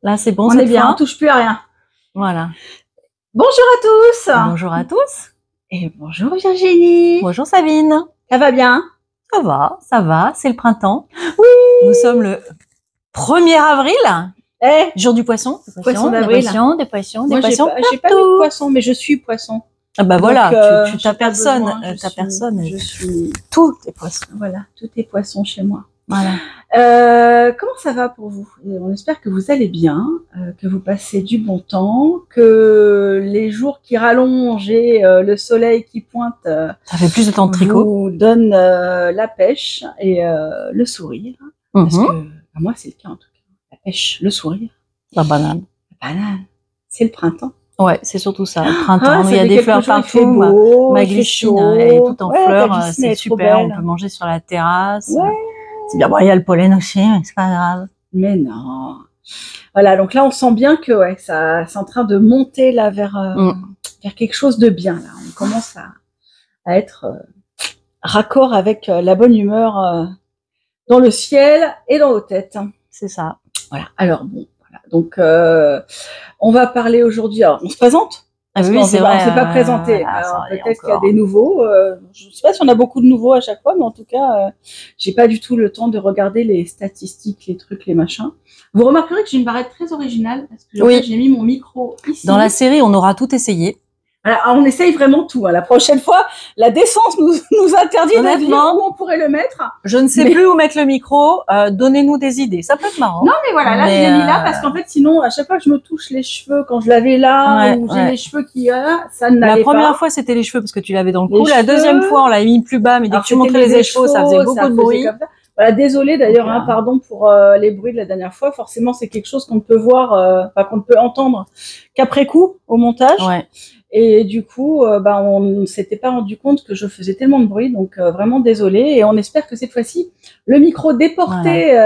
Là, c'est bon, On est bien, on touche plus à rien. Voilà. Bonjour à tous. Bonjour à tous. Et bonjour Virginie. Bonjour Sabine. Ça va bien? Ça va, c'est le printemps. Oui. Nous sommes le 1er avril, jour du poisson. Poisson d'avril. Des poissons. Moi, j'ai pas mis de poisson, mais je suis poisson. Ah bah voilà, donc, tu t'as personne. Je suis... Tout est poisson. Voilà, tout est poisson chez moi. Voilà. Comment ça va pour vous? On espère que vous allez bien, que vous passez du bon temps, que les jours qui rallongent et le soleil qui pointe ça fait plus de temps de tricot. vous donne la pêche et le sourire. Parce que moi, c'est le cas en tout cas. La pêche, le sourire. La banane. La banane. C'est le printemps. Ouais, c'est surtout ça. Le printemps, il y a des fleurs partout. Ma glycine, elle est toute en fleurs. C'est super. On peut manger sur la terrasse. Ouais. C'est bien. Bon, il y a le pollen aussi, mais c'est pas grave. Mais non. Voilà, donc là, on sent bien que ça, c'est en train de monter là vers quelque chose de bien. Là, on commence à être raccord avec la bonne humeur dans le ciel et dans nos têtes. C'est ça. Voilà. Alors bon, voilà. Donc on va parler aujourd'hui. Alors, on se présente. Parce oui, c'est vrai. On s'est pas présenté. Alors peut-être qu'il y a des nouveaux. Je sais pas si on a beaucoup de nouveaux à chaque fois, mais en tout cas, j'ai pas du tout le temps de regarder les statistiques, les trucs, les machins. Vous remarquerez que j'ai une barrette très originale parce que en fait, j'ai mis mon micro ici. Dans la série, on aura tout essayé. Voilà, on essaye vraiment tout. La prochaine fois, la décence nous interdit de dire où on pourrait le mettre. Je ne sais plus où mettre le micro. Donnez-nous des idées. Ça peut être marrant. Non, mais voilà, là, je l'ai mis là parce qu'en fait, sinon, à chaque fois que je me touche les cheveux, quand je l'avais là, ou j'ai les cheveux qui, ça n'allait pas. La première fois, c'était les cheveux parce que tu l'avais dans le cou. La deuxième fois, on l'a mis plus bas, mais dès que tu montrais les cheveux, ça faisait beaucoup de bruit. Voilà, désolée d'ailleurs, pardon pour les bruits de la dernière fois. Forcément, c'est quelque chose qu'on ne peut voir, enfin, qu'on ne peut entendre qu'après coup, au montage. Ouais. Et du coup, on ne s'était pas rendu compte que je faisais tellement de bruit, donc vraiment désolée. Et on espère que cette fois-ci, le micro déporté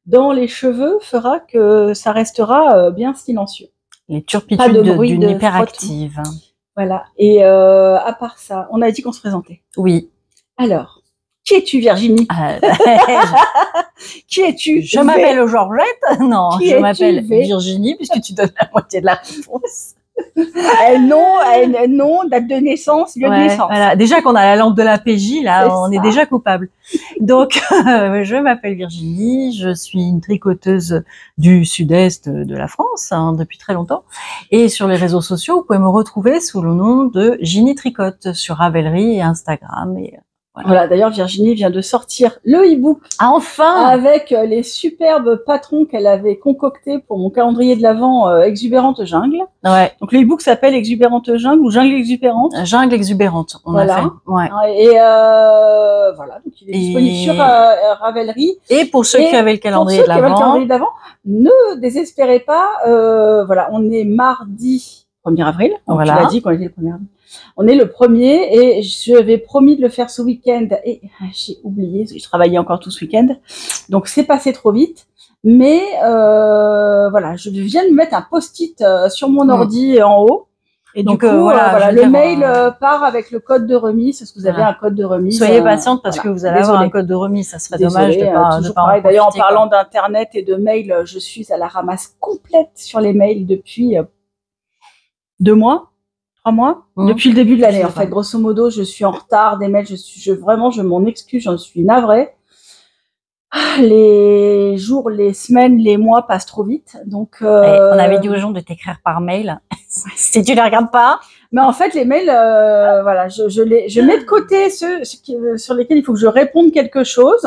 dans les cheveux fera que ça restera bien silencieux. Les turpitudes d'une hyperactive. Voilà. Et à part ça, on a dit qu'on se présentait. Oui. Alors, qui es-tu, Virginie? Qui es-tu? Je m'appelle Georgette. Non, je m'appelle Virginie, puisque tu donnes la moitié de la réponse. Non, date de naissance, lieu de naissance. Voilà. Déjà qu'on a la lampe de la PJ, là, on est déjà coupable. Donc, je m'appelle Virginie, je suis une tricoteuse du sud-est de la France depuis très longtemps. Et sur les réseaux sociaux, vous pouvez me retrouver sous le nom de Ginny Tricote sur Ravelry et Instagram. Et voilà, d'ailleurs, Virginie vient de sortir le e-book. Enfin! Avec les superbes patrons qu'elle avait concoctés pour mon calendrier de l'Avent Exubérante Jungle. Ouais. Donc, le e-book s'appelle Exubérante Jungle ou Jungle Exubérante. Jungle Exubérante, on a fait. Ouais. Et voilà, donc il est disponible sur Ravelry. Et pour ceux qui avaient le calendrier de l'Avent, ne désespérez pas. Voilà, on est mardi 1er avril. Donc, tu l'as dit quand il était le 1er avril. On est le 1er et je avais promis de le faire ce week-end et j'ai oublié, je travaillais encore tout ce week-end, donc c'est passé trop vite. Mais voilà, je viens de mettre un post-it sur mon ordi en haut. Et donc, du coup, voilà, le mail part avec le code de remise, parce que vous avez un code de remise. Soyez patiente parce que vous allez avoir un code de remise, ça serait dommage de pas d'ailleurs, en parlant d'internet et de mail, je suis à la ramasse complète sur les mails depuis 2 mois. 3 mois depuis le début de l'année. En fait, grosso modo, je suis en retard des mails. Vraiment, je m'en excuse. J'en suis navrée. Les jours, les semaines, les mois passent trop vite. Donc, on avait dit aux gens de t'écrire par mail. Si tu les regardes pas. Mais en fait, les mails, voilà, je mets de côté ceux sur lesquels il faut que je réponde quelque chose.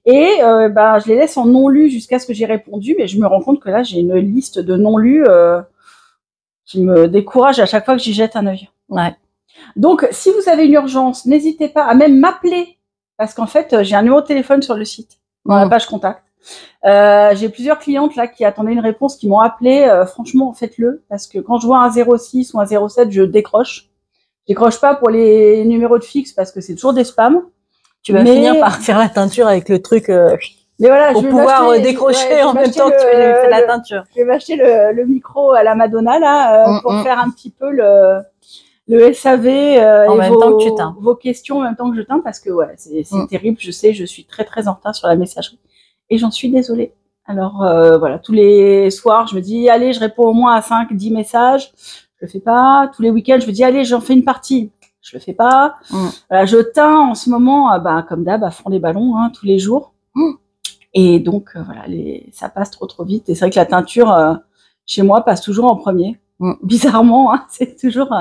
Et je les laisse en non lu jusqu'à ce que j'ai répondu. Mais je me rends compte que là, j'ai une liste de non lus. Qui me décourage à chaque fois que j'y jette un œil. Ouais. Donc, si vous avez une urgence, n'hésitez pas à même m'appeler, parce qu'en fait, j'ai un numéro de téléphone sur le site, dans la page contact. J'ai plusieurs clientes là qui attendaient une réponse, qui m'ont appelé. Franchement, faites-le, parce que quand je vois un 06 ou un 07, je décroche. Je décroche pas pour les numéros de fixe, parce que c'est toujours des spams. Tu vas finir par faire la teinture avec le truc... Mais voilà, pour pouvoir décrocher en même temps que tu fais la teinture. Je vais m'acheter le micro à la Madonna là pour faire un petit peu le SAV en même temps que tu teins. Vos questions en même temps que je teins, parce que c'est terrible. Je sais, je suis très très en retard sur la messagerie et j'en suis désolée. Alors voilà, tous les soirs, je me dis allez, je réponds au moins à 5-10 messages. Je le fais pas. Tous les week-ends, je me dis allez, j'en fais une partie. Je le fais pas. Voilà, je teins en ce moment, comme d'hab, à fond les ballons, hein, tous les jours. Et donc voilà, ça passe trop vite. Et c'est vrai que la teinture chez moi passe toujours en premier. Bizarrement, hein, c'est toujours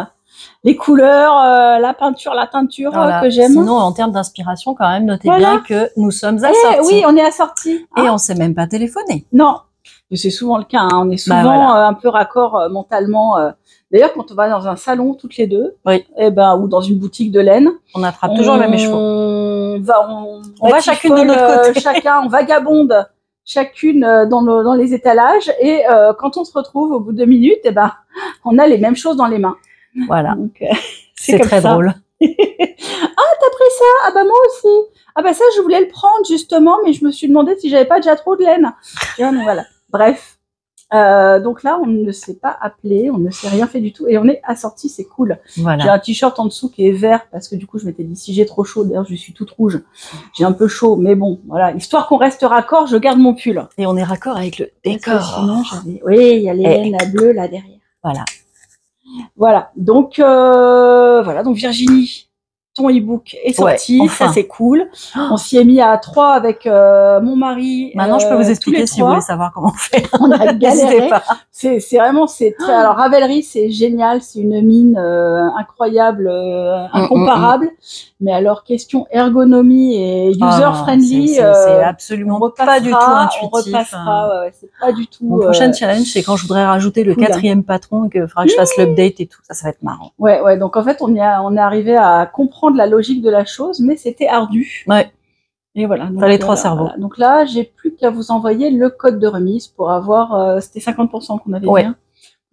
les couleurs, la peinture, la teinture que j'aime. Sinon, en termes d'inspiration, quand même, notez bien que nous sommes assortis. Oui, on est assortis. Hein. Et on s'est même pas téléphoné. Non, mais c'est souvent le cas. Hein. On est souvent un peu raccord mentalement. D'ailleurs, quand on va dans un salon toutes les deux, ou dans une boutique de laine, on attrape toujours le même écheveau. On va chacune de notre côté. Chacun, on vagabonde chacune dans les étalages. Et quand on se retrouve au bout de 2 minutes, on a les mêmes choses dans les mains. Voilà. C'est très drôle. Ah, t'as pris ça? Ah moi aussi. Ah ça, je voulais le prendre justement, mais je me suis demandé si j'avais pas déjà trop de laine. Donc voilà. Bref. Donc là, on ne s'est pas appelé, on ne s'est rien fait du tout, et on est assortis, c'est cool. Voilà. J'ai un t-shirt en dessous qui est vert parce que du coup, je m'étais dit si j'ai trop chaud, d'ailleurs, je suis toute rouge. J'ai un peu chaud, mais bon, voilà. Histoire qu'on reste raccord, je garde mon pull. Et on est raccord avec le décor. Sinon, oui, il y a les laines à bleu là derrière. Voilà. Donc donc Virginie, ton e-book est sorti, enfin. ça c'est cool. On s'y est mis à 3 avec mon mari. Maintenant, je peux vous expliquer si vous voulez savoir comment on fait. On a galéré. C'est vraiment, alors Ravelry, c'est génial, c'est une mine incroyable, incomparable. Mais alors question ergonomie et user friendly, c'est absolument pas du tout intuitif. On repassera, c'est pas du tout. Mon prochain challenge, c'est quand je voudrais rajouter le 4e patron et qu'il faudra que je fasse l'update et tout. Ça va être marrant. Ouais. Donc en fait, on est arrivé à comprendre la logique de la chose, mais c'était ardu. Ouais. Et voilà. Donc, fallait 3 cerveaux. Voilà. Donc là, j'ai plus qu'à vous envoyer le code de remise pour avoir. C'était 50% qu'on avait dit. Hein.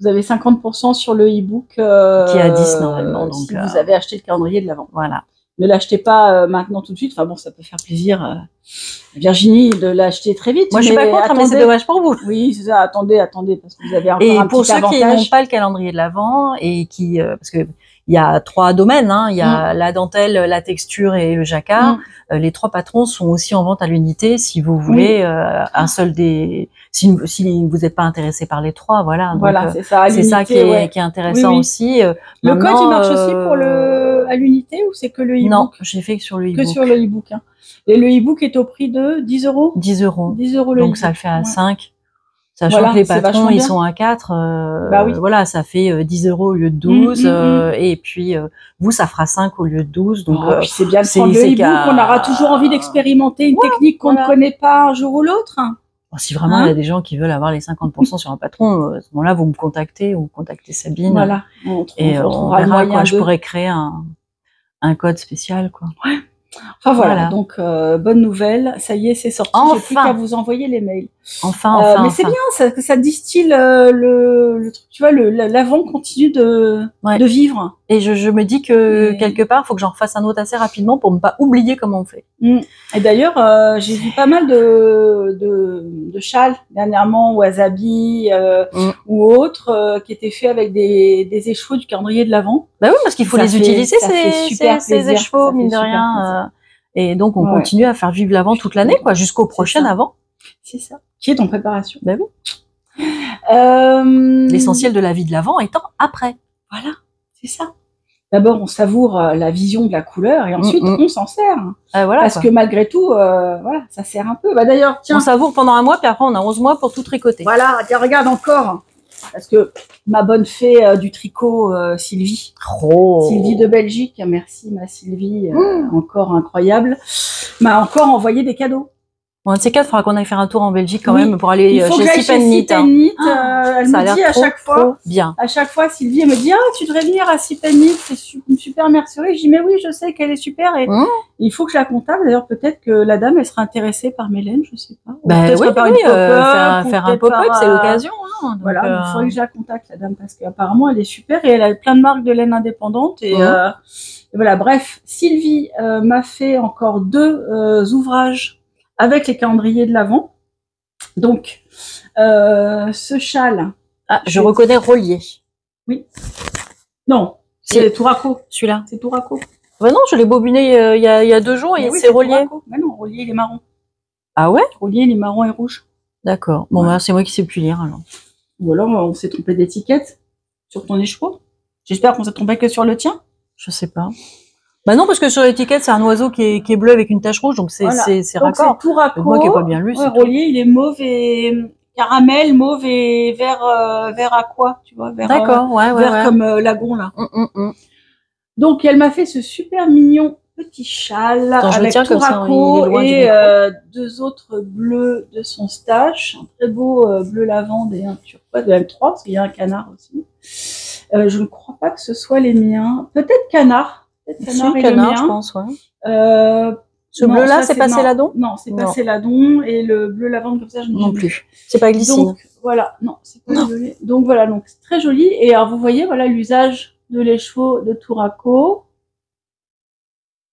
Vous avez 50% sur le e-book qui est à 10 normalement. Donc, si vous avez acheté le calendrier de l'Avent. Voilà. Ne l'achetez pas maintenant tout de suite. Enfin bon, ça peut faire plaisir à Virginie de l'acheter très vite. Moi, je suis pas contre, mais c'est dommage pour vous. Oui, c'est ça. Attendez, parce que vous avez encore et un pour petit ceux avantage. qui n'ont pas le calendrier de l'Avent et qui, parce que il y a 3 domaines, hein. Il y a la dentelle, la texture et le jacquard. Les 3 patrons sont aussi en vente à l'unité si vous voulez un seul des. Si vous n'êtes pas intéressé par les 3, voilà. Donc, voilà, c'est ça. C'est ça qui est intéressant aussi. Le code, il marche aussi pour à l'unité ou c'est que le e-book? Non, j'ai fait que sur le e-book. Que sur le e-book. Hein. Et le e-book est au prix de 10 €. 10 €. 10 € le Donc ça le fait à 5. Sachant que les patrons, ils sont à 4, voilà, ça fait 10 € au lieu de 12, et puis vous, ça fera 5 au lieu de 12. Donc puis c'est bien de prendre le e-book, on aura toujours envie d'expérimenter une technique qu'on ne connaît pas un jour ou l'autre. Bon, si vraiment il y a des gens qui veulent avoir les 50% sur un patron, à ce moment-là, vous me contactez ou contactez Sabine. Voilà. On verra quoi. Je pourrais créer un code spécial, quoi. Ouais. Enfin voilà. Donc bonne nouvelle, ça y est, c'est sorti. J'ai plus qu'à vous envoyer les mails. Mais c'est bien, ça distille le truc, tu vois, l'avant continue de vivre. Et je me dis que quelque part, il faut que j'en refasse un autre assez rapidement pour ne pas oublier comment on fait. Et d'ailleurs, j'ai vu pas mal de châles dernièrement, wasabi ou autres, qui étaient faits avec des écheveaux du calendrier de l'Avent. Bah oui, parce qu'il faut les utiliser ces écheveaux, mine de rien. Et donc, on continue à faire vivre l'Avent toute l'année, quoi, jusqu'au prochain Avent. C'est ça. Qui est en préparation. Ben oui. L'essentiel de la vie de l'Avent étant après. Voilà, c'est ça. D'abord, on savoure la vision de la couleur et ensuite, on s'en sert. Voilà, parce que malgré tout, voilà, ça sert un peu. Bah, d'ailleurs, tiens. On savoure pendant 1 mois, puis après, on a 11 mois pour tout tricoter. Voilà, tiens, regarde encore. Parce que ma bonne fée du tricot, Sylvie. Sylvie de Belgique, merci ma Sylvie, encore incroyable, m'a encore envoyé des cadeaux. Bon, un de ces 4, il faudra qu'on aille faire un tour en Belgique quand même pour aller chez Sip Knit. Elle me dit à chaque fois, à chaque fois, Sylvie, elle me dit, tu devrais venir à Sip Knit, c'est une super mercerie. Je dis, mais oui, je sais qu'elle est super et il faut que je la contacte. D'ailleurs, peut-être que la dame, elle sera intéressée par Mélène, je sais pas. Faire un pop-up, c'est l'occasion. Voilà, il faudrait que je la contacte, la dame, parce qu'apparemment, elle est super et elle a plein de marques de laine indépendante. Et voilà, bref, Sylvie m'a fait encore 2 ouvrages avec les calendriers de l'Avent. Donc, ce châle... je reconnais Rollier. Oui. Non, c'est Touraco. Celui-là. C'est Touraco. Ouais, non, je l'ai bobiné il y a 2 jours et c'est Rollier. Mais non, Rollier, il est marron. Ah ouais? Rollier, il est marron et rouge. D'accord. Bon, bah, c'est moi qui sais plus lire alors. Ou alors on s'est trompé d'étiquette sur ton écheveau. J'espère qu'on s'est trompé que sur le tien. Je sais pas. Bah non, parce que sur l'étiquette, c'est un oiseau qui est bleu avec une tache rouge, donc c'est raccord. C'est Touraco. Moi qui n'ai pas bien lu. Ouais, relié, il est mauve et caramel, mauve et vert aqua, tu vois. D'accord, vert comme lagon, là. Donc, elle m'a fait ce super mignon petit châle avec Touraco et 2 autres bleus de son stash. Un très beau bleu lavande et un turquoise de M3, parce qu'il y a un canard aussi. Je ne crois pas que ce soit les miens. Peut-être canard. Canard, je pense, ouais. Ce bleu-là, c'est pas céladon? Non, c'est pas céladon. Et le bleu lavande comme ça, je non plus. C'est pas glycine. Donc, voilà, non, c'est pas violet. Donc voilà, donc c'est très joli. Et alors, vous voyez, voilà l'usage de l'écheveau de Touraco.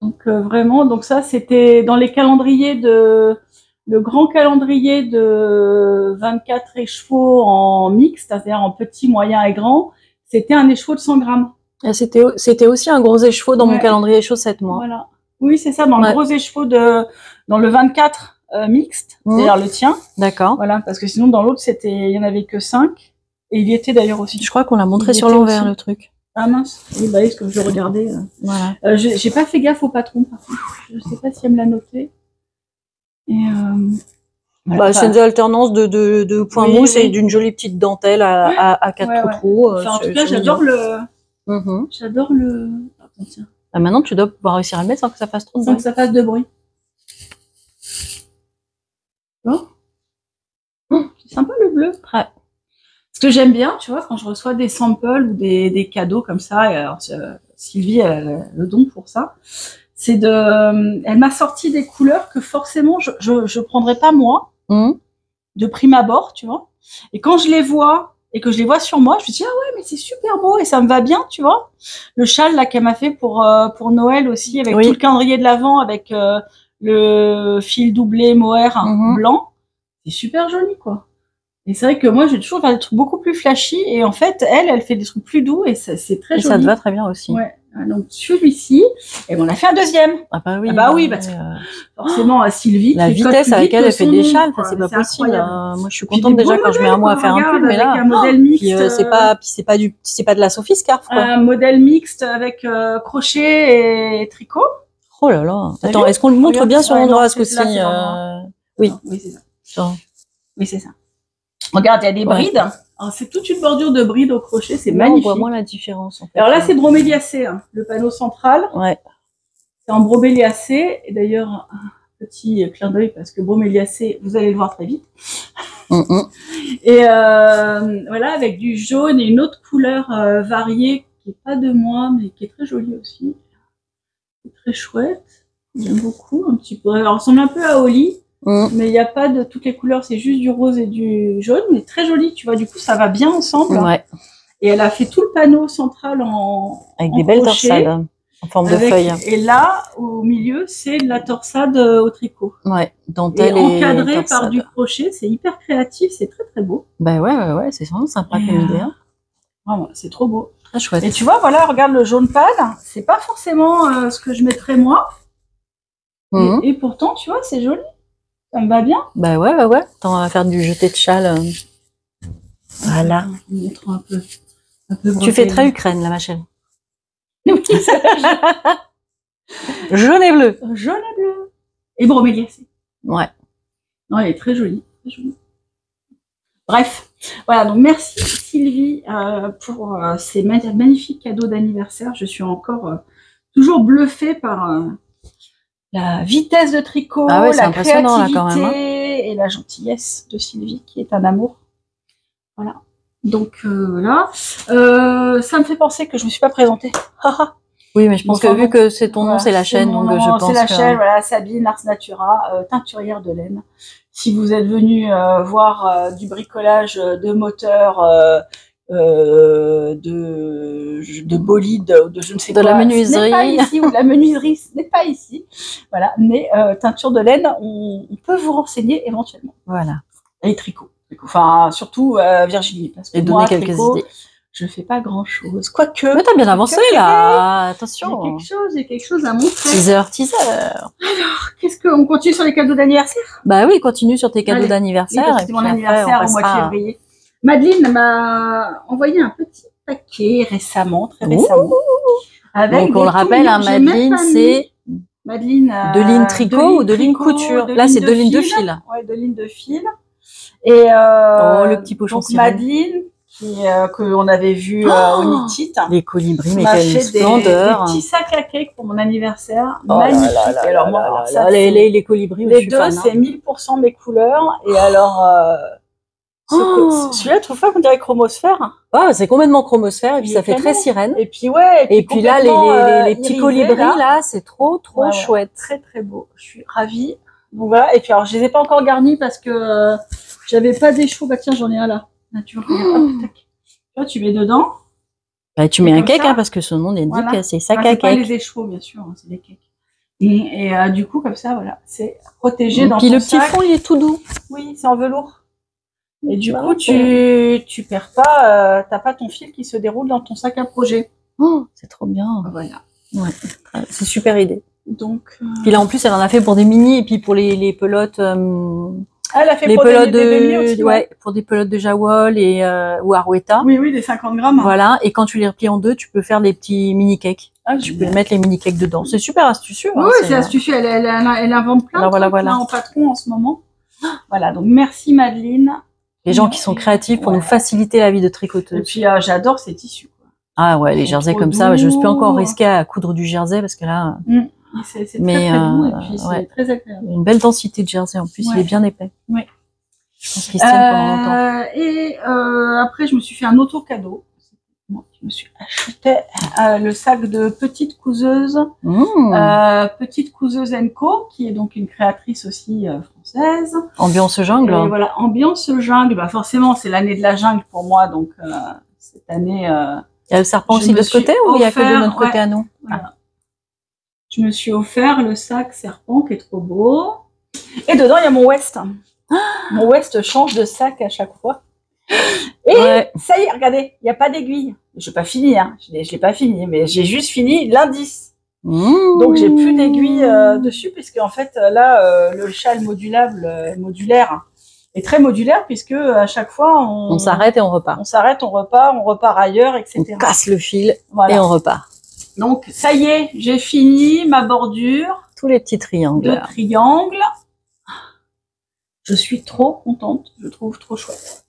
Donc vraiment, donc ça, c'était dans les calendriers le grand calendrier de 24 écheveaux en mixte, c'est-à-dire en petit, moyen et grand. C'était un écheveau de 100 grammes. C'était aussi un gros écheveau dans mon calendrier chaussettes, moi. Voilà. Oui, c'est ça, dans le gros écheveau dans le 24 mixte, c'est-à-dire le tien. D'accord. Voilà, parce que sinon, dans l'autre, il y en avait que 5. Et il y était d'ailleurs aussi. Je crois qu'on l'a montré sur l'envers, le truc. Ah mince. Oui, bah, est-ce que je regardais. Voilà. J'ai pas fait gaffe au patron, par contre. Je sais pas si elle me l'a noté. Et voilà, bah, c'est une alternance de points mousse et d'une jolie petite dentelle à 4 trous. Enfin, en tout cas, j'adore j'adore le. Attends, tiens. Ah, maintenant, tu dois pouvoir réussir à le mettre sans que ça fasse trop de bruit. Sans que ça fasse de bruit. Bon. C'est sympa le bleu. Ouais. Ce que j'aime bien, tu vois, quand je reçois des samples ou des cadeaux comme ça, et alors Sylvie, elle a le don pour ça, c'est elle m'a sorti des couleurs que forcément je prendrais pas moi, de prime abord, tu vois. Et quand je les vois et que je les vois sur moi, je me dis ah ouais, mais c'est super beau et ça me va bien, tu vois. Le châle là qu'elle m'a fait pour Noël aussi, avec tout le calendrier de l'Avent, avec le fil doublé mohair blanc, c'est super joli, quoi. Et c'est vrai que moi, j'ai toujours fait des trucs beaucoup plus flashy. Et en fait, elle fait des trucs plus doux et c'est très joli. Ça te va très bien aussi. Ouais. Donc, celui-ci, et on a fait un deuxième. Ah bah oui. Ah bah oui, parce que forcément, à Sylvie. La vitesse avec laquelle elle fait des châles, c'est pas possible. Moi, je suis contente déjà quand je mets un mois à faire un pull, mais là, un modèle mixte. C'est pas de la Sophie Scarf, quoi. Un modèle mixte avec crochet et tricot. Oh là là. Attends, est-ce qu'on le montre bien sur l'endroit, ce coup-ci? Oui. Oui, c'est ça. Oui, c'est ça. Regarde, il y a des brides. C'est toute une bordure de brides au crochet, c'est magnifique. On voit moins la différence. En fait. Alors là, c'est broméliacé, le panneau central. Ouais. C'est en broméliacé. Et d'ailleurs, un petit clin d'œil parce que broméliacé, vous allez le voir très vite. Et voilà, avec du jaune et une autre couleur variée qui est pas de moi, mais qui est très jolie aussi. C'est très chouette. J'aime beaucoup. Un petit peu. Elle ressemble un peu à Oli. Mais il n'y a pas de toutes les couleurs, c'est juste du rose et du jaune, mais très joli, tu vois, du coup ça va bien ensemble. Ouais. Et elle a fait tout le panneau central avec des belles torsades en forme de feuille. Et là, au milieu, c'est de la torsade au tricot. Ouais, dentelle et encadré par du crochet, c'est hyper créatif, c'est très très beau. Bah ouais, c'est vraiment sympa comme idée. Vraiment, c'est trop beau. Très chouette. Et tu vois, voilà, regarde le jaune pâle, c'est pas forcément ce que je mettrais moi. Et pourtant, tu vois, c'est joli. Ça me va bien. Bah ouais. Attends, on va faire du jeté de châle. Voilà. Un peu tu fais très Ukraine, là, ma chérie. Jaune et bleu. Jaune et bleu. Et broméliacé. Ouais. Non, elle est très jolie. Bref. Voilà, donc merci Sylvie pour ces magnifiques cadeaux d'anniversaire. Je suis encore toujours bluffée par... la vitesse de tricot, la créativité là, quand même, et la gentillesse de Sylvie, qui est un amour. Voilà. Donc là, ça me fait penser que je me suis pas présentée. Oui, mais je pense que vu que c'est ton nom, c'est la chaîne, donc je pense c'est la chaîne, voilà, Sabine Ars Natura, teinturière de laine. Si vous êtes venu voir du bricolage de moteurs, de bolide, de je ne sais de quoi, la menuiserie, ce n'est pas ici, ou la menuiserie, ce n'est pas ici. Voilà, mais teinture de laine, on peut vous renseigner éventuellement. Voilà. Et tricot. Enfin, surtout Virginie, parce que et donner quelques idées. je fais pas grand-chose. Quoique. Mais t'as bien avancé, là. Attention. J'ai quelque chose à montrer. Teaser. Alors, qu'est-ce qu'on continue sur les cadeaux d'anniversaire? Bah oui, continue sur tes cadeaux d'anniversaire. Oui, c'était mon anniversaire au mois de février. Madeleine m'a envoyé un petit paquet récemment, très récemment. Avec donc on le rappelle, hein, Madeleine, c'est de ligne tricot ou de ligne couture. Là, c'est de ligne de fil. Ouais, de ligne de fil. Et le petit pochon sirène. Madeleine, qu'on avait vu au Knit-It. Les colibris, mais quelle splendeur. Des petits sacs à cake pour mon anniversaire. Magnifique. Alors moi, les colibris, les deux, c'est 1000% mes couleurs. Et alors, celui-là, tu trouves pas qu'on dirait chromosphère? Ah, c'est complètement chromosphère, et puis ça fait très sirène. Et puis ouais. Et puis là, les petits colibris, là, c'est trop chouette. Très très beau. Je suis ravie. Donc voilà. Et puis alors, je les ai pas encore garnis parce que j'avais pas des choux. Bah tiens, j'en ai un là. Nature. Là, tu mets dedans. Bah, tu mets un cake, hein, parce que son nom indique, c'est sac à cake. C'est pas les échoues, bien sûr, hein, c'est des cakes. Et du coup, comme ça, voilà, c'est protégé dans ton sac. Puis le petit fond, il est tout doux. Oui, c'est en velours. Et du coup, tu perds pas, t'as pas ton fil qui se déroule dans ton sac à projet. Oh, c'est trop bien. Voilà. Ouais, c'est super idée. Donc. Puis là, en plus, elle en a fait pour des mini et puis pour les pelotes. Elle a fait les pour pelotes des demi aussi, ouais, pour des pelotes de Jawol et ou Arwetta. Oui, des 50 grammes. Voilà. Et quand tu les replies en deux, tu peux faire des petits mini cakes. Ah, tu peux mettre les mini cakes dedans. C'est super astucieux. Oui, c'est astucieux. Elle invente plein de trucs là, en patron en ce moment. Voilà. Donc merci Madeleine. Les gens qui sont créatifs pour nous faciliter la vie de tricoteuse. Et puis j'adore ces tissus. Ah ouais, les jerseys comme ça, je peux encore risquer à coudre du jersey parce que là. C'est très doux et puis c'est très agréable. Une belle densité de jersey en plus, il est bien épais. Oui. Je pense qu'il se tienne pendant longtemps. Et après, je me suis fait un autre cadeau. Je me suis acheté le sac de Petite Couseuse, Petite Couseuse Co, qui est donc une créatrice aussi française. Ambiance jungle. Et voilà, ambiance jungle. Bah forcément, c'est l'année de la jungle pour moi, donc cette année. Il y a le serpent aussi de l'autre côté ou il y a que de notre côté à nous? Voilà. Je me suis offert le sac serpent qui est trop beau. Et dedans, il y a mon West. Mon West change de sac à chaque fois. Et ça y est, regardez, il n'y a pas d'aiguille. Je n'ai pas fini, hein. Je l'ai pas fini, mais j'ai juste fini l'indice. Donc, j'ai plus d'aiguille dessus, puisque en fait, là, le châle modulaire est très modulaire, puisque à chaque fois, on s'arrête et on repart. On s'arrête, on repart ailleurs, etc. On casse le fil et on repart. Donc, ça y est, j'ai fini ma bordure. Tous les petits triangles. De triangles. Je suis trop contente. Je trouve trop chouette.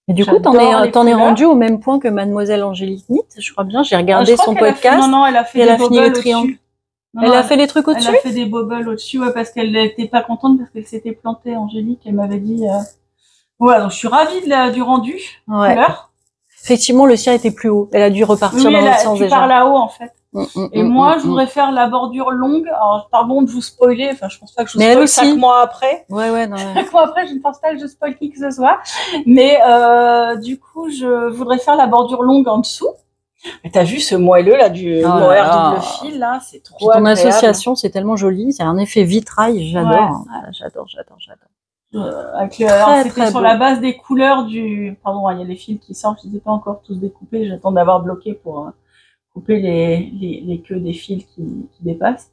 Et du coup, t'en es rendu au même point que Mademoiselle Angélique Knit, je crois bien. J'ai regardé son podcast. Non, elle a fait des fini les triangles. Elle a fait les trucs au-dessus? Elle a fait des bobbles au-dessus, parce qu'elle n'était pas contente parce qu'elle s'était plantée, Angélique. Elle m'avait dit... Voilà, donc je suis ravie du rendu. Couleur. Effectivement, le sien était plus haut. Elle a dû repartir dans l'autre sens déjà. Par là-haut, en fait. Et moi, je voudrais faire la bordure longue. Alors, pardon de vous spoiler. Enfin, je pense pas que je vous spoil 5 mois après. Non. 5 mois après, je ne pense pas que je spoil qui que ce soit. Mais du coup, je voudrais faire la bordure longue en dessous. Mais t'as vu ce moelleux là du mohair double fil là, c'est trop agréable. Ton association, c'est tellement joli. C'est un effet vitrail. J'adore. J'adore. C'était sur la base des couleurs du... Pardon, il y a les fils qui sortent, je ne les ai pas encore tous découpés, j'attends d'avoir bloqué pour couper les queues des fils qui dépassent.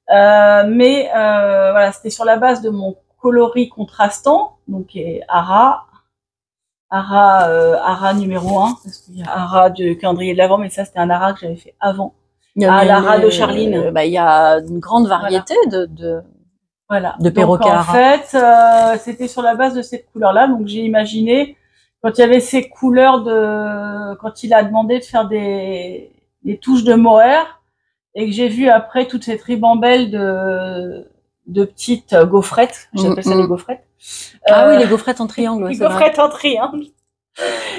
Voilà, c'était sur la base de mon coloris contrastant, donc Ara numéro 1, parce qu'il y a Ara de calendrier de l'Avent, mais ça c'était un Ara que j'avais fait avant. L'Ara de Charline. Il y a une grande variété de perroquets Ara. En fait, c'était sur la base de cette couleur-là. Donc, j'ai imaginé, quand il y avait ces couleurs quand il a demandé de faire des touches de mohair, et que j'ai vu après toutes ces ribambelles de petites gaufrettes. J'appelle ça les gaufrettes. Oui, les gaufrettes en triangle. Les gaufrettes en triangle.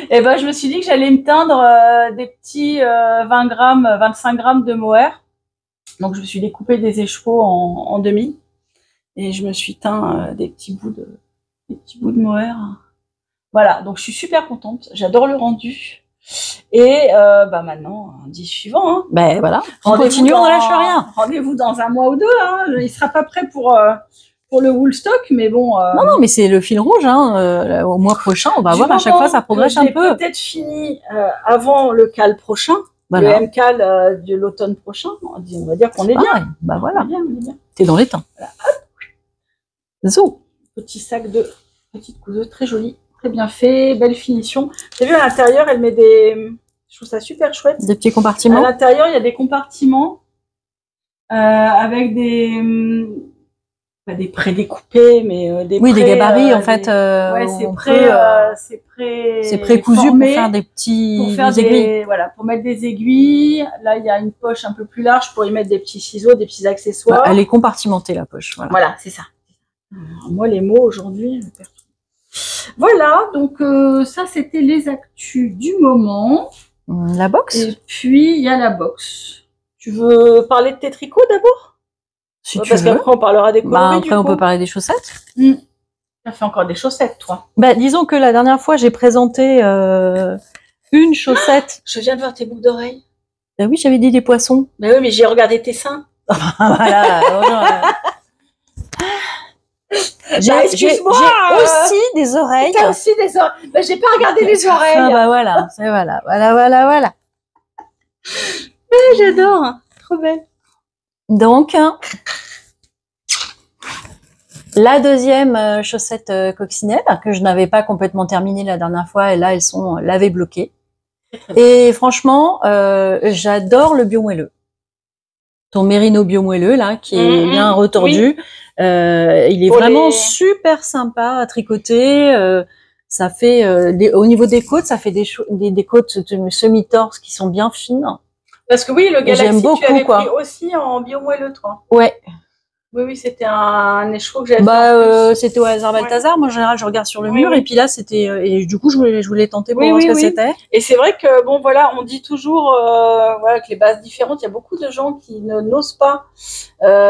Et ben, je me suis dit que j'allais me teindre des petits 20 grammes, 25 grammes de mohair. Donc, je me suis découpé des écheveaux en demi. Et je me suis teint des petits bouts de mohair. Voilà, donc je suis super contente. J'adore le rendu. Et maintenant, indice suivant. Hein. Voilà, on continue, on ne lâche rien. Rendez-vous dans un mois ou deux. Hein. Il sera pas prêt pour pour le Woolstock, mais bon. Non, non, mais c'est le fil rouge. Hein. Au mois prochain, on va voir à chaque fois ça progresse un peu. Peut-être fini avant le CAL prochain, voilà. le MCAL de l'automne prochain. On va dire qu'on est bien. Bah voilà. On est bien. T'es dans les temps. Voilà. Zo. Petit sac de petite couseuse très jolie, très bien fait, belle finition. T'as vu à l'intérieur, elle met des. Je trouve ça super chouette. Des petits compartiments. À l'intérieur, il y a des compartiments avec des prédécoupés, mais des oui, des gabarits en fait. Ouais, c'est précousu pour faire des petits pour faire aiguilles. Voilà, pour mettre des aiguilles. Là, il y a une poche un peu plus large pour y mettre des petits ciseaux, des petits accessoires. Elle est compartimentée la poche. Voilà, c'est ça. Alors, moi, les mots aujourd'hui, je perds tout. Voilà, donc ça, c'était les actus du moment. La box. Et puis, il y a la box. Tu veux parler de tes tricots d'abord? Si tu parce qu'après, on parlera des coloris. Après, on peut parler des chaussettes. Tu as fait encore des chaussettes, toi? Disons que la dernière fois, j'ai présenté une chaussette. Je viens de voir tes boucles d'oreilles. Oui, j'avais dit des poissons. Mais oui, mais j'ai regardé tes seins. Voilà. J'ai aussi des oreilles. T'as aussi des oreilles. J'ai pas regardé les oreilles. Voilà. Voilà. J'adore. Trop belle. Donc, la deuxième chaussette coccinelle, que je n'avais pas complètement terminée la dernière fois, et là, elles sont lavées bloquées. Et franchement, j'adore le biomoelleux. Ton mérino biomoelleux, là, qui est bien retordu. Oui. Il est vraiment super sympa à tricoter. Ça fait, au niveau des côtes, ça fait des côtes semi-torse qui sont bien fines. Parce que oui, le Galaxy, tu avais pris aussi en biomoelleux, toi. Ouais. Oui, c'était un écheveau que j'avais fait. C'était au hasard Balthazar. Moi, en général, je regarde sur le mur. Et puis là, c'était, et du coup, je voulais tenter pour voir ce que c'était. Et c'est vrai que, bon, voilà, on dit toujours, que les bases différentes, il y a beaucoup de gens qui n'osent pas,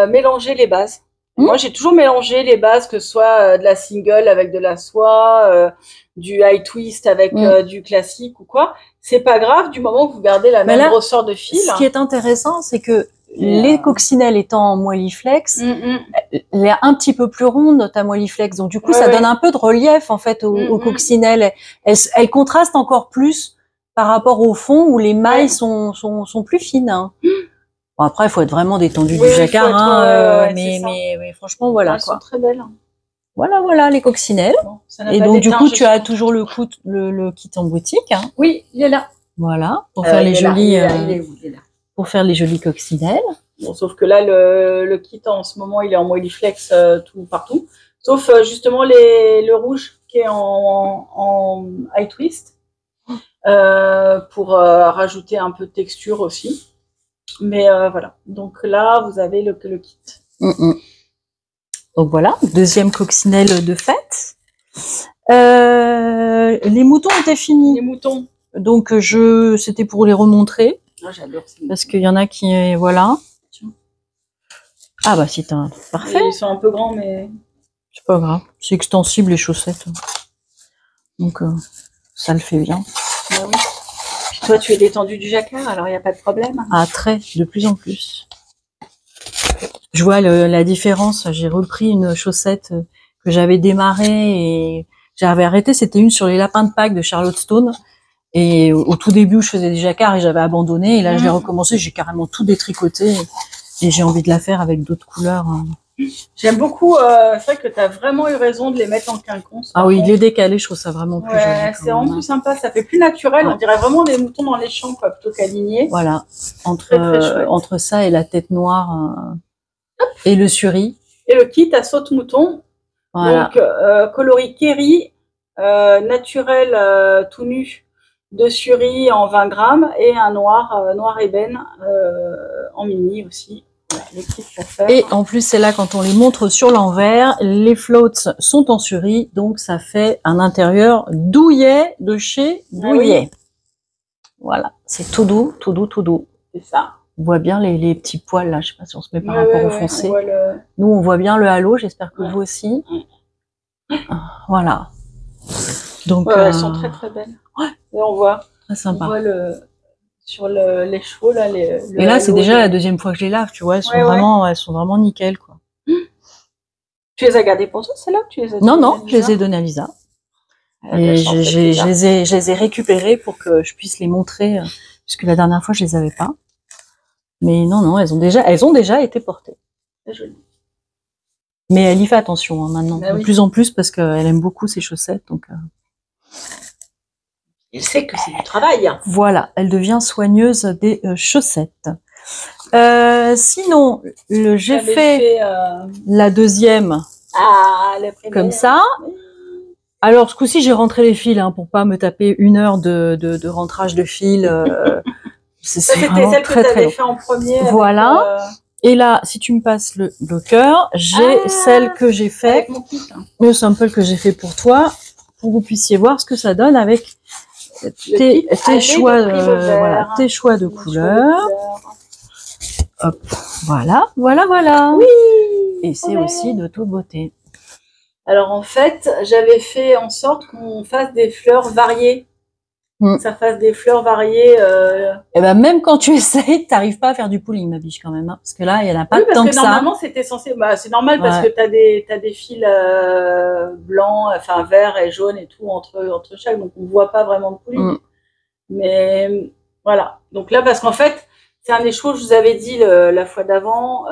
mélanger les bases. Moi, j'ai toujours mélangé les bases, que ce soit de la single avec de la soie, du high twist avec du classique ou quoi. C'est pas grave du moment que vous gardez la même grosseur de fil. Ce qui est intéressant, c'est que les coccinelles étant en moelliflex, elle est un petit peu plus ronde, ta moelliflex. Donc, du coup, ça donne un peu de relief, en fait, aux coccinelles. Elle contraste encore plus par rapport au fond où les mailles sont plus fines. Hein. Bon, après, il faut être vraiment détendu du jacquard, mais franchement, voilà. Elles sont très belles. Voilà, les coccinelles. Bon, et donc, du coup, tu as toujours le kit en boutique. Hein. Oui, il est là. Voilà, pour faire les jolis, pour faire les jolies coccinelles. Bon, sauf que là, le kit en ce moment, il est en moelliflex tout partout. Sauf justement le rouge qui est en high twist pour rajouter un peu de texture aussi. Mais voilà. Donc là, vous avez le kit. Donc voilà, deuxième coccinelle de fête. Les moutons étaient finis. Les moutons. Donc c'était pour les remontrer. Ah, j'adore ça. Parce qu'il y en a qui voilà. Ah bah c'est parfait. Ils sont un peu grands, mais c'est pas grave. C'est extensible les chaussettes. Donc ça le fait bien. Bah oui. Puis toi, tu es détendu du jacquard, alors il n'y a pas de problème. Ah très, de plus en plus. Je vois la différence. J'ai repris une chaussette que j'avais démarrée et j'avais arrêté. C'était une sur les lapins de Pâques de Charlotte Stone. Et au tout début, où je faisais des jacquards et j'avais abandonné. Et là, je l'ai recommencé. J'ai carrément tout détricoté. Et j'ai envie de la faire avec d'autres couleurs. J'aime beaucoup. C'est vrai que tu as vraiment eu raison de les mettre en quinconce. Ah oui, les décalés, je trouve ça vraiment plus joli. C'est vraiment plus sympa. Ça fait plus naturel. On dirait vraiment des moutons dans les champs, quoi, plutôt qu'alignés. Voilà. Entre ça et la tête noire et le suri. Et le kit à saute-mouton. Voilà. Donc, coloris Kerry, naturel tout nu. De suri en 20 grammes et un noir ébène en mini aussi. Voilà, les kits pour faire. Et en plus, c'est là quand on les montre sur l'envers, les floats sont en suri, donc ça fait un intérieur douillet de chez Douillet. Oui. Voilà, c'est tout doux, tout doux, tout doux. C'est ça. On voit bien les petits poils là, je sais pas si on se met par rapport au foncé. Nous, on voit bien le halo, j'espère que vous aussi. Voilà. Donc, elles sont très très belles. Et on voit, très sympa. On voit sur les chevaux là. Et là, c'est déjà la deuxième fois que je les lave, tu vois. Elles sont vraiment nickel, quoi. Tu les as gardées pour toi, celles-là, tu les as Non, je les ai données à Lisa. Et je les ai récupérées pour que je puisse les montrer, puisque la dernière fois, je les avais pas. Mais non, elles ont déjà été portées. C'est joli. Mais elle y fait attention maintenant, de plus en plus, parce qu'elle aime beaucoup ses chaussettes. Donc, elle sait que c'est du travail. Voilà, elle devient soigneuse des chaussettes. Sinon, j'ai fait la deuxième comme ça. Alors, ce coup-ci, j'ai rentré les fils pour pas me taper 1 heure de rentrage de fils. C'était celle que tu avais fait en premier. Voilà. Et là, si tu me passes le bloqueur, j'ai celle que j'ai fait, le sample que j'ai fait pour toi, pour que vous puissiez voir ce que ça donne avec tes choix de couleurs. Hop, voilà. Oui. Et c'est aussi de toute beauté. Alors en fait, j'avais fait en sorte qu'on fasse des fleurs variées. Ça fasse des fleurs variées. Et ben même quand tu essayes, t'arrives pas à faire du pooling, ma biche, quand même, hein, parce que là, il y en a pas tant que ça. Normalement, c'était censé. Bah, c'est normal parce que t'as des fils blancs, enfin verts et jaunes et tout entre chaque, donc on voit pas vraiment de pooling. Mais voilà. Donc là, parce qu'en fait, c'est un écheveau. Je vous avais dit la fois d'avant.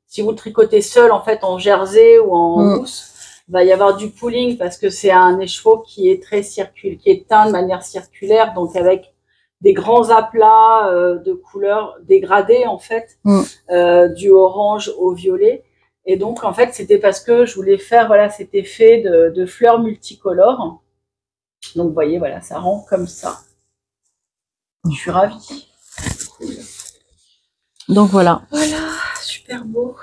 Si vous le tricotez seul, en fait, en jersey ou en mousse, va y avoir du pooling parce que c'est un écheveau qui est très qui est teint de manière circulaire, donc avec des grands aplats de couleurs dégradées en fait, du orange au violet. Et donc en fait c'était parce que je voulais faire cet effet de fleurs multicolores. Donc vous voyez, voilà, ça rend comme ça. Je suis ravie. Donc voilà. Voilà, super beau.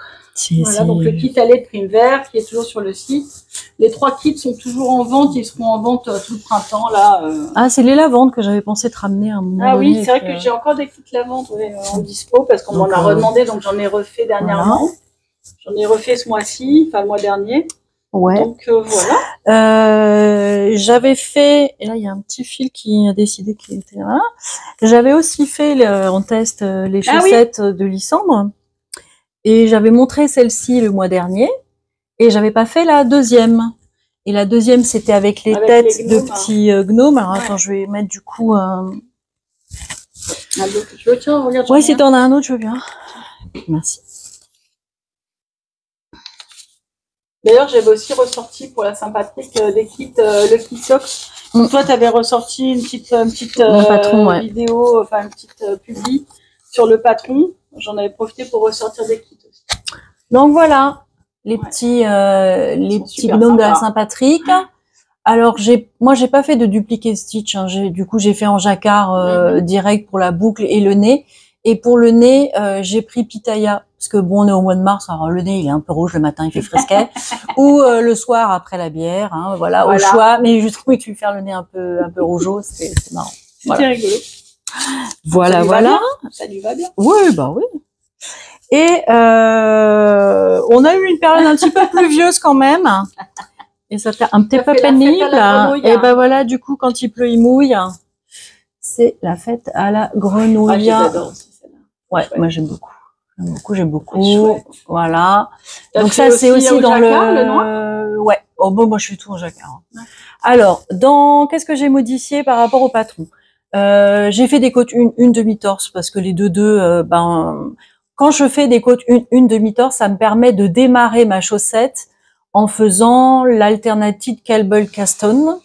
Voilà, donc le kit allait de prime vert qui est toujours sur le site. Les 3 kits sont toujours en vente, ils seront en vente tout le printemps là. Ah, c'est les lavandes que j'avais pensé te ramener à un moment donné. Ah oui, c'est vrai que j'ai encore des kits lavandes en dispo parce qu'on m'en a redemandé, donc j'en ai refait dernièrement. Voilà. J'en ai refait ce mois-ci, enfin le mois dernier. Ouais. Donc voilà. J'avais fait, et là il y a un petit fil qui a décidé qu'il était là. J'avais aussi fait en test les chaussettes de Lysandre. Et j'avais montré celle-ci le mois dernier, et j'avais pas fait la deuxième. Et la deuxième, c'était avec les têtes de petits gnomes. Alors attends, je vais mettre du coup je veux, tiens, regarde. Ouais, si t'en as un autre, je veux bien. Merci. D'ailleurs, j'avais aussi ressorti pour la Saint-Patrick des kits, le kit socks. Toi, tu avais ressorti une petite patron, vidéo, enfin une petite publi sur le patron. J'en avais profité pour ressortir des kits aussi. Donc voilà, les petits gnomes de la Saint-Patrick. Alors moi j'ai pas fait de dupliqué stitch. Hein. Du coup j'ai fait en jacquard direct pour la boucle et le nez. Et pour le nez j'ai pris Pitaya parce que bon on est au mois de mars. Alors le nez il est un peu rouge le matin, il fait fresquet. Ou le soir après la bière. Hein, voilà au choix. Mais je trouvais que faire le nez un peu rougeau, c'est marrant. C'était rigolo. Voilà. Ça lui va bien. Oui, bah oui. Et on a eu une période un petit peu pluvieuse quand même. Et ça fait un petit peu pénible. Et ben voilà, du coup, quand il pleut, il mouille. C'est la fête à la grenouille. Ah, j'adore aussi celle-là. Ouais, moi j'aime beaucoup. J'aime beaucoup. Voilà. Donc ça, c'est aussi dans le noir. Ouais. Oh bon, moi je fais tout en jacquard. Ouais. Alors, qu'est-ce que j'ai modifié par rapport au patron? J'ai fait des côtes une demi-torse parce que les deux, quand je fais des côtes une demi-torse, ça me permet de démarrer ma chaussette en faisant l'alternative cable caston.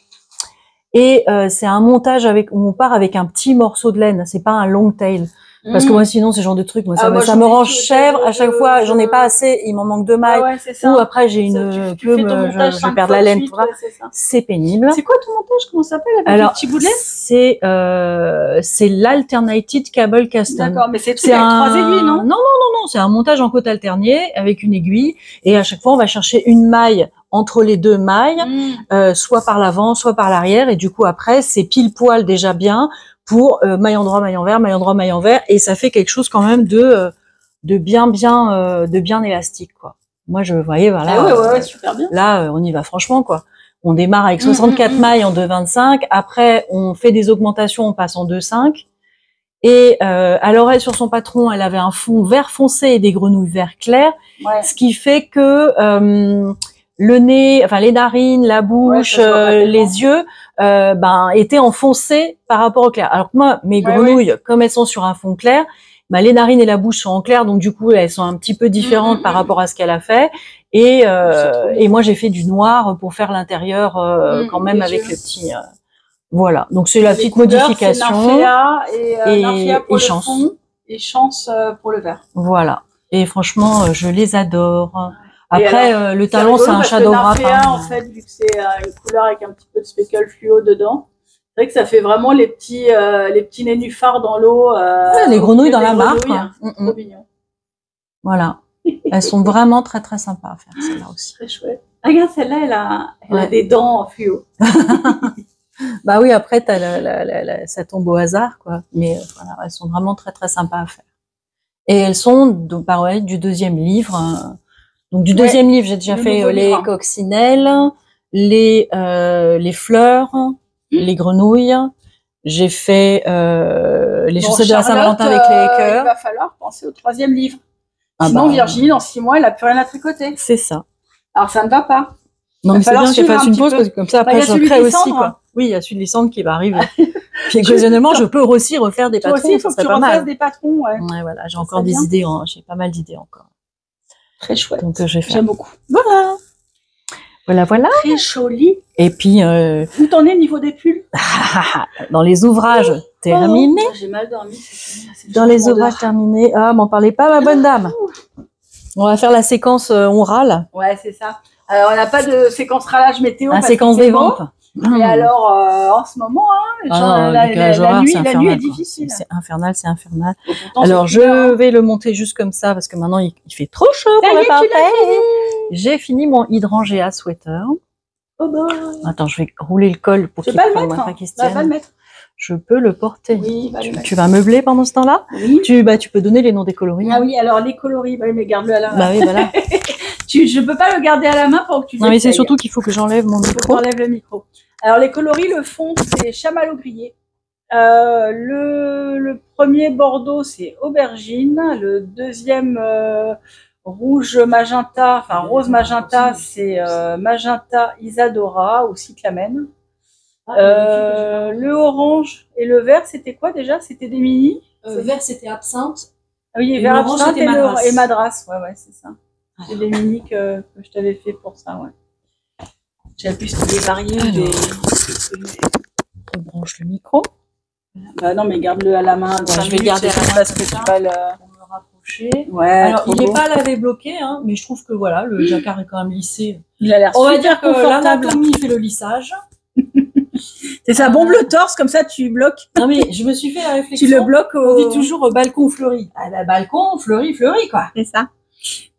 Et c'est un montage où on part avec un petit morceau de laine, c'est pas un long tail. Parce que moi, sinon, ce genre de truc, ça me rend chèvre. À chaque fois, j'en ai pas assez, il m'en manque 2 mailles. Ou après, j'ai une plume, je perds la laine. C'est pénible. C'est quoi ton montage? Comment ça s'appelle? Alors, c'est l'alternative cable caston. D'accord, mais c'est avec 3 aiguilles, non? Non. C'est un montage en côte alternée avec une aiguille. Et à chaque fois, on va chercher une maille entre les 2 mailles, soit par l'avant, soit par l'arrière. Et du coup, après, c'est pile poil déjà bien pour maille endroit, maille envers, maille endroit, maille envers, et ça fait quelque chose quand même de bien élastique, quoi. Moi, je voyais, voilà. Ouais, super bien. Là, on y va franchement, quoi. On démarre avec 64 mailles en 2,25. Après, on fait des augmentations, on passe en 2,5. Et à l'oreille sur son patron, elle avait un fond vert foncé et des grenouilles vert clair, ce qui fait que le nez, enfin les narines, la bouche, les yeux, étaient enfoncés par rapport au clair. Alors que moi, mes grenouilles, comme elles sont sur un fond clair, les narines et la bouche sont en clair, donc du coup elles sont un petit peu différentes par rapport à ce qu'elle a fait. Et moi j'ai fait du noir pour faire l'intérieur quand même avec le petit. Voilà, donc c'est la petite modification. Nymphéa et Nymphéa pour le Chance. fond et Chance pour le vert. Voilà. Et franchement, je les adore. Après, alors, le talon, c'est un shadow wrap. Nymphéa, en fait, vu que c'est une couleur avec un petit peu de speckle fluo dedans, c'est vrai que ça fait vraiment les petits nénuphars dans l'eau. Les grenouilles dans la mare. Trop mignon. Voilà. Elles sont vraiment très très sympas à faire, celle-là aussi. Très chouette. Regarde, celle-là, elle a des dents en fluo. Bah oui, après, ça tombe au hasard, quoi. Mais voilà, elles sont vraiment très très sympas à faire. Et elles sont, donc, pareil, du deuxième livre. Donc du deuxième livre, j'ai déjà fait les coccinelles, les fleurs, les grenouilles. J'ai fait les chaussettes de la Saint-Valentin avec les cœurs. Il va falloir penser au troisième livre. Sinon, Virginie, dans 6 mois, elle n'a plus rien à tricoter. C'est ça. Alors, ça ne va pas. Non, mais c'est bien qu'elle fasse une pause, parce que comme ça, après, je crée aussi, quoi. Oui, il y a celui de Lysandre qui va arriver. Puis, occasionnellement, je peux aussi refaire des patrons. Toi aussi, il faut que tu refasses des patrons, ouais. Ouais, voilà, j'ai encore des idées, j'ai pas mal d'idées encore. Très chouette. Donc, je vais faire. J'aime beaucoup. Voilà. Très joli. Et puis, où t'en es au niveau des pulls? Dans les ouvrages terminés. J'ai mal dormi. Dans les ouvrages terminés. Ah, m'en parlez pas, ma bonne dame. On va faire la séquence on râle. Ouais, c'est ça. Alors, on n'a pas de séquence râlage météo. La séquence des ventes. Et alors, en ce moment, la nuit est difficile. C'est infernal, c'est infernal. Alors, je vais le monter juste comme ça, parce que maintenant, il fait trop chaud pour le parfait. J'ai fini mon hydrangea sweater. Oh bah. Attends, je vais rouler le col pour qu'il ne prenne pas Christiane. Va le mettre. Je peux le porter. Oui, tu vas meubler pendant ce temps-là? Oui. Tu peux donner les noms des coloris. Ah oui, alors les coloris, mais garde-le à la main. Bah oui, voilà. Je peux pas le garder à la main pour que tu. Non, mais c'est surtout qu'il faut que j'enlève mon micro. Faut que j'enlève le micro. Alors les coloris, le fond, c'est chamallow grillé. Le premier bordeaux, c'est aubergine. Le deuxième rouge magenta, enfin rose magenta, c'est magenta Isadora ou cyclamen. Le orange et le vert, c'était quoi déjà? C'était des mini? Vert, c'était absinthe. Ah oui, vert absinthe et madras. Ouais, c'est ça. C'est des mini que je t'avais fait pour ça, ouais. J'ai appuyé sur des variés. Rebranche le micro. Bah non, mais garde-le à la main. Je vais garder à la main parce que tu vas le rapprocher. Ouais. Alors, il n'est pas lavé bloqué, hein, mais je trouve que voilà, le jacquard est quand même lissé. Il a l'air On va dire que l'anatomie fait le lissage. C'est ça, bombe le torse, comme ça tu bloques. Non mais je me suis fait la réflexion. Tu le bloques On dit toujours balcon fleuri. Ah bah balcon fleuri quoi. C'est ça.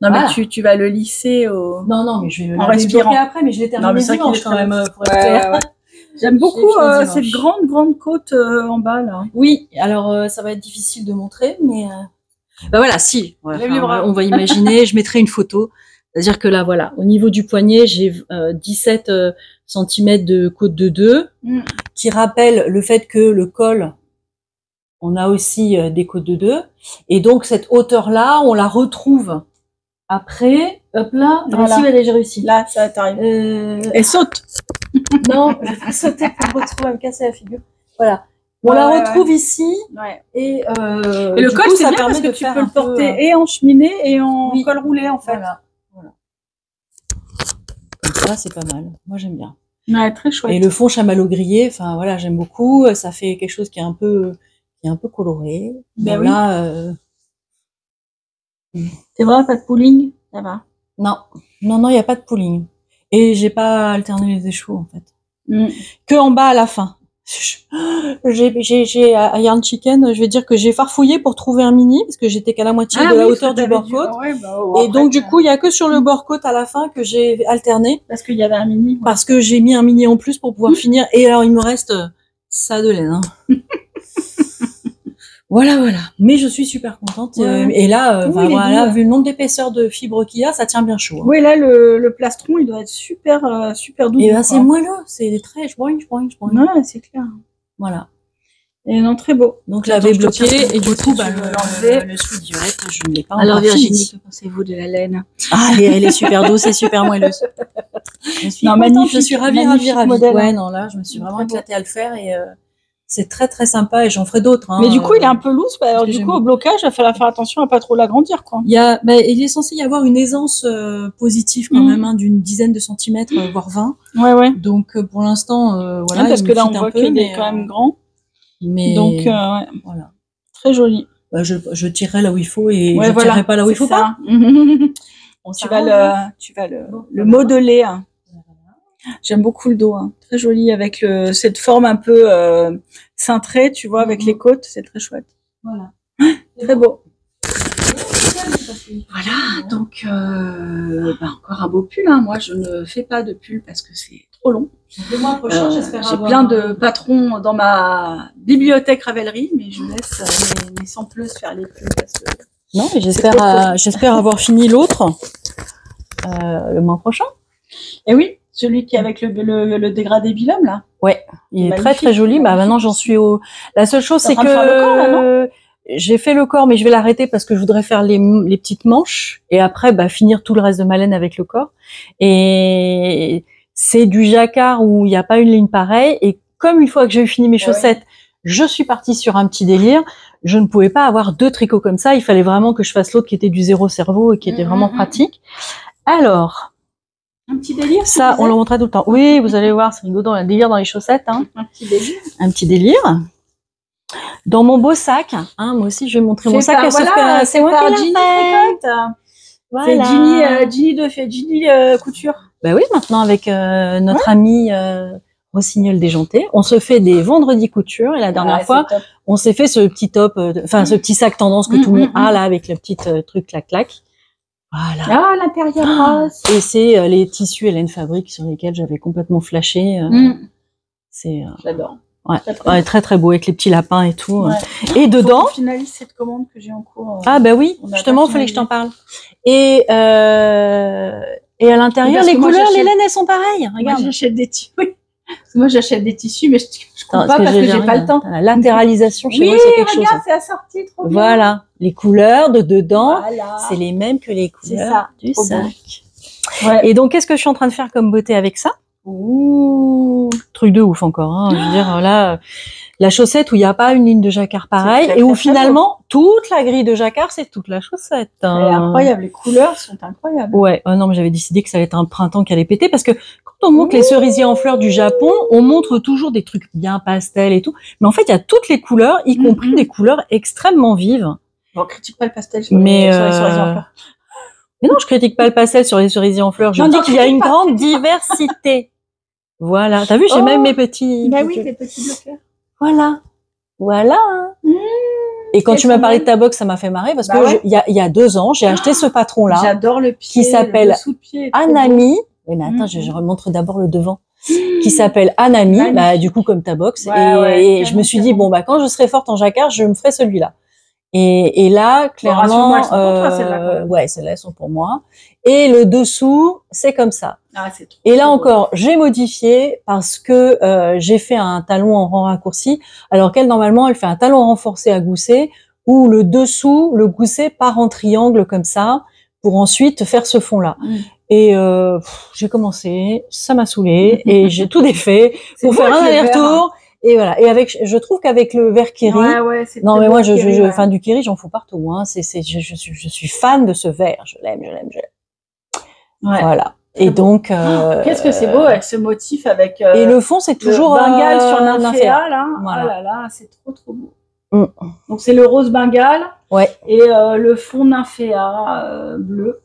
Non mais tu vas le lisser au. Non mais je vais le respirant après, mais je vais terminer dimanche quand même pour être clair. Ouais. J'aime beaucoup cette grande côte en bas là. Oui, alors ça va être difficile de montrer, mais bah voilà, si. On va imaginer. Je mettrai une photo. C'est-à-dire que là, voilà, au niveau du poignet, j'ai 17 cm de côte de 2, qui rappelle le fait que le col, on a aussi des côtes de 2. Et donc, cette hauteur-là, on la retrouve après. Hop là, voilà. J'ai réussi. Là, ça t'arrive. Elle saute. Non, je vais pas sauter pour retrouver, me casser la figure. Voilà. On la retrouve ici. Ouais. Et le col, c'est bien parce que tu peux le porter et en cheminée et en col roulé, en fait. Voilà. Ça, c'est pas mal. Moi, j'aime bien. Ouais, très chouette. Et le fond chamallow grillé, enfin voilà, j'aime beaucoup. Ça fait quelque chose qui est un peu coloré. Ben là, c'est vrai, pas de pooling, ça va. Non, il n'y a pas de pooling. Et j'ai pas alterné les échos en fait. Que en bas à la fin. J'ai à Yarn Chicken, je vais dire que j'ai farfouillé pour trouver un mini parce que j'étais qu'à la moitié de la hauteur du bord-côte. Et donc du coup, il y a que sur le bord-côte à la fin que j'ai alterné. Parce qu'il y avait un mini. Ouais. Parce que j'ai mis un mini en plus pour pouvoir finir. Et alors il me reste ça de laine. Hein. Voilà. Mais je suis super contente. Et là, voilà, vu le nombre d'épaisseurs de fibres qu'il y a, ça tient bien chaud. Hein. Oui, là, le plastron, il doit être super doux. Et ben, c'est moelleux, c'est très joing. Ouais, c'est clair. Voilà. Et non, très beau. Donc je l'avais bloqué et du coup, le sweat violet, je ne l'ai pas encore. Alors Virginie, que pensez-vous de la laine? Ah, elle est super douce et super moelleuse. Magnifique. Je suis ravie. Modèle, ouais, non, là, je me suis vraiment éclatée à le faire et c'est très très sympa et j'en ferai d'autres. Mais du coup, il est un peu loose. Alors du coup, au blocage, il va falloir faire attention à pas trop l'agrandir, quoi. Il est censé y avoir une aisance positive quand même, d'une dizaine de centimètres, voire 20. Ouais. Donc pour l'instant, voilà. Parce que là, on voit qu'il est quand même grand. Mais donc voilà. Très joli. Je tirerai là où il faut et je tirerai pas là où il faut pas. Tu vas le modeler. J'aime beaucoup le dos, très joli avec cette forme un peu cintrée, tu vois, avec les côtes, c'est très chouette. Voilà. Très beau. Voilà, donc encore un beau pull. Moi, je ne fais pas de pull parce que c'est trop long. Le mois prochain, j'espère j'ai plein de patrons dans ma bibliothèque Ravelry, mais je laisse mes sampleuses faire les pulls parce que non, mais j'espère avoir fini l'autre le mois prochain. Et oui, celui qui est avec le dégradé bilum là. Ouais, il est très très joli. Maintenant j'en suis au. La seule chose c'est que faire le corps, là, non j'ai fait le corps, mais je vais l'arrêter parce que je voudrais faire les petites manches et après finir tout le reste de ma laine avec le corps. Et c'est du jacquard où il n'y a pas une ligne pareille. Et comme une fois que j'ai eu fini mes chaussettes, je suis partie sur un petit délire. Je ne pouvais pas avoir 2 tricots comme ça. Il fallait vraiment que je fasse l'autre qui était du zéro cerveau et qui était vraiment pratique. Alors, un petit délire. Ça, on le montrera tout le temps. Oui, vous allez voir, c'est rigolo, un délire dans les chaussettes. Un petit délire. Un petit délire. Dans mon beau sac, moi aussi, je vais montrer mon sac. C'est moi qui l'ai fait. Voilà. C'est Ginny Couture. Oui, maintenant avec notre amie Rossignol Déjanté, on se fait des vendredis couture et la dernière fois, on s'est fait ce petit top, ce petit sac tendance que tout le monde a là avec le petit truc clac-clac. Voilà. Ah, l'intérieur rose. Et c'est les tissus Hélène Fabrique sur lesquels j'avais complètement flashé. J'adore. Ouais, très très beau avec les petits lapins et tout. Ouais. Et dedans. Je finalise cette commande que j'ai en cours. Oui, justement, il fallait que je t'en parle. Et à l'intérieur, les couleurs, les laines, elles sont pareilles. Regarde. Moi, j'achète des tissus. Oui. Moi, j'achète des tissus, mais je comprends pas parce que j'ai pas le temps. La latéralisation chez moi, c'est quelque chose. Regarde, c'est assorti, trop bien. Voilà. Les couleurs de dedans, c'est les mêmes que les couleurs du sac. Ouais. Et donc, qu'est-ce que je suis en train de faire comme beauté avec ça? Ouh, truc de ouf encore. Je veux dire, là, la chaussette où il n'y a pas une ligne de jacquard pareil et où finalement, toute la grille de jacquard, c'est toute la chaussette. C'est incroyable, les couleurs sont incroyables. Ouais, non, mais j'avais décidé que ça allait être un printemps qui allait péter parce que quand on montre les cerisiers en fleurs du Japon, on montre toujours des trucs bien pastel et tout. Mais en fait, il y a toutes les couleurs, y compris des couleurs extrêmement vives. On critique pas le pastel sur les cerisiers en fleurs. Mais non, je critique pas le pastel sur les cerisiers en fleurs. Je dis qu'il y a une grande diversité. Voilà. T'as vu, j'ai même mes petits. Oui, les petits bloqueurs. Voilà. Et quand tu m'as parlé de ta box, ça m'a fait marrer parce que il y a 2 ans, j'ai acheté ce patron-là. J'adore le pied. Qui s'appelle Anami. Oui, mais attends, je remontre d'abord le devant. Qui s'appelle Anami. Du coup, comme ta box. Et je me suis dit, quand je serai forte en jacquard, je me ferai celui-là. Et là, clairement, celles-là sont pour moi. Et le dessous, c'est comme ça. Et là encore, j'ai modifié parce que j'ai fait un talon en rang raccourci, alors qu'elle, normalement, elle fait un talon renforcé à gousset, où le dessous, le gousset part en triangle comme ça, pour ensuite faire ce fond-là. Et j'ai commencé, ça m'a saoulée, et j'ai tout défait pour faire un aller-retour. Et voilà. Et je trouve qu'avec le vert Kéri, non mais moi, du Kéri, j'en fous partout. Je suis fan de ce vert. Je l'aime. Voilà. Et donc, qu'est-ce que c'est beau avec ce motif avec. Et le fond, c'est toujours Bengale sur Nymphéa là. Voilà. Oh là là, c'est trop beau. Donc c'est le rose Bengale. Ouais. Et le fond Nymphéa bleu.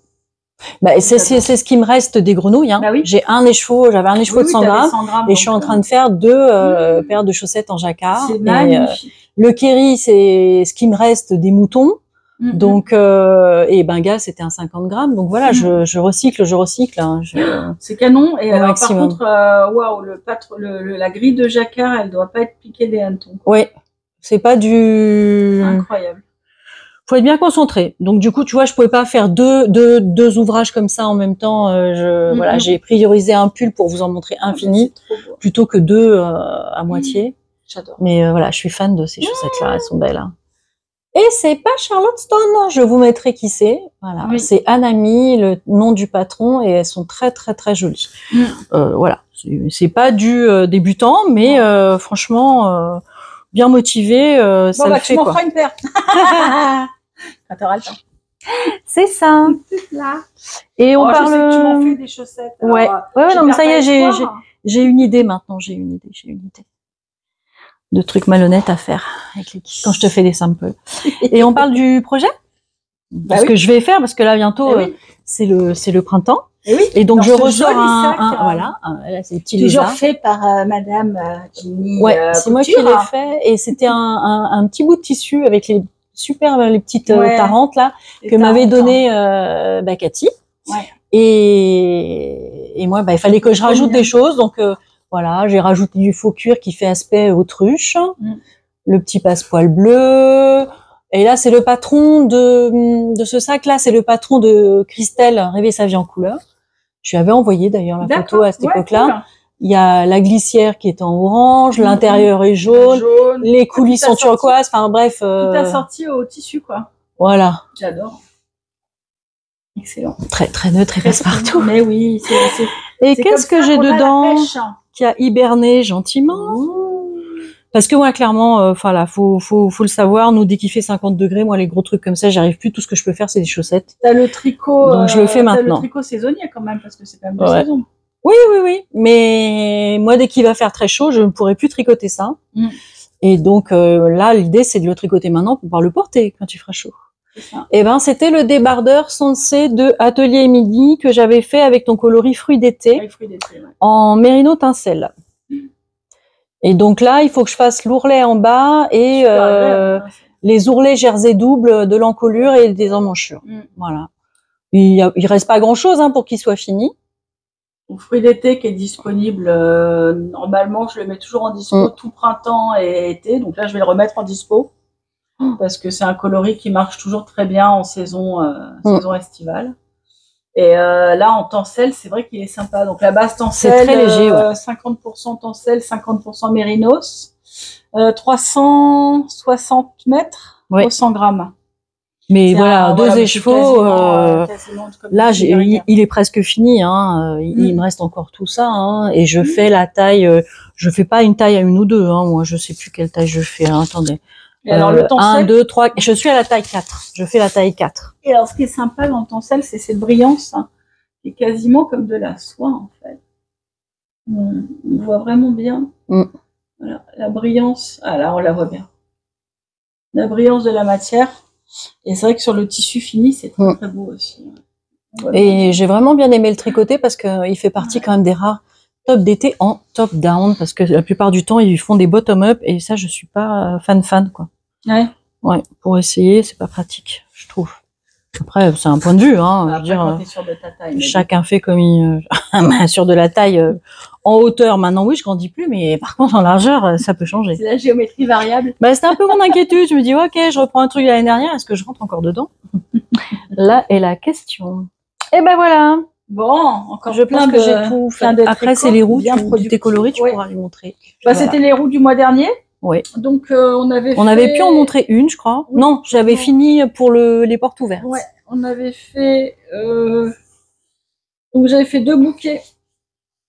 C'est ce qui me reste des grenouilles. J'avais un écheveau de 100 grammes et je suis en train de faire 2 paires de chaussettes en jacquard. C'est magnifique. Le Kéri, c'est ce qui me reste des moutons. Donc, et Bengale, c'était un 50 grammes. Donc voilà, je recycle. C'est canon. Et par contre, la grille de jacquard, elle doit pas être piquée des hannetons. Oui, c'est pas du. Incroyable. Faut être bien concentré. Donc du coup, tu vois, je pouvais pas faire deux ouvrages comme ça en même temps. Voilà, j'ai priorisé un pull pour vous en montrer un fini plutôt que 2 à moitié. J'adore. Mais voilà, je suis fan de ces chaussettes-là, elles sont belles. Hein. Et c'est pas Charlotte Stone, je vous mettrai qui c'est. Voilà, oui. C'est Anami, le nom du patron, et elles sont très très très jolies. Voilà, c'est pas du débutant, mais franchement bien motivé, ça le fait tu m'en feras une paire. Quand t'auras le temps. C'est ça. Là. Et on parle. Je sais que tu m'en fais des chaussettes. Ouais, ouais, non, mais ça y est, j'ai une idée maintenant. J'ai une idée de trucs malhonnêtes à faire avec quand je te fais des samples. Et on parle du projet, parce que je vais faire, parce que là bientôt c'est le printemps. Et donc je ressors voilà, là c'est petit toujours fait par Madame Jenny. Ouais, c'est moi qui l'ai fait, et c'était un petit bout de tissu avec les petites tarentes là que m'avait donné Cathy. Ouais. Et moi, il fallait que je rajoute des choses, donc voilà, j'ai rajouté du faux cuir qui fait aspect autruche, le petit passepoil bleu. Et là, c'est le patron de ce sac-là, c'est le patron de Christelle, Rêver sa vie en couleur. Je lui avais envoyé d'ailleurs la photo à cette époque-là. Cool. Il y a la glissière qui est en orange, l'intérieur est jaune, les coulisses sont turquoise, enfin bref. Tout assorti au tissu, quoi. Voilà. J'adore. Excellent. Très très neutre et passe-partout. Mais oui, c'est. Et qu'est-ce que j'ai dedans qui a hiberné gentiment? Parce que moi, clairement, là, faut le savoir. Nous, dès qu'il fait 50 degrés, moi, les gros trucs comme ça, j'arrive plus. Tout ce que je peux faire, c'est des chaussettes. T'as le tricot. Donc, je le fais maintenant. T'as le tricot saisonnier quand même, parce que c'est quand même de saison. Oui. Mais moi, dès qu'il va faire très chaud, je ne pourrai plus tricoter ça. Et donc, là, l'idée, c'est de le tricoter maintenant pour pouvoir le porter quand il fera chaud. Et c'était le débardeur Sensei de Atelier Midi que j'avais fait avec ton coloris fruits d'été en mérino tincelle. Et donc là, il faut que je fasse l'ourlet en bas et les ourlets jersey double de l'encolure et des emmanchures. Voilà. Il reste pas grand-chose pour qu'il soit fini. Mon fruit d'été qui est disponible, normalement, je le mets toujours en dispo tout printemps et été. Donc là, je vais le remettre en dispo parce que c'est un coloris qui marche toujours très bien en saison estivale. Et là, en tencelle, c'est vrai qu'il est sympa. Donc la base tencelle, c'est très léger, 50% tencelle, 50% mérinos, 360 mètres pour 100 grammes. Mais voilà, deux écheveaux. Là, il est presque fini. Il me reste encore tout ça. Et je fais la taille. Je fais pas une taille à 1 ou 2. Moi, je sais plus quelle taille je fais. Attendez. Et alors, le tencelle, 1, 2, 3. Je suis à la taille 4. Je fais la taille 4. Et alors, ce qui est sympa dans le tencelle, c'est cette brillance qui est quasiment comme de la soie, en fait. On voit vraiment bien. Voilà, la brillance. Ah là, on la voit bien. La brillance de la matière. Et c'est vrai que sur le tissu fini, c'est très, très beau aussi. Et j'ai vraiment bien aimé le tricoter parce qu'il fait partie quand même des rares tops d'été en top down, parce que la plupart du temps, ils font des bottom up et ça, je suis pas fan, quoi. Ouais, pour essayer, c'est pas pratique, je trouve. Après, c'est un point de vue, je veux dire, sûr de ta taille, chacun fait comme il... sur de la taille en hauteur, maintenant, oui, je grandis plus, mais par contre, en largeur, ça peut changer. C'est la géométrie variable. C'était un peu mon inquiétude. Je me dis, ok, je reprends un truc de l'année dernière, est-ce que je rentre encore dedans? Là est la question. Et voilà. Bon, encore plein que j'ai tout fait. Après, c'est les roues, tes coloris, tu pourras lui montrer. C'était les roues du mois dernier. Oui. Donc, on avait pu en montrer une, je crois. Oui, non, j'avais fini pour les portes ouvertes. Ouais, on avait fait... Donc, j'avais fait 2 bouquets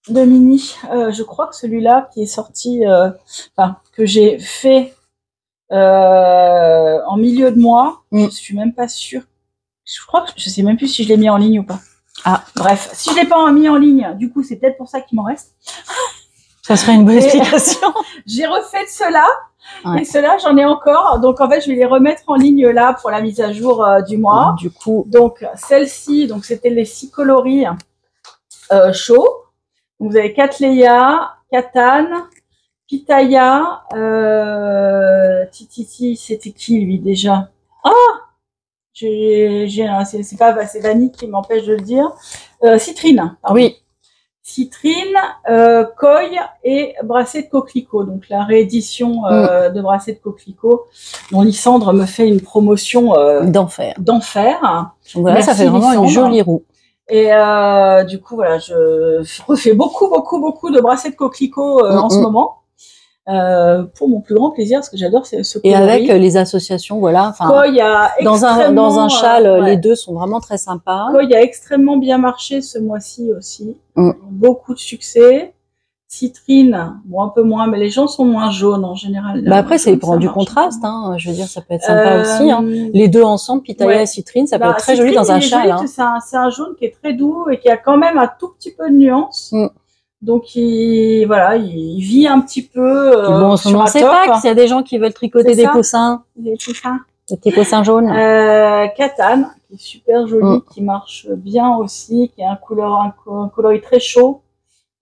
de mini. Je crois que celui-là qui est sorti... que j'ai fait en milieu de mois. Je suis même pas sûre. Je sais même plus si je l'ai mis en ligne ou pas. Bref, si je l'ai pas mis en ligne, du coup, c'est peut-être pour ça qu'il m'en reste. Ça serait une bonne explication. J'ai refait ceux-là, et ceux-là, j'en ai encore. Donc, en fait, je vais les remettre en ligne là pour la mise à jour du mois. Du coup, donc celle-ci, c'était les 6 coloris chauds. Donc, vous avez Cattleya, Katane, Pitaya, Tititi, c'était qui lui déjà? C'est Vanille qui m'empêche de le dire. Citrine. Oui. Citrine, Coy et Bracelet de coquelicot. Donc la réédition de Bracelet de coquelicot, dont Lysandre me fait une promotion d'enfer. Voilà, ça fait vraiment une jolie roue. Et du coup, voilà, je refais beaucoup de bracelets de coquelicot en ce moment. pour mon plus grand plaisir, parce que j'adore ce Et coloris. avec les associations, voilà. Enfin, Quand il y a dans un châle, ouais. les deux sont vraiment très sympas. Quand il a extrêmement bien marché ce mois-ci aussi. Beaucoup de succès. Citrine, bon, un peu moins, mais les gens sont moins jaunes en général. Bah après, c'est pour du contraste, hein. Je veux dire, ça peut être sympa aussi, hein. Les deux ensemble, pitaya et citrine, ça peut être très joli dans un châle. Hein. C'est un jaune qui est très doux et qui a quand même un tout petit peu de nuance. Donc, il vit un petit peu. Bon, en ce moment, c'est Pâques, s'il y a des gens qui veulent tricoter des poussins. Des poussins. Des petits poussins jaunes. Katane, qui est super joli, qui marche bien aussi, qui a un coloris très chaud.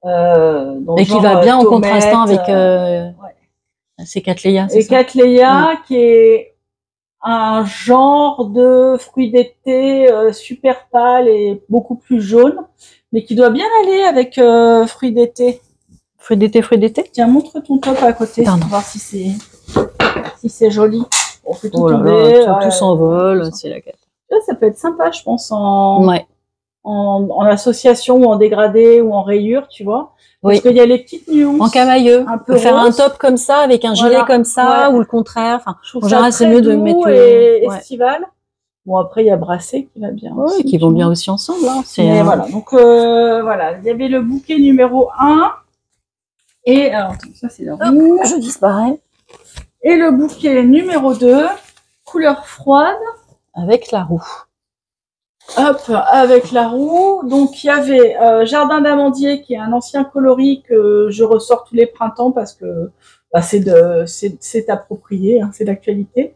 Et qui va bien en contrastant avec ces Cattleya. Et Cattleya, qui est un genre de fruit d'été super pâle et beaucoup plus jaune, mais qui doit bien aller avec fruit d'été. Fruit d'été. Tiens, montre ton top à côté, pour voir si c'est joli. On peut tout tomber. Tout s'envole, c'est la cata. Ça peut être sympa, je pense, en association ou en dégradé ou en rayure, tu vois. Parce qu'il y a les petites nuances. En camailleux. On peut faire un top comme ça, avec un gilet comme ça, ou le contraire. Enfin, en général, c'est mieux de mettre estival. Bon, après, il y a brassé qui va bien. Oui, qui vont bien aussi ensemble. Hein. Mais voilà. Donc, voilà. Il y avait le bouquet numéro 1. Et, alors, ça, c'est le rouge. Je disparais. Et le bouquet numéro 2, couleur froide. Avec la roue. Hop, avec la roue. Donc, il y avait Jardin d'Amandier, qui est un ancien coloris que je ressors tous les printemps parce que c'est approprié, hein, c'est d'actualité.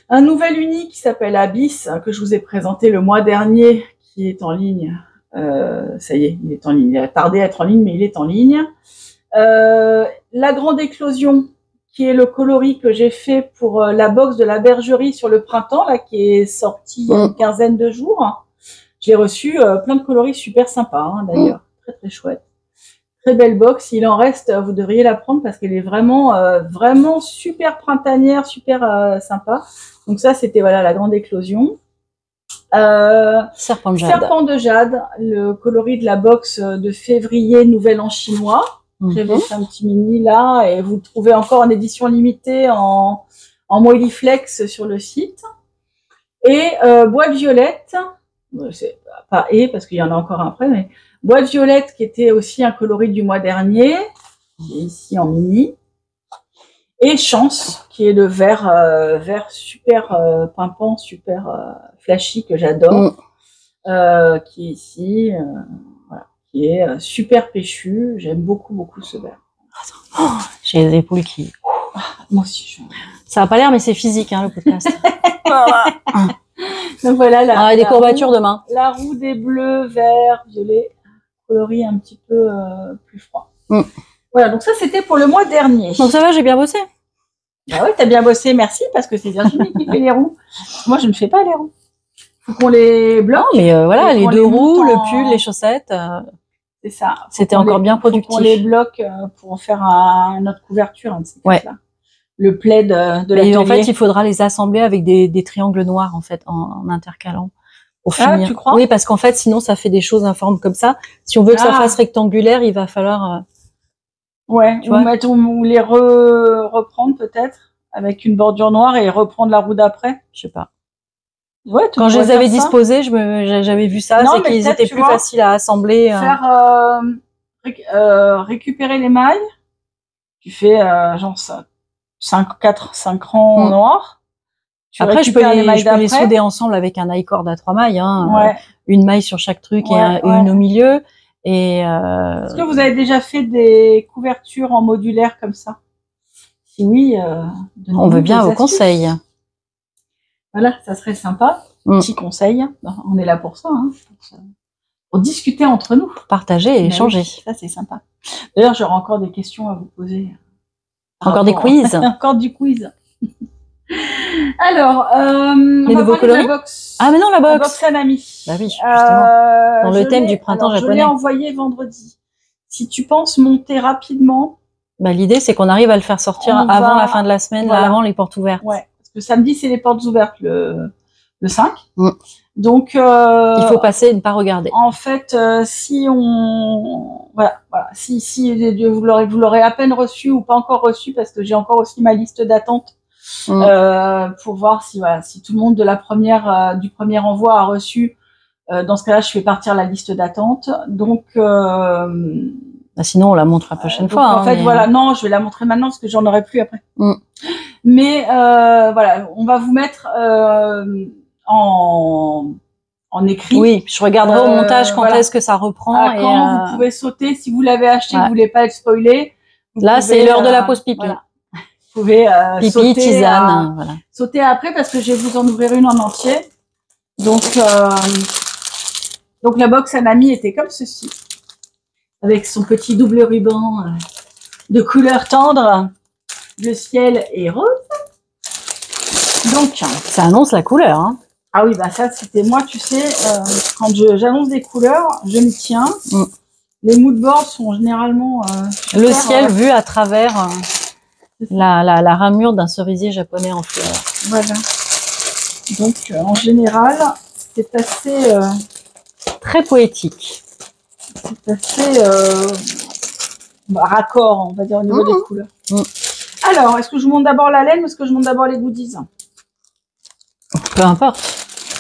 Un nouvel uni qui s'appelle Abyss, que je vous ai présenté le mois dernier, qui est en ligne. Ça y est, il est en ligne. Il a tardé à être en ligne, mais il est en ligne. La Grande Éclosion, qui est le coloris que j'ai fait pour la box de la bergerie sur le printemps, là, qui est sorti il y a une quinzaine de jours. J'ai reçu plein de coloris super sympas, hein, d'ailleurs. Très, très chouette. Très belle box. Il en reste, vous devriez la prendre parce qu'elle est vraiment, vraiment super printanière, super sympa. Donc ça, c'était voilà la Grande Éclosion. Serpent de jade. Serpent de jade, le coloris de la box de février, Nouvel An chinois. J'avais fait un petit mini là et vous le trouvez encore en édition limitée en Moiliflex sur le site. Et Bois de Violette, c'est pas parce qu'il y en a encore un après, mais Bois de Violette qui était aussi un coloris du mois dernier, qui est ici en mini. Et Chance, qui est le vert super pimpant, super flashy que j'adore, qui est ici. Voilà, qui est super péchu. J'aime beaucoup, beaucoup ce vert. Oh, j'ai les épaules qui... Moi aussi. Ça n'a pas l'air, mais c'est physique, hein, le podcast. Donc voilà, des courbatures demain. La roue des bleus, verts, violets, coloris un petit peu plus froid. Voilà, donc ça c'était pour le mois dernier. Donc ça va, j'ai bien bossé. Bah ouais, t'as bien bossé, merci, parce que c'est Virginie qui fait les roues. Moi, je ne fais pas les roues. Faut qu'on les bloque. Non, mais voilà, les deux roues, le pull, les chaussettes. C'est ça. C'était encore bien productif. On les bloque pour en faire notre couverture. Hein, là. Le plaid de l'atelier. En fait, il faudra les assembler avec des triangles noirs, en fait, en intercalant. Pour finir. Tu crois? Oui, parce qu'en fait, sinon, ça fait des choses informes comme ça. Si on veut que ça fasse rectangulaire, il va falloir... Ouais, ou les reprendre peut-être avec une bordure noire et reprendre la roue d'après. Je sais pas. Ouais, quand je les avais disposés, j'avais vu ça, c'est qu'ils étaient plus faciles à assembler. Faire récupérer les mailles. Tu fais genre 5 rangs noirs. Après, je peux les souder ensemble avec un high-cord à 3 mailles. Hein, une maille sur chaque truc et une au milieu. Est-ce que vous avez déjà fait des couvertures en modulaire comme ça? Si oui, on veut bien vos conseils. Voilà, ça serait sympa. Petit conseil. On est là pour ça, hein, pour discuter entre nous. Partager et échanger. Oui, ça, c'est sympa. D'ailleurs, j'aurai encore des questions à vous poser. Encore des quiz. Encore du quiz. Alors, les nouveaux coloris. Ah, mais non, la box. La box Hanami. Bah oui, justement. Dans le thème du printemps japonais. Je l'ai envoyé vendredi. Si tu penses monter rapidement. Bah, l'idée, c'est qu'on arrive à le faire sortir avant la fin de la semaine, avant les portes ouvertes. Ouais. Parce que samedi, c'est les portes ouvertes, le le 5. Donc, il faut passer et ne pas regarder. En fait, si on, voilà, si vous l'aurez à peine reçu ou pas encore reçu, parce que j'ai encore aussi ma liste d'attente pour voir si, voilà, si tout le monde de la première, du premier envoi a reçu. Dans ce cas-là, je fais partir la liste d'attente. Donc, sinon, on la montre la prochaine fois. En fait, voilà, non, je vais la montrer maintenant parce que j'en aurai plus après. Mais voilà, on va vous mettre en écrit. Oui, je regarderai au montage quand est-ce que ça reprend. Quand vous pouvez sauter, si vous l'avez acheté, vous voulez pas être spoilé. Là, c'est l'heure de la pause pipi. Voilà. Vous pouvez pipi, sauter, tisane, voilà. Sauter après parce que je vais vous en ouvrir une en entier. Donc la box Anami était comme ceci, avec son petit double ruban de couleur tendre, bleu ciel et rose. Donc ça annonce la couleur. Hein. Ah oui, bah ça c'était moi, tu sais, quand j'annonce des couleurs, je m'y tiens. Les moodboards sont généralement le ciel vu à travers la ramure d'un cerisier japonais en fleurs. Voilà. Donc en général, c'est assez très poétique. C'est assez raccord, on va dire, au niveau des couleurs. Alors, est-ce que je monte d'abord la laine ou est-ce que je monte d'abord les goodies? Peu importe.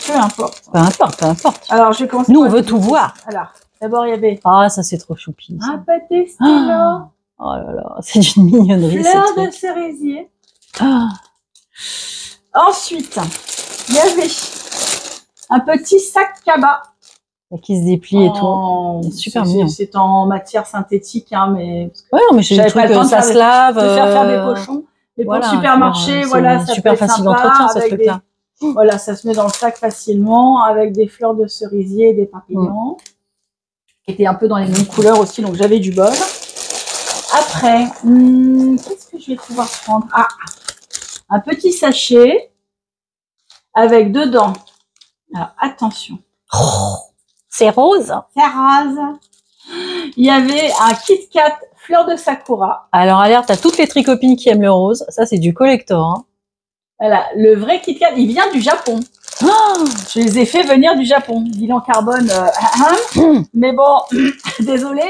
Peu importe. Peu importe, peu importe. Alors, je vais commencer. Nous, on veut tout voir. Alors, d'abord, il y avait. Ah, ça, c'est trop choupi. Un pâté stylo. Oh là là, c'est d'une mignonnerie. Fleur de cerisier. Ensuite, il y avait un petit sac cabas. Qui se déplie et tout. C'est super mignon. C'est en matière synthétique, hein, mais. Ouais, mais j'ai pas le temps ça se lave. De faire des pochons. Mais pour le supermarché, voilà, ça super facile d'entretien, ce truc-là. Voilà, ça se met dans le sac facilement avec des fleurs de cerisier et des papillons. Qui étaient un peu dans les mêmes couleurs aussi, donc j'avais du bol. Après, qu'est-ce que je vais pouvoir prendre? Ah, un petit sachet avec dedans. Alors, attention. C'est rose. C'est rose. Il y avait un Kit Kat fleur de sakura. Alors, alerte à toutes les tricopines qui aiment le rose. Ça, c'est du collector. Hein. Voilà, le vrai Kit Kat, il vient du Japon. Je les ai fait venir du Japon. Bilan carbone, mais bon, désolé,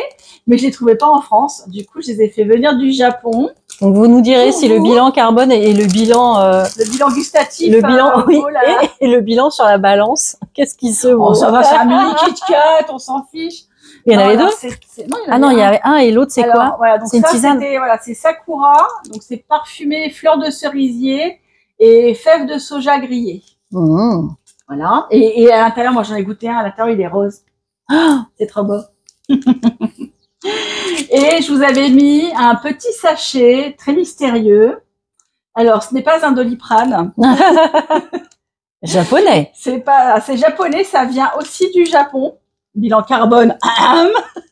mais je les trouvais pas en France. Du coup, je les ai fait venir du Japon. Donc, vous nous direz si le bilan carbone et le bilan... le bilan gustatif. Le bilan, oui, et le bilan sur la balance. Qu'est-ce qui se vaut? Ça va, c'est un mini Kit Kat, on s'en fiche. Il y en avait deux? Non, il y avait un et l'autre, c'est quoi? Voilà, c'est une tisane. Voilà, c'est Sakura, donc c'est parfumé fleurs de cerisier et fèves de soja grillées. Voilà. Et à l'intérieur, moi j'en ai goûté un, à l'intérieur il est rose. C'est trop beau. Et je vous avais mis un petit sachet très mystérieux. Alors, ce n'est pas un Doliprane. Japonais. C'est japonais, ça vient aussi du Japon. Bilan carbone.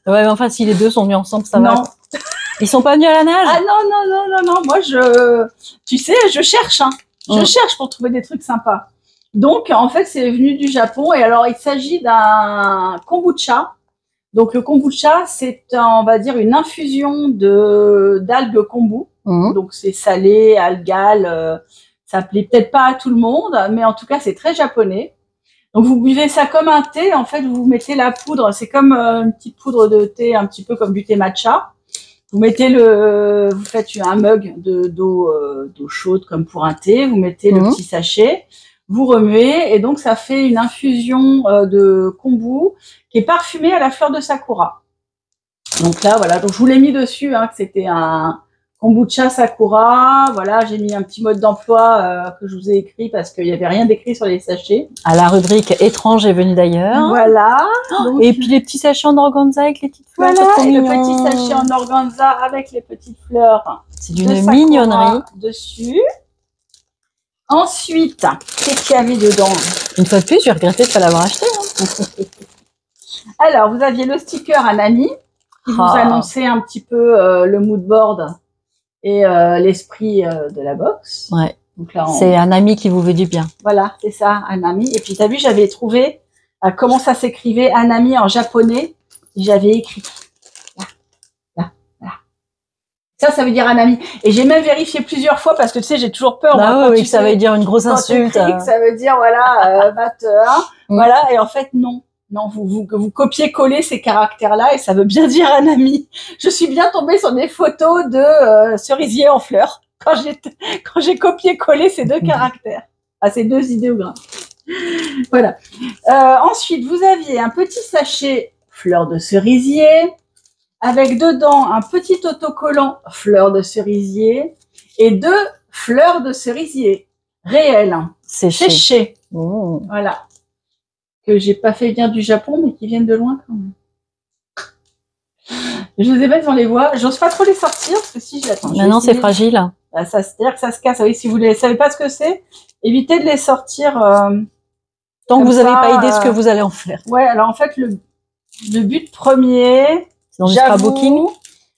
Ouais, mais enfin, si les deux sont mis ensemble, ça va. Ils sont pas venus à la nage? Ah non. Moi, tu sais, je cherche, hein. Je cherche pour trouver des trucs sympas. Donc, en fait, c'est venu du Japon. Et alors, il s'agit d'un kombucha. Donc, le kombucha, c'est, on va dire, une infusion d'algues kombu. Donc, c'est salé, algal. Ça plaît peut-être pas à tout le monde, mais en tout cas, c'est très japonais. Donc, vous buvez ça comme un thé. En fait, vous mettez la poudre. C'est comme une petite poudre de thé, un petit peu comme du thé matcha. Vous mettez vous faites un mug d'eau chaude comme pour un thé. Vous mettez le petit sachet. Vous remuez et donc ça fait une infusion de kombu qui est parfumée à la fleur de sakura. Donc là, voilà. Donc je vous l'ai mis dessus, hein, que c'était un kombucha sakura. Voilà, j'ai mis un petit mode d'emploi que je vous ai écrit parce qu'il n'y avait rien d'écrit sur les sachets. À la rubrique étrange est venue d'ailleurs. Voilà. Donc, et puis les petits sachets en organza avec les petites fleurs. Voilà, et le petit sachet en organza avec les petites fleurs. C'est d'une mignonnerie. Dessus. Ensuite, qu'est-ce qu'il y avait dedans? Une fois de plus, je vais regretter de ne pas l'avoir acheté. Hein. Alors, vous aviez le sticker Anami qui vous annonçait un petit peu le mood board et l'esprit de la box. Ouais. C'est un ami qui vous veut du bien. Voilà, c'est ça, Anami. Et puis, tu as vu, j'avais trouvé comment ça s'écrivait Anami en japonais. J'avais écrit. Là. Ça veut dire un ami. Et j'ai même vérifié plusieurs fois parce que tu sais, j'ai toujours peur. Ah oui, que ça veut dire une grosse insulte. Ça veut dire, voilà, batteur. Voilà, et en fait, non. Non, vous copiez-collez ces caractères-là et ça veut bien dire un ami. Je suis bien tombée sur des photos de cerisier en fleurs quand j'ai copié-collé ces deux caractères, ces deux idéogrammes. Voilà. Ensuite, vous aviez un petit sachet fleurs de cerisier avec dedans un petit autocollant fleurs de cerisier et 2 fleurs de cerisier réelles, séchées. Oh. Voilà. Que j'ai pas fait venir du Japon, mais qui viennent de loin quand même. Je les ai mettre dans les voies. J'ose pas trop les sortir parce que si je l'attends. Non, c'est fragile. Bah, c'est-à-dire que ça se casse. Oui, si vous ne savez pas ce que c'est, évitez de les sortir. Tant que vous n'avez pas idée ce que vous allez en faire. Ouais, alors en fait, le but premier, j'avoue,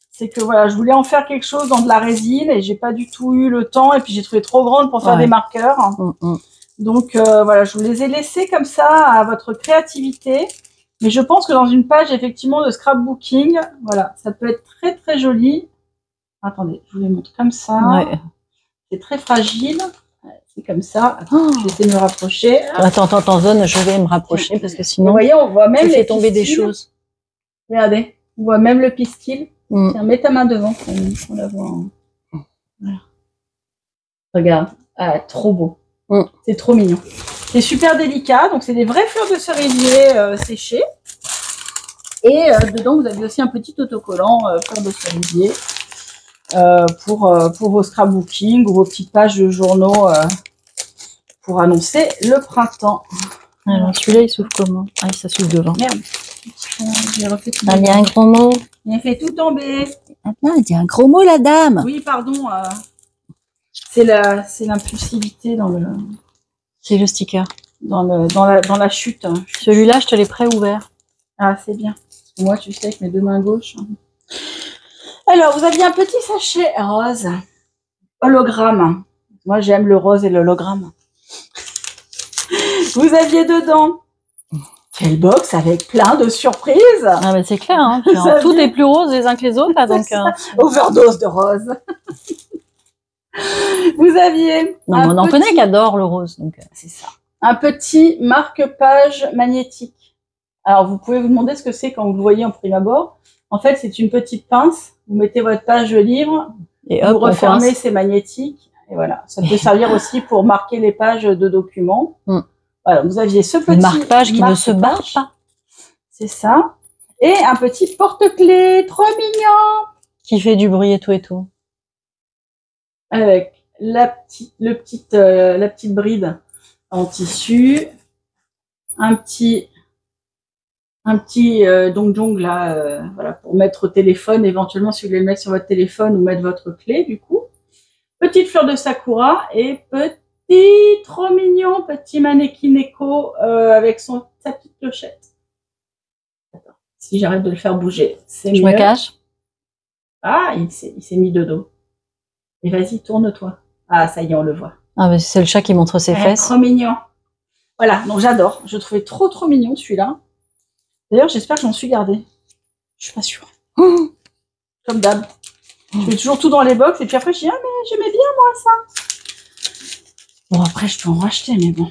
c'est que voilà, je voulais en faire quelque chose dans de la résine et j'ai pas du tout eu le temps et puis j'ai trouvé trop grande pour faire des marqueurs. Donc voilà, je vous les ai laissés comme ça à votre créativité. Mais je pense que dans une page effectivement de scrapbooking, voilà, ça peut être très très joli. Attendez, je vous les montre comme ça. Ouais. C'est très fragile. C'est comme ça. Attends, je vais essayer de me rapprocher. Attends, zone, je vais me rapprocher parce que sinon, vous voyez, on voit même les tomber des choses. Regardez, on voit même le pistil. Tiens, mets ta main devant, on la voit. Voilà. Regarde, trop beau. C'est trop mignon. C'est super délicat, donc c'est des vraies fleurs de cerisier séchées. Et dedans, vous avez aussi un petit autocollant fleurs de cerisier pour vos scrapbooking ou vos petites pages de journaux pour annoncer le printemps. Alors celui-là, il s'ouvre comment? Ah, ça s'ouvre devant. Merde. Il y a un gros mot. Il a fait tout tomber. Attends, il y a un gros mot, la dame. Oui, pardon. C'est l'impulsivité dans le. C'est le sticker. Dans la chute. Celui-là, je te l'ai pré-ouvert. Ah, c'est bien. Moi, tu sais, avec mes 2 mains gauches. Alors, vous aviez un petit sachet rose. Hologramme. Moi, j'aime le rose et l'hologramme. Vous aviez dedans quelle box avec plein de surprises. Ah, mais c'est clair, hein. Tout est plus rose les uns que les autres. Là, donc, overdose de rose. Vous aviez. Non, on en connaît qui adore le rose. C'est ça. Un petit marque-page magnétique. Alors, vous pouvez vous demander ce que c'est quand vous le voyez en prime abord. En fait, c'est une petite pince. Vous mettez votre page de livre et hop, vous refermez, c'est magnétique. Et voilà. Ça peut servir aussi pour marquer les pages de documents. Voilà, vous aviez ce petit marque-page qui ne se barre pas. C'est ça. Et un petit porte-clés, trop mignon. Qui fait du bruit et tout. Avec la petite bride en tissu, un petit dongle là, voilà, pour mettre au téléphone, éventuellement si vous voulez le mettre sur votre téléphone ou mettre votre clé du coup. Petite fleur de sakura et trop mignon petit mannequin éco avec sa petite clochette. Attends, si j'arrête de le faire bouger, c'est mieux. Je me cache. Ah, il s'est mis de dos. Et vas-y, tourne-toi. Ah, ça y est, on le voit. Ah, mais c'est le chat qui montre ses fesses. Trop mignon. Voilà, donc j'adore. Je trouvais trop mignon celui-là. D'ailleurs, j'espère que j'en suis gardée. Je suis pas sûre. Comme d'hab. Je mets toujours tout dans les box et puis après je dis ah mais j'aimais bien moi ça. Bon après je peux en racheter mais bon.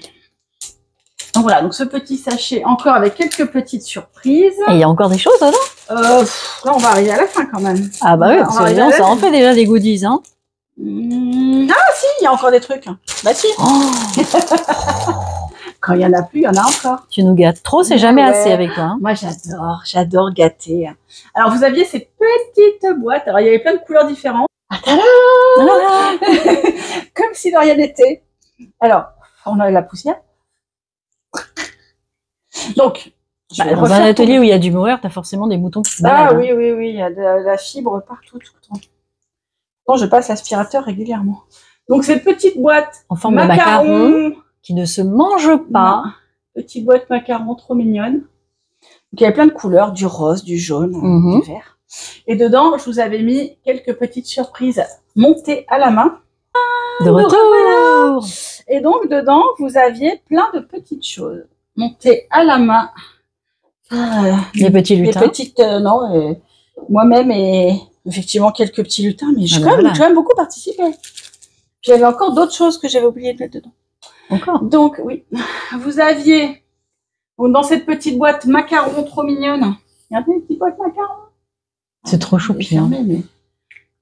Donc voilà, donc ce petit sachet encore avec quelques petites surprises. Et il y a encore des choses là? Là on va arriver à la fin quand même. Ah bah oui, parce que là, ça en fait déjà des goodies hein. Ah si, il y a encore des trucs. Bah si. Quand il n'y en a plus, il y en a encore. Tu nous gâtes trop, c'est jamais assez avec toi. Hein. Moi, j'adore gâter. Alors, vous aviez ces petites boîtes. Alors, il y avait plein de couleurs différentes. Comme si de rien n'était. Alors, on a la poussière. Donc, dans un atelier où il y a du mohair, tu as forcément des moutons qui se baladent. Ah oui, il y a de la fibre partout tout le temps. Bon, je passe l'aspirateur régulièrement. Donc, cette petite boîte en forme de macaron qui ne se mange pas. Non. Petite boîte macaron trop mignonne. Donc, il y avait plein de couleurs, du rose, du jaune, du vert. Et dedans, je vous avais mis quelques petites surprises montées à la main. De retour. Voilà. Et donc, dedans, vous aviez plein de petites choses montées à la main. Les petits lutins. Les petites, moi-même et effectivement quelques petits lutins, mais j'ai quand même beaucoup participé. Puis il y avait encore d'autres choses que j'avais oublié de mettre dedans. Encore. Donc oui, vous aviez dans cette petite boîte macarons trop mignonne. Regardez une petite boîte macarons. C'est trop choupi. Mais...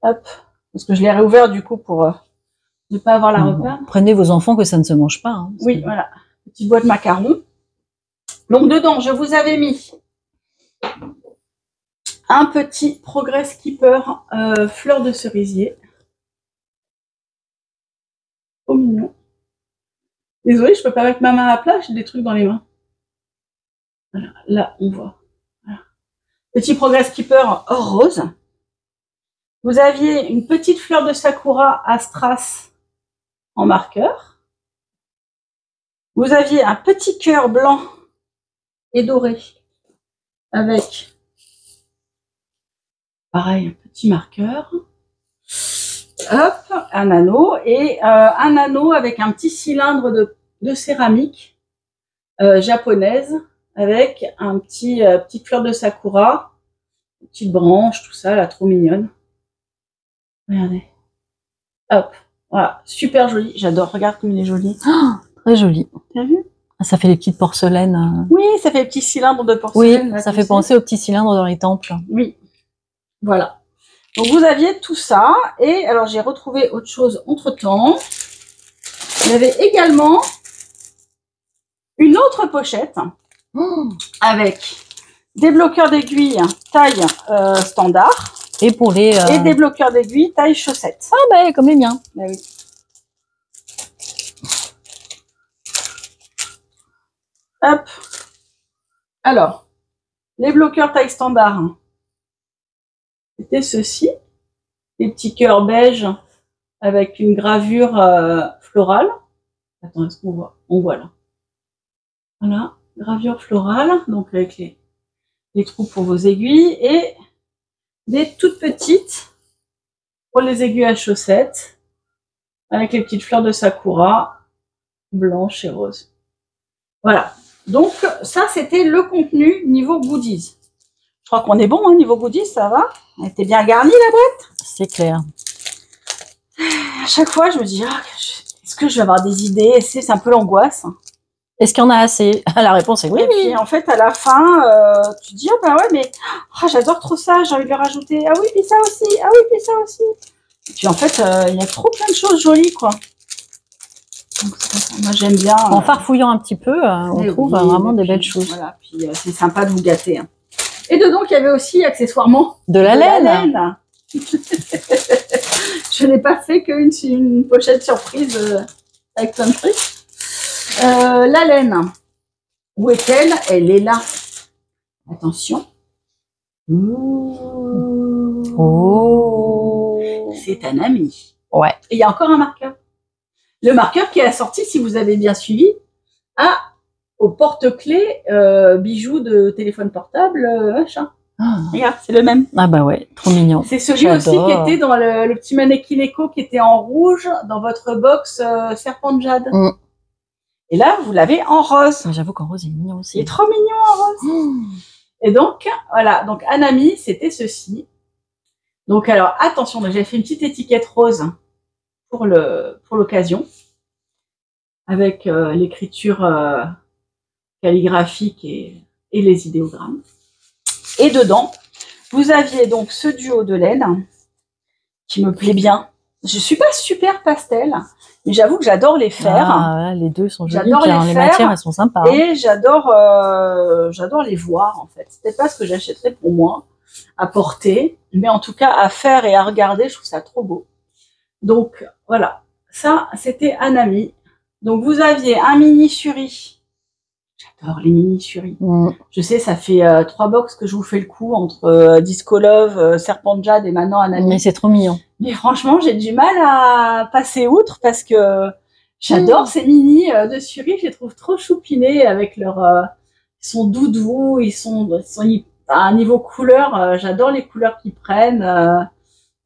Hop, parce que je l'ai réouvert du coup pour ne pas avoir la repère. Prenez vos enfants que ça ne se mange pas. Hein, oui, voilà, petite boîte macarons. Donc dedans, je vous avais mis un petit Progress Keeper fleur de cerisier. Trop mignon. Désolée, je peux pas mettre ma main à plat, j'ai des trucs dans les mains. Voilà, là, on voit. Voilà. Petit Progress Keeper or rose. Vous aviez une petite fleur de sakura à strass en marqueur. Vous aviez un petit cœur blanc et doré avec, pareil, un petit marqueur. Hop, un anneau et un anneau avec un petit cylindre de céramique japonaise avec un petite fleur de sakura, une petite branche, tout ça, là, trop mignonne. Regardez. Hop, voilà, super joli. J'adore, regarde comme il est joli. Oh, très joli. T'as vu? Ça fait les petites porcelaines. Oui, ça fait les petits cylindres de porcelaine. Oui, là, ça fait penser aux petits cylindres dans les temples. Oui, voilà. Donc vous aviez tout ça, et alors j'ai retrouvé autre chose entre-temps. Il y avait également une autre pochette avec des bloqueurs d'aiguilles taille standard et pour les et des bloqueurs d'aiguilles taille chaussettes. Ah ben comme les miens. Ben oui. Hop. Alors, les bloqueurs taille standard. C'était ceci, des petits cœurs beige avec une gravure florale. Attends, est-ce qu'on voit? On voit là. Voilà, gravure florale, donc avec les trous pour vos aiguilles et des toutes petites pour les aiguilles à chaussettes avec les petites fleurs de sakura blanches et roses. Voilà, donc ça c'était le contenu niveau goodies. Je crois qu'on est bon, hein, niveau goodies, ça va. Elle était bien garnie la boîte. C'est clair. À chaque fois, je me dis, est-ce que je vais avoir des idées? C'est un peu l'angoisse. Est-ce qu'il y en a assez? La réponse est oui. Et puis en fait, à la fin, tu te dis, bah ouais, mais j'adore trop ça, j'ai envie de le rajouter. Ah oui, puis ça aussi. Ah oui, puis ça aussi. Et puis en fait, il y a trop plein de choses jolies, quoi. Donc, moi, j'aime bien. En farfouillant un petit peu, on trouve vraiment des belles choses. Voilà, puis c'est sympa de vous gâter. Hein. Et dedans, il y avait aussi accessoirement de la laine. Je n'ai pas fait qu'une pochette surprise avec plein de trucs. La laine, où est-elle? Elle est là. Attention. Oh. C'est un ami. Ouais. Et il y a encore un marqueur. Le marqueur qui est assorti, si vous avez bien suivi, au porte-clés bijoux de téléphone portable, machin. Regarde, c'est le même. Ah bah ouais, trop mignon. C'est celui aussi qui était dans le petit mannequin Echo qui était en rouge dans votre box Serpent de Jade. Et là, vous l'avez en rose. J'avoue qu'en rose, il est mignon aussi. Il est trop mignon en rose. Et donc, voilà. Donc, Anami, c'était ceci. Donc, alors, attention. J'ai fait une petite étiquette rose pour l'occasion. Avec l'écriture calligraphique et les idéogrammes. Et dedans, vous aviez donc ce duo de laine qui me plaît bien. Je suis pas super pastel, mais j'avoue que j'adore les faire. Ah, les deux sont jolis. J'adore les matières, elles sont sympas. Et j'adore les voir, en fait. C'était pas ce que j'achèterais pour moi à porter, mais en tout cas à faire et à regarder, je trouve ça trop beau. Donc, voilà. Ça, c'était Anami. Donc, vous aviez un mini suri. J'adore les mini suris. Je sais, ça fait 3 box que je vous fais le coup entre Disco Love, Serpent de Jade et maintenant Anami. Mais c'est trop mignon. Mais franchement, j'ai du mal à passer outre parce que j'adore ces mini de suris. Je les trouve trop choupinés avec leur... ils sont doudous, ils sont à un niveau couleur. J'adore les couleurs qu'ils prennent.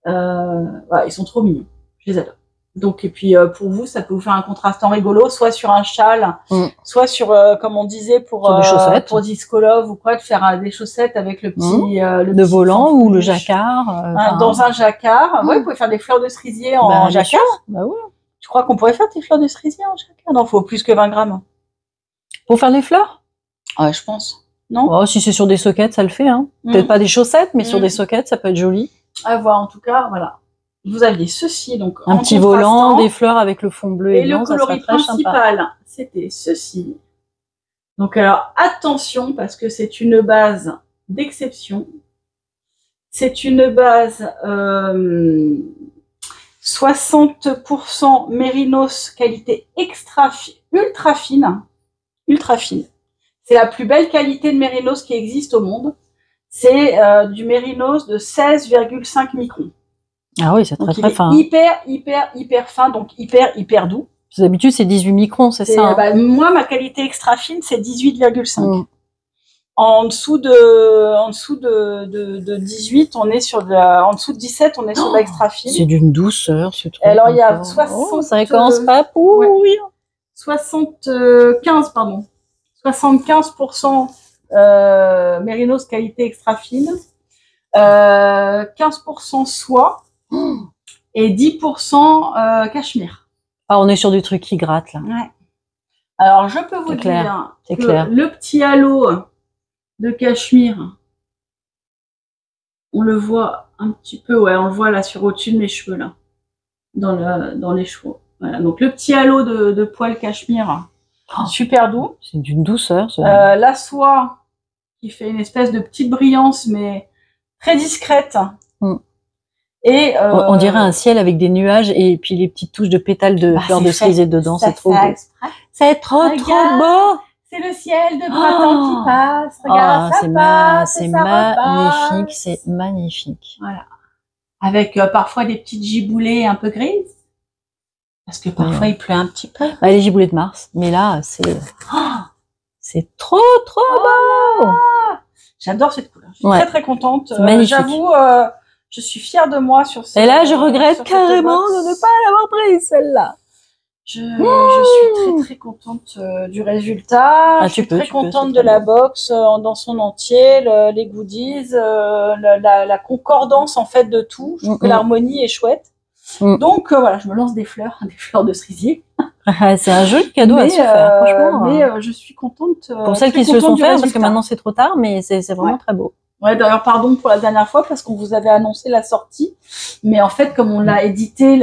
Ouais, ils sont trop mignons. Je les adore. Donc, et puis pour vous, ça peut vous faire un contrastant rigolo, soit sur un châle, soit sur, comme on disait, pour Disco Love ou quoi, de faire des chaussettes avec le petit, le volant ou le jacquard. Dans un jacquard. Ouais, vous pouvez faire des fleurs de cerisier en jacquard. Bah ouais. Tu crois qu'on pourrait faire des fleurs de cerisier en jacquard? Non, faut plus que 20 grammes. Pour faire les fleurs? Ouais, je pense. Non? Oh, si c'est sur des sockets, ça le fait, hein. Peut-être pas des chaussettes, mais sur des sockets, ça peut être joli. À voir, en tout cas, voilà. Vous aviez ceci, donc un petit volant, des fleurs avec le fond bleu et blanc, le coloris principal, c'était ceci. Donc alors attention parce que c'est une base d'exception. C'est une base 60% mérinos qualité ultra fine. Ultra fine. C'est la plus belle qualité de mérinos qui existe au monde. C'est du mérinos de 16,5 microns. Ah oui, c'est très fin. Hyper fin, donc hyper doux. D'habitude, c'est 18 microns, c'est ça, hein. Bah, moi, ma qualité extra fine, c'est 18,5. En dessous de 18, on est sur en dessous de 17, on est sur l'extra fine. C'est d'une douceur, ce truc. Alors, il y a 60... ça commence pas pour... Ouais. 75% mérinos qualité extra fine. 15% soie et 10% cachemire. Ah, on est sur du truc qui gratte, là. Ouais. Alors, je peux vous dire que le petit halo de cachemire, on le voit un petit peu, ouais, on le voit là sur au-dessus de mes cheveux, là, dans les cheveux. Voilà, donc le petit halo de poil cachemire, super doux. C'est d'une douceur, la soie qui fait une espèce de petite brillance, mais très discrète. Et on dirait un ciel avec des nuages et puis les petites touches de pétales de fleurs de cerisier dedans, c'est trop beau. C'est trop beau. C'est le ciel de printemps qui passe. Regarde, c'est magnifique, c'est magnifique. Voilà. Avec parfois des petites giboulées un peu grises. Parce que parfois il pleut un petit peu. Bah, les giboulées de Mars. Mais là, c'est trop beau. J'adore cette couleur. Je suis très contente. J'avoue, je suis fière de moi sur cette. Et là, je regrette carrément de ne pas l'avoir prise, celle-là. Je suis très contente du résultat. Je suis très contente de la box dans son entier, les goodies, la concordance en fait de tout. Je trouve que l'harmonie est chouette. Donc voilà, je me lance des fleurs de cerisier. C'est un joli cadeau à se faire, franchement. Mais je suis contente. Pour celles qui se le sont fait, parce que maintenant c'est trop tard, mais c'est vraiment très beau. Ouais, d'ailleurs, pardon pour la dernière fois parce qu'on vous avait annoncé la sortie, mais en fait, comme on l'a édité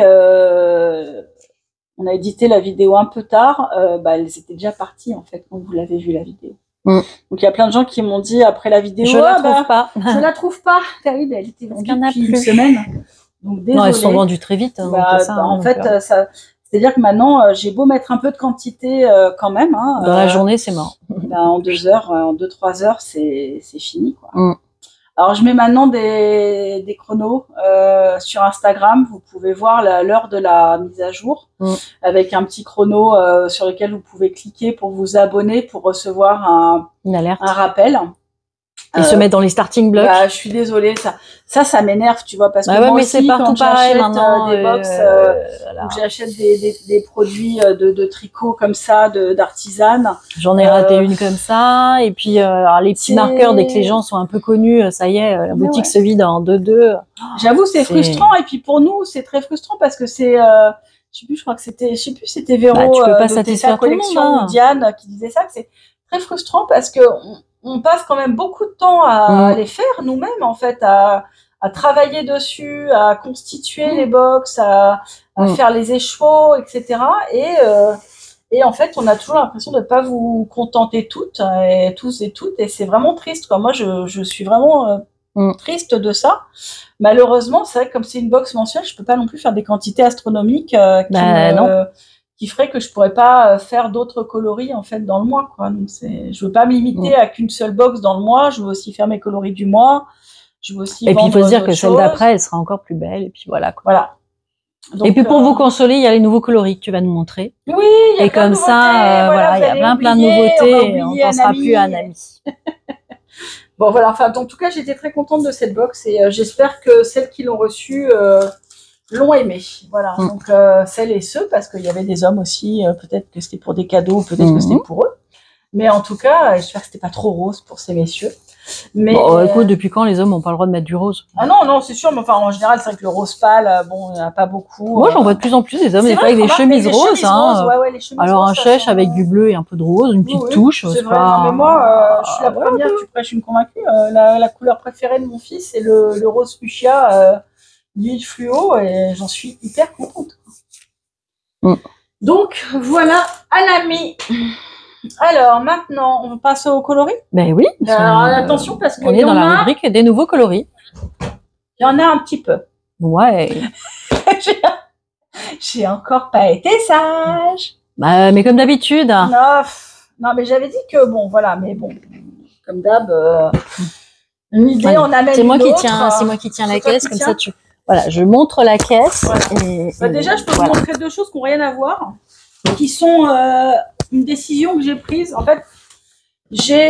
la vidéo un peu tard, elles étaient déjà parties en fait quand vous l'avez vu la vidéo. Donc il y a plein de gens qui m'ont dit après la vidéo, je la trouve pas. Je la trouve pas. Oui, elle était vendue depuis une semaine. Donc désolée. Non, elles sont vendues très vite. En fait, c'est-à-dire que maintenant, j'ai beau mettre un peu de quantité quand même. Hein, dans la journée, c'est mort. En 2 heures, en 2-3 heures, c'est fini, quoi. Alors, je mets maintenant des chronos sur Instagram. Vous pouvez voir l'heure de la mise à jour avec un petit chrono sur lequel vous pouvez cliquer pour vous abonner pour recevoir une alerte, un rappel. Et se mettre dans les starting blocks. Je suis désolée, ça m'énerve, tu vois, parce que moi mais aussi, quand j'achète des box, où j'achète des produits de tricot comme ça, d'artisane. J'en ai raté une comme ça, et puis les petits marqueurs, dès que les gens sont un peu connus, ça y est, la boutique se vide en 2-2. J'avoue, c'est frustrant, et puis pour nous, c'est très frustrant parce que c'est... je crois que c'était, c'était Véro, tu peux pas satisfaire tout le monde, ou Diane qui disait ça, que c'est très frustrant parce que on passe quand même beaucoup de temps à les faire nous-mêmes, en fait, à travailler dessus, à constituer les box, à faire les écheveaux, etc. Et en fait, on a toujours l'impression de ne pas vous contenter toutes, et tous et toutes, et c'est vraiment triste, quoi. Moi, je suis vraiment triste de ça. Malheureusement, c'est vrai que comme c'est une box mensuelle, je peux pas non plus faire des quantités astronomiques qui ferait que je pourrais pas faire d'autres coloris en fait dans le mois, quoi. Donc je veux pas me limiter à qu'une seule box dans le mois. Je veux aussi faire mes coloris du mois. Je veux aussi. Et puis il faut se dire que celle d'après, elle sera encore plus belle. Et puis voilà, quoi. Voilà. Donc, et puis pour vous consoler, il y a les nouveaux coloris que tu vas nous montrer. Oui. Et comme ça, voilà, il y a plein de nouveautés. Et on ne pensera plus à un ami. Bon voilà. Enfin, en tout cas, j'étais très contente de cette box et j'espère que celles qui l'ont reçue l'ont aimé. Voilà. Donc celles et ceux, parce qu'il y avait des hommes aussi, peut-être que c'était pour des cadeaux, peut-être que c'était pour eux. Mais en tout cas, j'espère que c'était pas trop rose pour ces messieurs. Mais bon, écoute, depuis quand les hommes n'ont pas le droit de mettre du rose? Ah non, non, c'est sûr, mais enfin, en général, c'est vrai que le rose pâle, bon, il n'y en a pas beaucoup. Moi, j'en vois de plus en plus des hommes, des fois avec des chemises roses. Ouais, les chemises alors, roses, un chèche avec du bleu et un peu de rose, une petite touche. C'est vrai, non, mais moi, je suis la première, tu prêches une convaincue. La couleur préférée de mon fils, c'est le rose fuchsia, l'huile fluo, et j'en suis hyper contente. Donc, voilà, à l'ami. Alors, maintenant, on passe au coloris? Ben oui. Alors, attention, parce que on est dans la rubrique des nouveaux coloris. Il y en a un petit peu. Ouais. J'ai encore pas été sage. Bah, mais comme d'habitude. Non, mais j'avais dit que, bon, voilà, mais bon, comme d'hab, une idée, on amène c'est moi une qui autre. tiens, c'est moi qui tiens la caisse, comme ça tu... Voilà, je montre la caisse. Voilà. Et déjà, je peux vous montrer deux choses qui n'ont rien à voir, qui sont une décision que j'ai prise. En fait, j'ai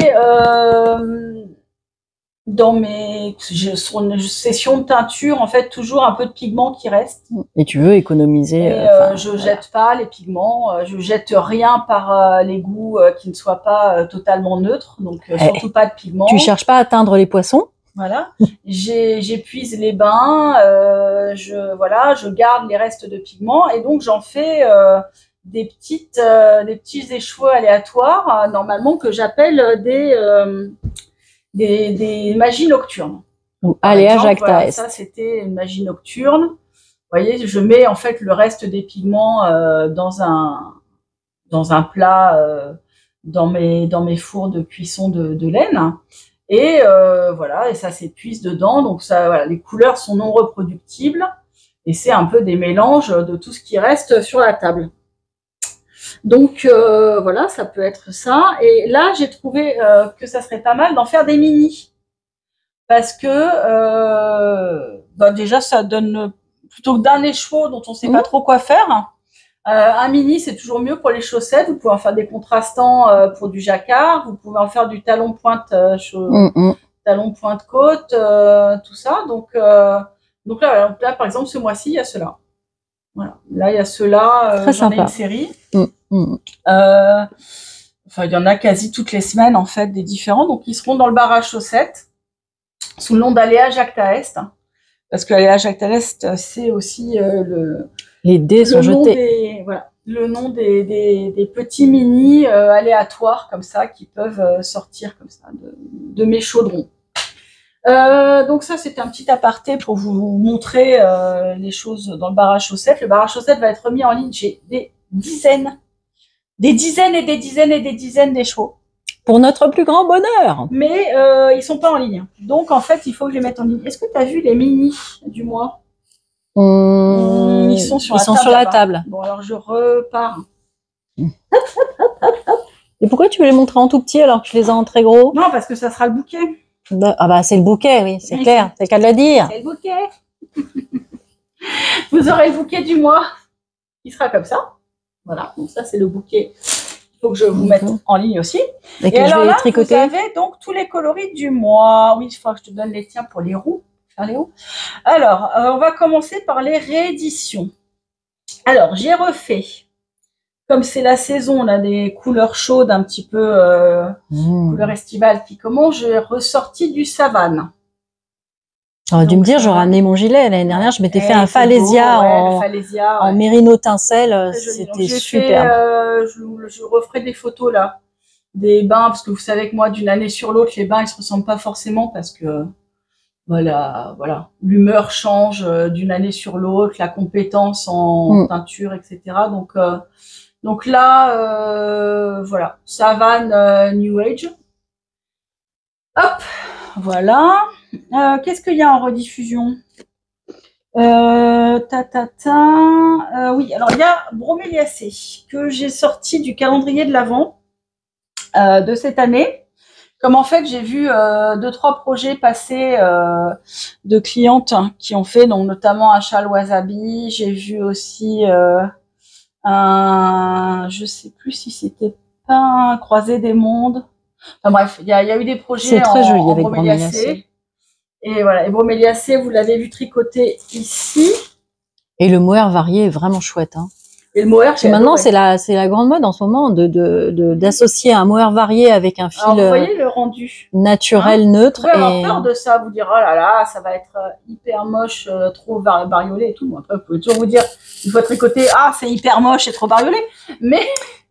dans mes sur une session de teinture, en fait, toujours un peu de pigment qui reste. Et tu veux économiser. Et je jette pas les pigments, je jette rien par l'égout qui ne soit pas totalement neutre, donc surtout pas de pigment. Tu cherches pas à teindre les poissons? Voilà, j'épuise les bains, je garde les restes de pigments et donc j'en fais des petits écheveux aléatoires, normalement que j'appelle des magies nocturnes. Alea jacta est. Ça, c'était une magie nocturne. Vous voyez, je mets en fait le reste des pigments dans un plat, dans mes fours de cuisson de laine. Et voilà, et ça s'épuise dedans. Donc ça, voilà, les couleurs sont non reproductibles. Et c'est un peu des mélanges de tout ce qui reste sur la table. Donc voilà, ça peut être ça. Et là, j'ai trouvé que ça serait pas mal d'en faire des mini. Parce que déjà, ça donne, plutôt que d'un écheveau dont on ne sait pas trop quoi faire, un mini, c'est toujours mieux pour les chaussettes. Vous pouvez en faire des contrastants pour du jacquard. Vous pouvez en faire du talon pointe talon pointe côte, tout ça. Donc là, par exemple, ce mois-ci, il y a ceux-là. Voilà. Là, il y a ceux-là. J'en ai une série. Enfin, il y en a quasi toutes les semaines, en fait, des différents. Donc, ils seront dans le bar à chaussettes sous le nom d'Alea jacta est. Parce que Alea jacta est, c'est aussi les dés sont jetés. Le nom des petits mini aléatoires comme ça qui peuvent sortir comme ça de mes chaudrons. Donc ça, c'était un petit aparté pour vous montrer les choses dans le bar à chaussettes. Le bar à chaussettes va être mis en ligne. J'ai des dizaines et des dizaines et des dizaines d'échevaux. Pour notre plus grand bonheur. Mais ils sont pas en ligne. Donc en fait, il faut que je les mette en ligne. Est-ce que tu as vu les mini du mois? Ils sont sur la table. Bon, alors je repars. Et pourquoi tu veux les montrer en tout petit alors que je les ai en très gros? Non, parce que ça sera le bouquet. Ah bah c'est le bouquet, oui, c'est clair. C'est le cas de le dire. C'est le bouquet. Vous aurez le bouquet du mois qui sera comme ça. Voilà, donc ça c'est le bouquet. Il faut que je vous mette en ligne aussi. Et alors là, vous avez donc tous les coloris du mois. Oui, il faudra que je te donne les tiens pour les roues. Alors, on va commencer par les rééditions. Alors, j'ai refait, comme c'est la saison, on a des couleurs chaudes, un petit peu couleur estivale qui commence, j'ai ressorti du savane. J'aurais dû me dire, j'aurais amené mon gilet. L'année dernière, je m'étais fait un Falaisia en mérino tincelle. C'était super. Je referai des photos là, des bains, parce que vous savez que moi, d'une année sur l'autre, les bains, ils se ressemblent pas forcément parce que voilà, l'humeur change d'une année sur l'autre, la compétence en teinture, etc. Donc là, voilà, savane New Age. Hop, voilà. Qu'est-ce qu'il y a en rediffusion? Oui, alors il y a Broméliacée que j'ai sorti du calendrier de l'Avent de cette année. Comme en fait, j'ai vu 2-3 projets passer de clientes qui ont fait, donc notamment un châle wasabi. J'ai vu aussi je sais plus si c'était pas un croisé des mondes. Enfin bref, il y a eu des projets en Broméliacée. Et voilà, et Broméliacée, vous l'avez vu tricoter ici. Et le mohair varié est vraiment chouette. Hein. Et le mohair, maintenant, c'est la grande mode en ce moment d'associer un mohair varié avec un fil. Alors, vous voyez le rendu naturel, neutre. Vous pouvez avoir peur de ça, vous dire oh là là, ça va être hyper moche, trop bariolé et tout. Après, vous pouvez toujours vous dire, une fois tricoté, ah c'est hyper moche et trop bariolé. Mais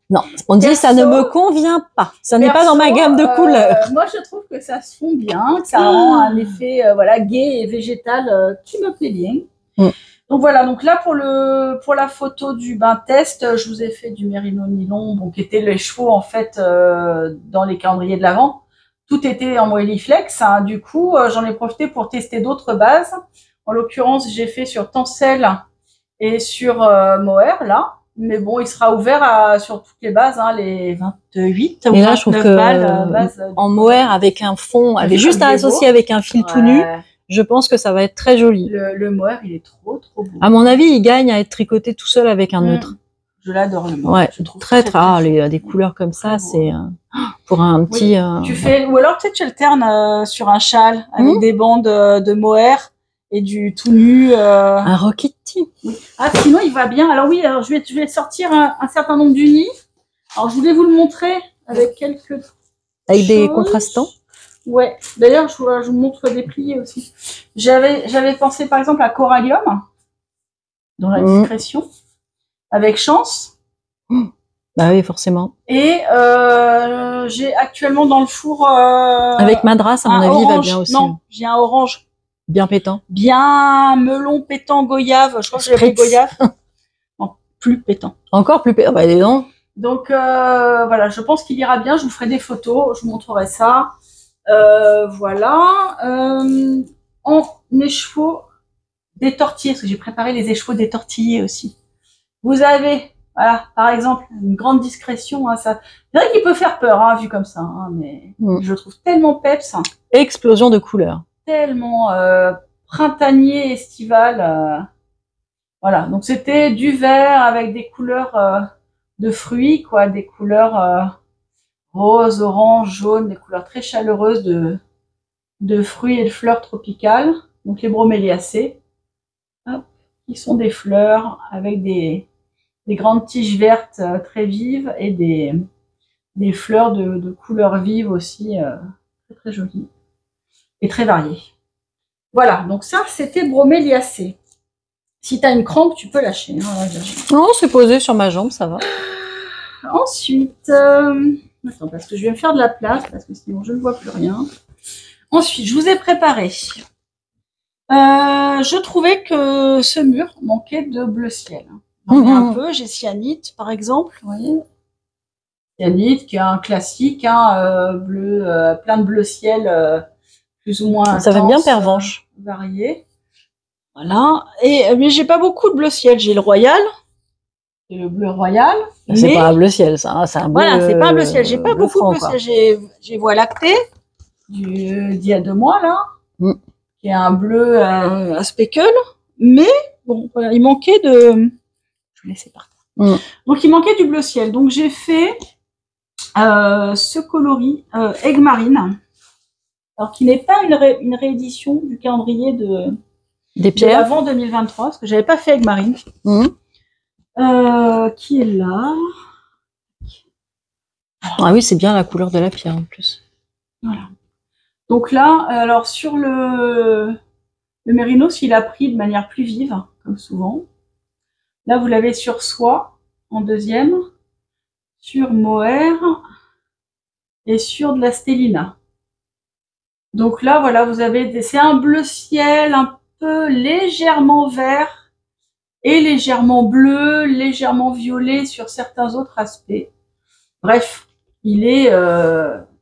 non, on dit ça ne me convient pas. Ça n'est pas dans ma gamme de couleurs. Moi, je trouve que ça se fond bien, que ça rend un effet voilà gai et végétal qui me plaît bien. Donc voilà, donc là pour la photo du bain test, je vous ai fait du mérino nylon, donc qui étaient les chevaux en fait dans les calendriers de l'Avent. Tout était en Moelliflex, hein. Du coup j'en ai profité pour tester d'autres bases. En l'occurrence, j'ai fait sur Tencel et sur mohair là, mais bon, il sera ouvert sur toutes les bases, hein, les 28 ou 29 balles bases. En mohair avec un fond, avec juste à associer avec un fil tout nu. Je pense que ça va être très joli. Le mohair, il est trop beau. À mon avis, il gagne à être tricoté tout seul avec un neutre. Je l'adore, le mohair. Ouais, je trouve très des couleurs comme ça, c'est pour un petit... Tu fais, ou alors peut-être tu alternes sur un châle avec des bandes de mohair et du tout nu. Un Rokiti. Ah, sinon, il va bien. Alors oui, alors je vais sortir un certain nombre d'unis. Alors, je voulais vous le montrer avec quelques Avec des contrastants. Ouais, d'ailleurs, je vous montre des pliés aussi. J'avais pensé par exemple à Corallium, dans la discrétion, avec Chance. Bah oui, forcément. Et j'ai actuellement dans le four... avec Madras, à mon avis, il va bien aussi. Non, j'ai un orange. Bien pétant. Bien melon pétant goyave. Je crois que j'ai pris goyave. Non, plus pétant. Encore plus pétant, bah dis donc. Donc voilà, je pense qu'il ira bien. Je vous ferai des photos, je vous montrerai ça. Voilà. En écheveau détortillé, parce que j'ai préparé les écheveaux détortillés aussi. Vous avez, voilà, par exemple, une grande discrétion. Hein, ça, c'est vrai qu'il peut faire peur, hein, vu comme ça, hein, mais je le trouve tellement peps. Explosion de couleurs. Tellement printanier, estival. Voilà, donc c'était du vert avec des couleurs de fruits, quoi, des couleurs rose, orange, jaune, des couleurs très chaleureuses de fruits et de fleurs tropicales. Donc les broméliacées, qui sont des fleurs avec des grandes tiges vertes très vives et des fleurs de couleurs vives aussi, très très jolies et très variées. Voilà, donc ça c'était broméliacé. Si tu as une crampe, tu peux lâcher. Hein, non, c'est posé sur ma jambe, ça va. Ensuite... attends, parce que je vais me faire de la place, parce que sinon je ne vois plus rien. Ensuite, je vous ai préparé. Je trouvais que ce mur manquait de bleu ciel. Un peu, j'ai Cyanite, par exemple. Vous voyez, Cyanite, qui est un classique, hein, bleu, plein de bleu ciel, plus ou moins intense. Ça fait bien pervenche. Varié. Voilà. Mais j'ai pas beaucoup de bleu ciel. J'ai le royal. C'est le bleu royal. C'est pas un bleu ciel, ça. Hein, c'est un bleu. Voilà, c'est pas un bleu ciel. J'ai pas beaucoup de bleu ciel. J'ai Voie lactée d'il y a 2 mois là, qui est un bleu à speckle. Mais bon, voilà, il manquait de. Je vais laisser par terre. Donc il manquait du bleu ciel. Donc j'ai fait ce coloris Egg Marine, alors qui n'est pas une réédition du calendrier des pierres avant 2023, parce que j'avais pas fait Egg Marine. Qui est là. Ah oui, c'est bien la couleur de la pierre en plus. Voilà. Donc là, alors sur le mérinos, il a pris de manière plus vive, comme souvent. Là, vous l'avez sur soie en deuxième, sur mohair et sur de la stélina. Donc là, voilà, vous avez c'est un bleu ciel un peu légèrement vert et légèrement bleu, légèrement violet sur certains autres aspects. Bref, il est,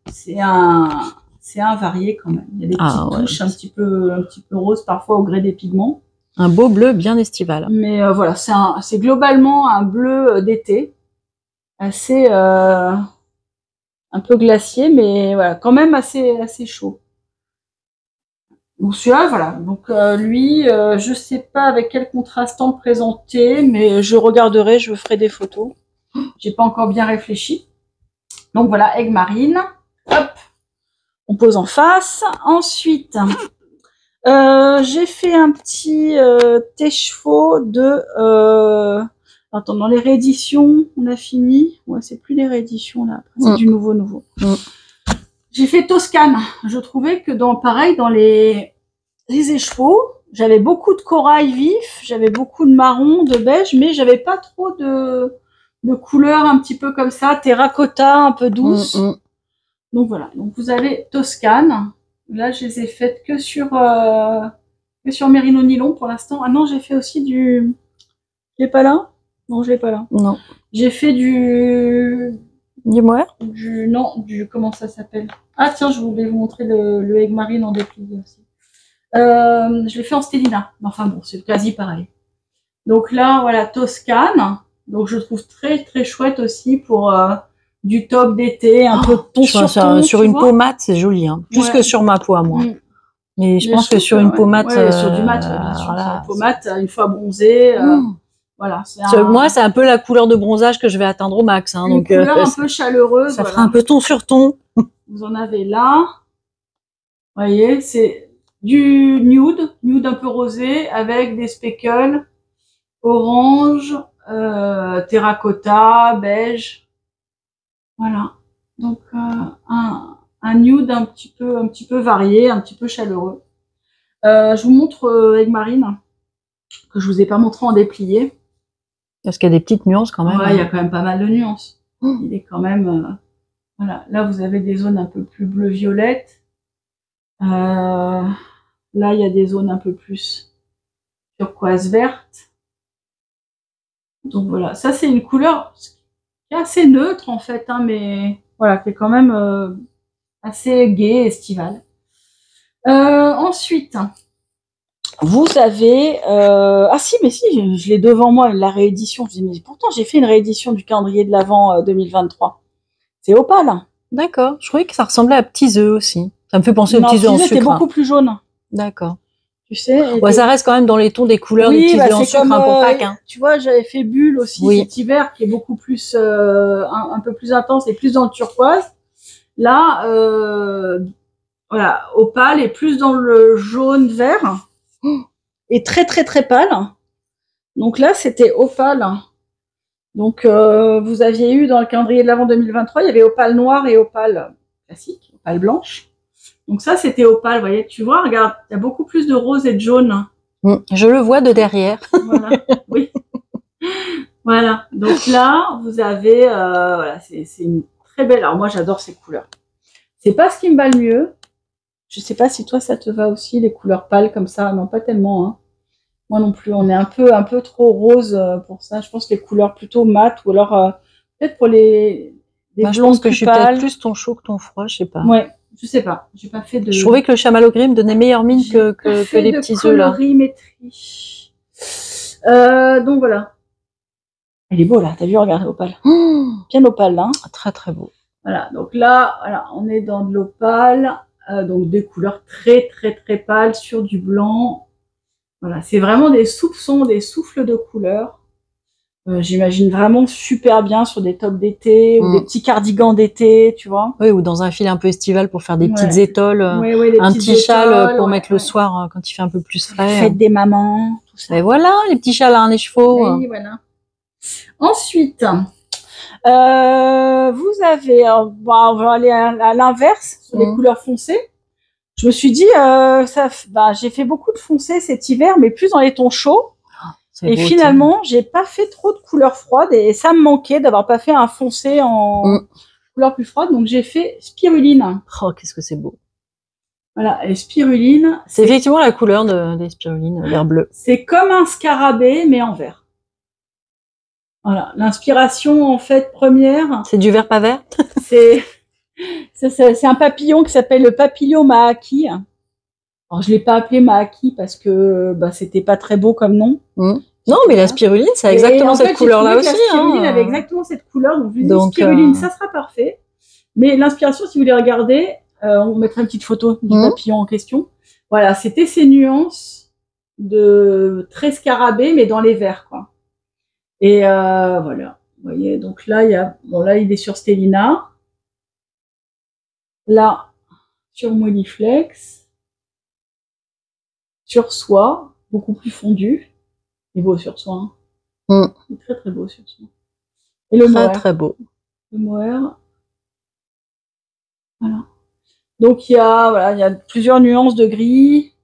c'est un varié quand même. Il y a des petites touches un petit peu roses parfois au gré des pigments. Un beau bleu bien estival. Mais voilà, c'est globalement un bleu d'été, assez un peu glacier, mais voilà, quand même assez chaud. Donc celui-là, voilà. Donc lui, je sais pas avec quel contrastant le présenter, mais je regarderai, je ferai des photos. J'ai pas encore bien réfléchi. Donc voilà, Egg Marine. Hop, on pose en face. Ensuite, J'ai fait un petit thé chevaux de... Attends, dans les rééditions, on a fini. Ouais, c'est plus les rééditions, là. C'est du nouveau. J'ai fait Toscane. Je trouvais que, pareil, dans les écheveaux, j'avais beaucoup de corail vif, j'avais beaucoup de marron, de beige, mais j'avais pas trop de couleurs un petit peu comme ça, terracotta, un peu douce. Donc voilà. Donc vous avez Toscane. Là, je les ai faites que sur Mérino Nylon pour l'instant. Ah non, j'ai fait aussi du... Je l'ai pas là? Non, je l'ai pas là. Non. J'ai fait du... Dis-moi. Comment ça s'appelle? Ah tiens, je voulais vous montrer le Egg Marine en déplié aussi. Je l'ai fait en Stellina. Enfin bon, c'est quasi pareil. Donc là, voilà, Toscane. Donc je trouve très très chouette aussi pour du top d'été, un peu ton sur ton. Sur une peau mate, c'est joli, hein. Plus que sur ma peau à moi. Mais je pense que sur une peau mate, sur du mat, bien sûr, voilà, sur une peau mate, une fois bronzée, voilà. Moi, c'est un peu la couleur de bronzage que je vais atteindre au max, hein. Une couleur un peu chaleureuse. Ça fera un peu ton sur ton. Vous en avez là. Vous voyez, c'est du nude un peu rosé avec des speckles orange, terracotta, beige. Voilà. Donc un nude un petit peu varié, un petit peu chaleureux. Je vous montre Egg Marine que je vous ai pas montré en déplié. Parce qu'il y a des petites nuances quand même. Ouais, il y a quand même pas mal de nuances. Il est quand même voilà. Là, vous avez des zones un peu plus bleu-violette. Là, il y a des zones un peu plus turquoise verte. Donc voilà, ça c'est une couleur qui est assez neutre en fait, hein, mais voilà, qui est quand même assez gai et estivale. Ensuite, vous avez... Ah si, mais si, je l'ai devant moi, la réédition. Je dis, mais pourtant, j'ai fait une réédition du calendrier de l'Avent 2023. C'est Opale. D'accord. Je croyais que ça ressemblait à petits œufs aussi. Ça me fait penser aux petits œufs en sucre. C'est beaucoup plus jaune. D'accord. Tu sais. Ouais, ça reste quand même dans les tons des couleurs des petits œufs en sucre, hein, pour Pâques. Hein. Tu vois, j'avais fait Bulle aussi cet hiver, qui est beaucoup plus, un peu plus intense et plus dans le turquoise. Là, voilà, Opale est plus dans le jaune vert et très très très pâle. Donc là, c'était Opale. Donc vous aviez eu dans le calendrier de l'Avent 2023, il y avait Opale noire et Opale classique, Opale blanche. Donc ça, c'était Opale, vous voyez, tu vois, regarde, il y a beaucoup plus de rose et de jaune. Je le vois de derrière. Voilà, oui. Voilà, donc là, vous avez, voilà, c'est une très belle, alors moi j'adore ces couleurs. C'est pas ce qui me va le mieux. Je sais pas si toi ça te va aussi, les couleurs pâles comme ça, non pas tellement, hein. Moi non plus, on est un peu trop rose pour ça. Je pense que les couleurs plutôt mates, ou alors peut-être pour les je pense que je suis peut-être plus ton chaud que ton froid, je sais pas. Ouais, je sais pas. J'ai pas fait de. Je trouvais que le chamallow gris me donnait meilleure mine que les petits œufs là. Donc voilà. Elle est beau là, t'as vu, regarde l'opale. Bien opale là. Hein. Très très beau. Voilà, donc là, voilà, on est dans de l'opale, donc des couleurs très très très pâles sur du blanc. Voilà, c'est vraiment des soupçons, des souffles de couleurs. J'imagine vraiment super bien sur des tops d'été ou des petits cardigans d'été, tu vois. Oui, ou dans un fil un peu estival pour faire des petites étoles, un petit châle pour mettre le soir quand il fait un peu plus frais. Fête des mamans, tout ça. Et voilà, les petits châles à un écheveau. Oui, voilà. Ensuite, vous avez, on va aller à l'inverse, sur les couleurs foncées. Je me suis dit, j'ai fait beaucoup de foncé cet hiver, mais plus dans les tons chauds. Et beau, finalement, j'ai pas fait trop de couleurs froides et ça me manquait d'avoir pas fait un foncé en couleur plus froide. Donc j'ai fait spiruline. Oh, qu'est-ce que c'est beau. Voilà, et spiruline. C'est effectivement la couleur des spirulines, vert bleu. C'est comme un scarabée, mais en vert. Voilà, l'inspiration en fait première. C'est du vert pas vert. C'est un papillon qui s'appelle le papillon Mahaki. Alors je l'ai pas appelé Mahaki parce que c'était pas très beau comme nom. Non, mais la spiruline, ça a exactement cette couleur-là aussi. La spiruline avait exactement cette couleur, donc je lui ai dit spiruline, ça sera parfait. Mais l'inspiration, si vous voulez regarder, on mettra une petite photo du papillon en question. Voilà, c'était ces nuances de très scarabée, mais dans les verts, quoi. Et voilà, vous voyez, donc là, là, il est sur Stellina. Là, sur Moliflex. sur soie, beaucoup plus fondu. Il est beau sur soie. Hein. Il est très très beau sur soie. Et le mohair. Très beau. Le mohair. Voilà. Donc il y a plusieurs nuances de gris,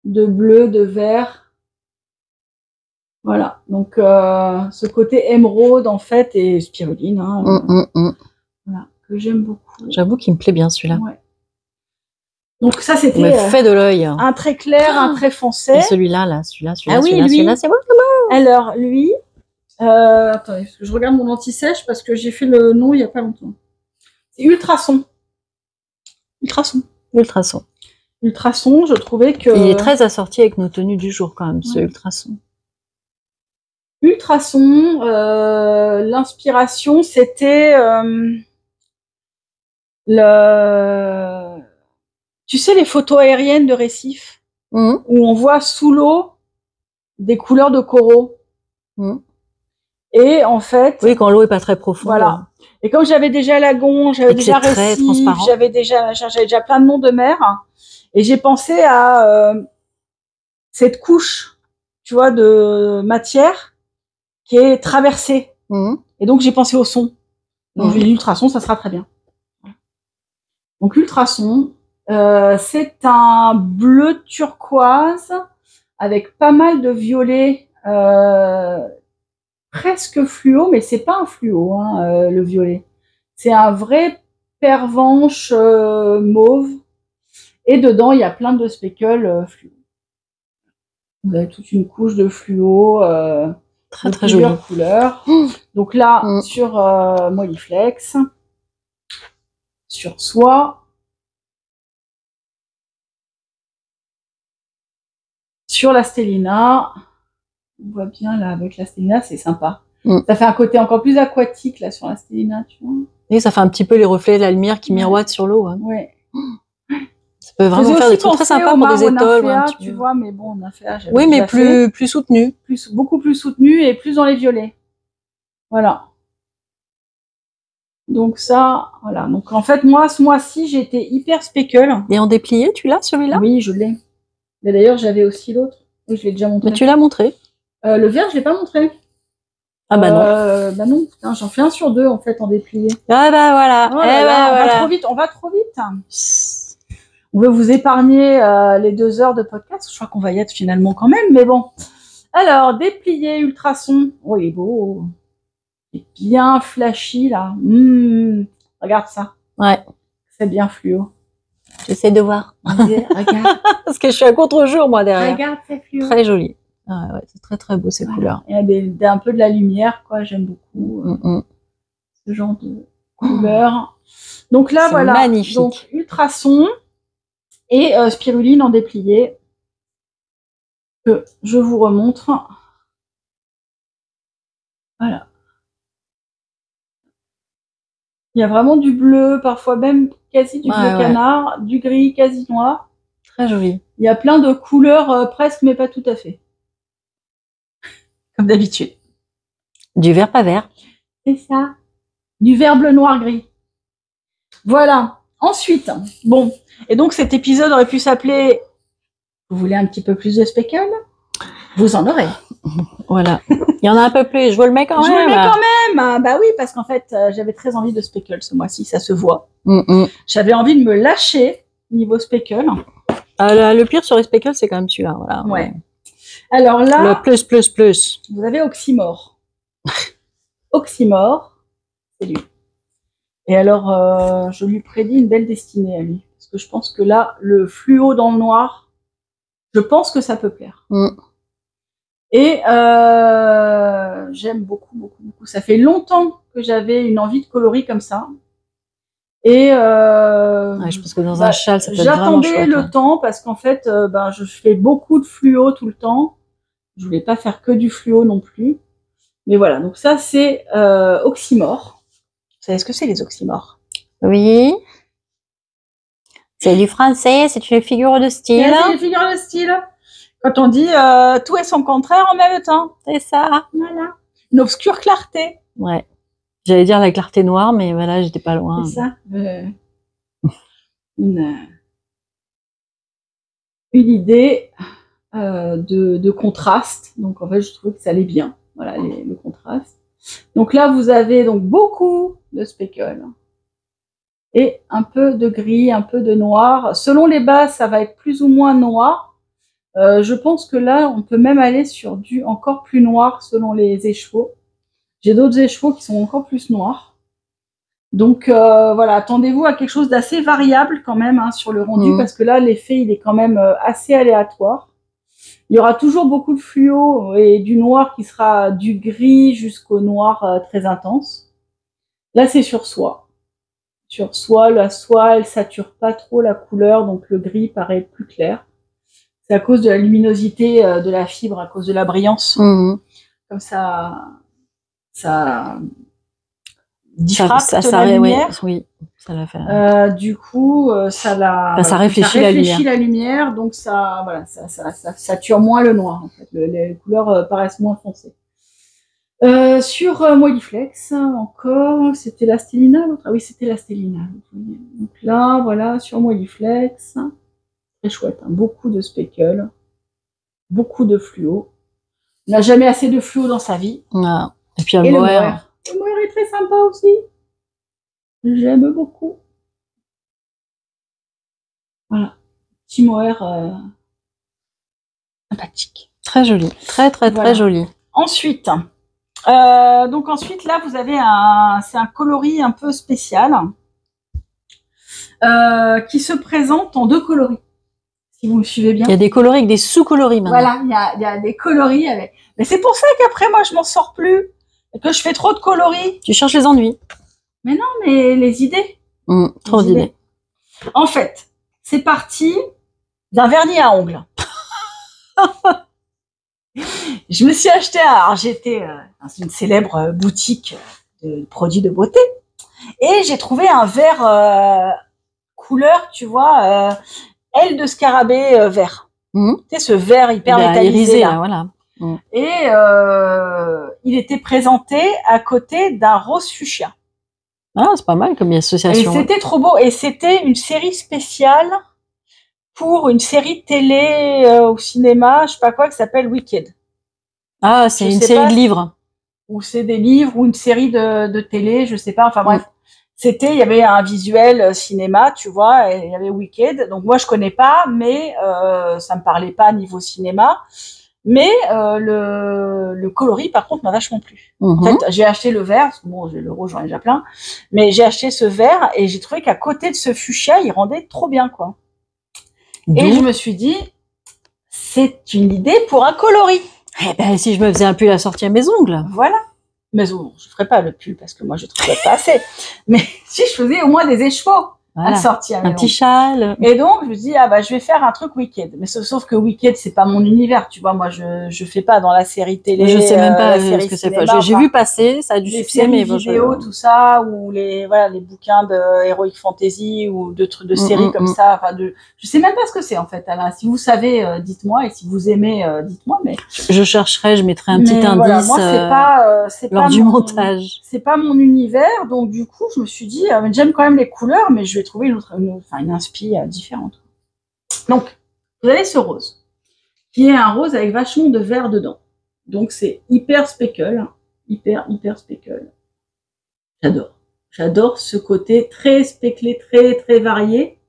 de bleu, de vert. Voilà. Donc ce côté émeraude en fait et spiruline, hein, voilà, que j'aime beaucoup. J'avoue qu'il me plaît bien celui-là. Ouais. Donc ça c'était fait de l'œil. Un très clair, un très foncé. Et celui-là, celui-là, c'est bon. Alors lui, attendez, parce que je regarde mon anti-sèche parce que j'ai fait le nom il y a pas longtemps. C'est Ultrason. Ultrason, je trouvais que... Il est très assorti avec nos tenues du jour quand même, ce Ultrason. Ultrason, l'inspiration, c'était tu sais, les photos aériennes de récifs, où on voit sous l'eau des couleurs de coraux. Et en fait... Oui, quand l'eau est pas très profonde. Voilà. Et comme j'avais déjà lagon, j'avais déjà récif, j'avais déjà plein de noms de mer, et j'ai pensé à cette couche, tu vois, de matière qui est traversée. Et donc j'ai pensé au son. Donc j'ai dit Ultrason, ça sera très bien. Donc Ultrason, c'est un bleu turquoise avec pas mal de violet, presque fluo, mais c'est pas un fluo, hein, le violet. C'est un vrai pervenche mauve. Et dedans, il y a plein de speckles fluo. Vous avez toute une couche de fluo très jolie couleurs. Donc là, sur Molliflex, sur soie, sur la Stellina. On voit bien là avec la Stellina, c'est sympa. Ça fait un côté encore plus aquatique là sur la Stellina, tu vois. Et ça fait un petit peu les reflets de la lumière qui miroitent sur l'eau. Hein. Ouais. Ça peut vraiment faire des trucs très sympas pour des étoiles. Nymphéa, tu vois, mais bon, Nymphéa, j'avais oui, mais plus soutenu. Beaucoup plus soutenu et plus dans les violets. Voilà. Donc ça, voilà. Donc en fait, moi, ce mois-ci, j'ai été hyper speckle. Et en déplié, tu l'as celui-là? Oui, je l'ai. Mais d'ailleurs, j'avais aussi l'autre. Je l'ai déjà montré. Mais tu l'as montré? Le vert, je l'ai pas montré. Ah bah non. Bah non, putain, j'en fais un sur deux en fait en déplié. Ah bah voilà. Oh là là, on va trop vite. On veut vous épargner les 2 heures de podcast. Je crois qu'on va y être finalement quand même, mais bon. Alors, déplié Ultrason. Oh, il est beau. Il est bien flashy là. Regarde ça. Ouais. C'est bien fluo. J'essaie de voir. Regarde. Parce que je suis à contre-jour moi derrière. Regarde, c'est fluo. Très joli. Ah, ouais, c'est très très beau ces couleurs. Il y a un peu de la lumière, quoi. J'aime beaucoup ce genre de couleurs. Donc là, voilà. Magnifique. Donc Ultrason et spiruline en déplié que je vous remontre. Voilà. Il y a vraiment du bleu, parfois même quasi du bleu canard, du gris quasi noir. Très joli. Il y a plein de couleurs presque, mais pas tout à fait. Comme d'habitude. Du vert pas vert. C'est ça. Du vert bleu noir gris. Voilà. Ensuite, bon. Et donc cet épisode aurait pu s'appeler « Vous voulez un petit peu plus de speckle ?» Vous en aurez. Voilà. Il y en a un peu plus. Je vous le mets quand même. Je vous le mets quand même. Bah oui, parce qu'en fait, j'avais très envie de speckle ce mois-ci. Ça se voit. J'avais envie de me lâcher niveau speckle. Le pire sur les speckles, c'est quand même celui-là. Voilà. Ouais. Alors là, le plus. Vous avez Oxymore. Oxymore, c'est lui. Et alors, je lui prédis une belle destinée à lui. Parce que je pense que là, le fluo dans le noir, je pense que ça peut plaire. Et j'aime beaucoup. Ça fait longtemps que j'avais une envie de coloris comme ça. Et je pense que dans un châle, ça peut être vraiment chouette. J'attendais le temps parce qu'en fait, je fais beaucoup de fluo tout le temps. Je voulais pas faire que du fluo non plus. Mais voilà, donc ça c'est Oxymore. Vous savez ce que c'est les oxymores? Oui. C'est du français, c'est une figure de style. C'est une figure de style. Quand on dit tout et son contraire en même temps. C'est ça. Voilà. Une obscure clarté. Ouais. J'allais dire la clarté noire, mais voilà, j'étais pas loin. C'est ça. une idée de contraste. Donc en fait, je trouvais que ça allait bien. Voilà, le contraste. Donc là, vous avez donc beaucoup de speckle et un peu de gris, un peu de noir. Selon les bases, ça va être plus ou moins noir. Je pense que là, on peut même aller sur du encore plus noir selon les écheveaux. J'ai d'autres écheveaux qui sont encore plus noirs. Donc voilà, attendez-vous à quelque chose d'assez variable quand même hein, sur le rendu, parce que là, l'effet, il est quand même assez aléatoire. Il y aura toujours beaucoup de fluo et du noir qui sera du gris jusqu'au noir très intense. Là, c'est sur soie. Sur soie, la soie, elle sature pas trop la couleur, donc le gris paraît plus clair. C'est à cause de la luminosité de la fibre, à cause de la brillance. Comme ça diffracte la lumière. Ouais, oui, ça l'a fait. Du coup, ça réfléchit la lumière, donc ça sature moins le noir. En fait. Les couleurs paraissent moins foncées. Sur Moelliflex, encore, c'était la Stellina, l'autre. Ah oui, c'était la Stellina. Donc là, voilà, sur Moelliflex, très chouette, hein, beaucoup de speckle, beaucoup de fluo. On n'a jamais assez de fluo dans sa vie. Non. Et puis le mohair. Le mohair est très sympa aussi. J'aime beaucoup. Voilà, petit mohair sympathique. Très joli, très joli. Ensuite, là, vous avez c'est un coloris un peu spécial qui se présente en 2 coloris. Si vous me suivez bien. Il y a des coloris avec des sous-coloris maintenant. Voilà, il y a des coloris avec. Mais c'est pour ça qu'après, moi, je m'en sors plus. Et que je fais trop de coloris. Tu cherches les ennuis. Mais non, mais les idées. Trop d'idées. En fait, c'est parti d'un vernis à ongles. Je me suis acheté j'étais dans une célèbre boutique de produits de beauté et j'ai trouvé un verre couleur, tu vois, aile de scarabée vert. Tu sais, ce vert hyper métallisé là. Voilà. Et il était présenté à côté d'un rose fuchsia. Ah, c'est pas mal comme association. Et c'était trop beau. Et c'était une série spéciale pour une série télé au cinéma, je sais pas quoi, qui s'appelle Wicked. Ah, c'est une série de livres. Ou c'est des livres ou une série de télé, je sais pas. Enfin bref, il y avait un visuel cinéma, tu vois, et il y avait Wicked. Donc moi je connais pas, mais ça me parlait pas niveau cinéma. Mais le coloris, par contre, m'a vachement plu. En fait, j'ai acheté le vert, bon, le rose, j'en ai déjà plein, mais j'ai acheté ce vert et j'ai trouvé qu'à côté de ce fuchsia, il rendait trop bien, quoi. Et je me suis dit, c'est une idée pour un coloris. Eh ben, si je me faisais un pull assorti à mes ongles. Voilà. Mais bon, je ferais pas le pull parce que moi, je trouve pas assez. Mais si je faisais au moins des écheveaux. Voilà. Assorti à mes un petit châle. Et donc, je me dis, je vais faire un truc Wicked. Mais sauf que Wicked, c'est pas mon univers, tu vois. Moi, je fais pas dans la série télé. Je sais même pas ce que c'est. J'ai vu passer, ça a du succès, mais vidéos, tout ça, ou les bouquins de Heroic Fantasy ou de séries comme ça. Enfin, je sais même pas ce que c'est, en fait, Alain. Si vous savez, dites-moi. Et si vous aimez, dites-moi. Mais je chercherai, je mettrai un petit indice. Voilà, moi, c'est lors du montage. C'est pas mon univers. Donc, du coup, je me suis dit, j'aime quand même les couleurs, mais je vais trouver une inspi différente. Donc, vous avez ce rose, qui est un rose avec vachement de vert dedans. Donc, c'est hyper speckle, hyper speckle. J'adore ce côté très specklé, très varié.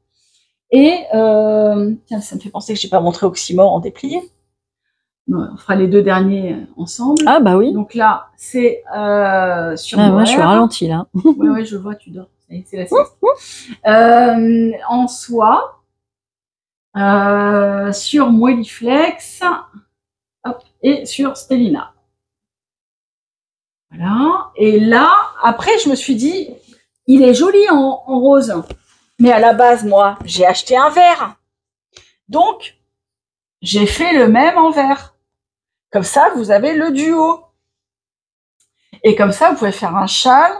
Et, tiens, ça me fait penser que je n'ai pas montré Oxymore en déplié. On fera les 2 derniers ensemble. Ah, bah oui. Donc là, c'est sur mohair. Moi, je suis ralentie, là. Oui, je vois, tu dors. C'est la sieste. En soie, sur Moelliflex, et sur Stellina. Voilà. Et là, après, je me suis dit, il est joli en rose. Mais à la base, moi, j'ai acheté un vert. Donc, j'ai fait le même en vert. Comme ça, vous avez le duo. Et comme ça, vous pouvez faire un châle.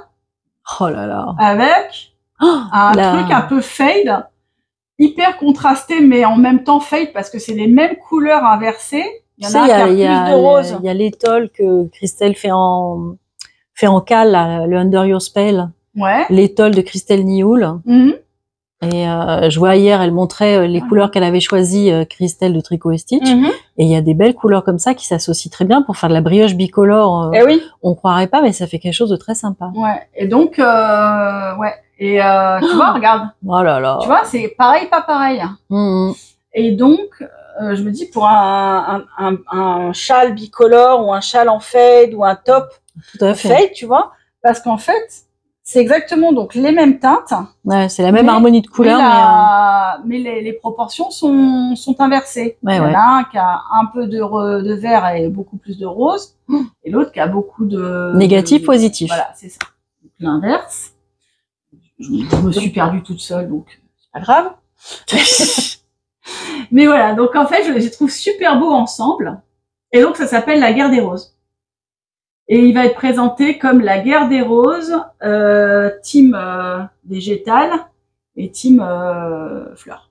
Oh là là. Avec un truc un peu fade, hyper contrasté, mais en même temps fade parce que c'est les mêmes couleurs inversées. Il y en a un qui a plus de rose. Il y a l'étole que Christelle fait en cale, le Under Your Spell. Ouais. L'étole de Christelle Nioul. Et je vois hier, elle montrait les couleurs qu'elle avait choisies, Christelle de Tricot et Stitch. Et il y a des belles couleurs comme ça qui s'associent très bien pour faire de la brioche bicolore. Eh oui. On croirait pas, mais ça fait quelque chose de très sympa. Ouais. Et donc, ouais. Et tu vois, regarde. Oh là là. Tu vois, c'est pareil, pas pareil. Et donc, je me dis, pour un châle bicolore ou un châle en fade ou un top en fade, tu vois, parce qu'en fait, c'est exactement donc les mêmes teintes. Ouais, c'est la même harmonie de couleurs, mais les proportions sont inversées. Ouais, il y en a un qui a un peu de vert et beaucoup plus de rose, et l'autre qui a beaucoup de négatif, positif. Voilà, c'est ça. L'inverse. Je me suis perdue toute seule, donc c'est pas grave. Mais voilà, donc en fait, je les trouve super beaux ensemble. Et donc, ça s'appelle La Guerre des Roses. Et il va être présenté comme La Guerre des Roses, team végétal et team fleur.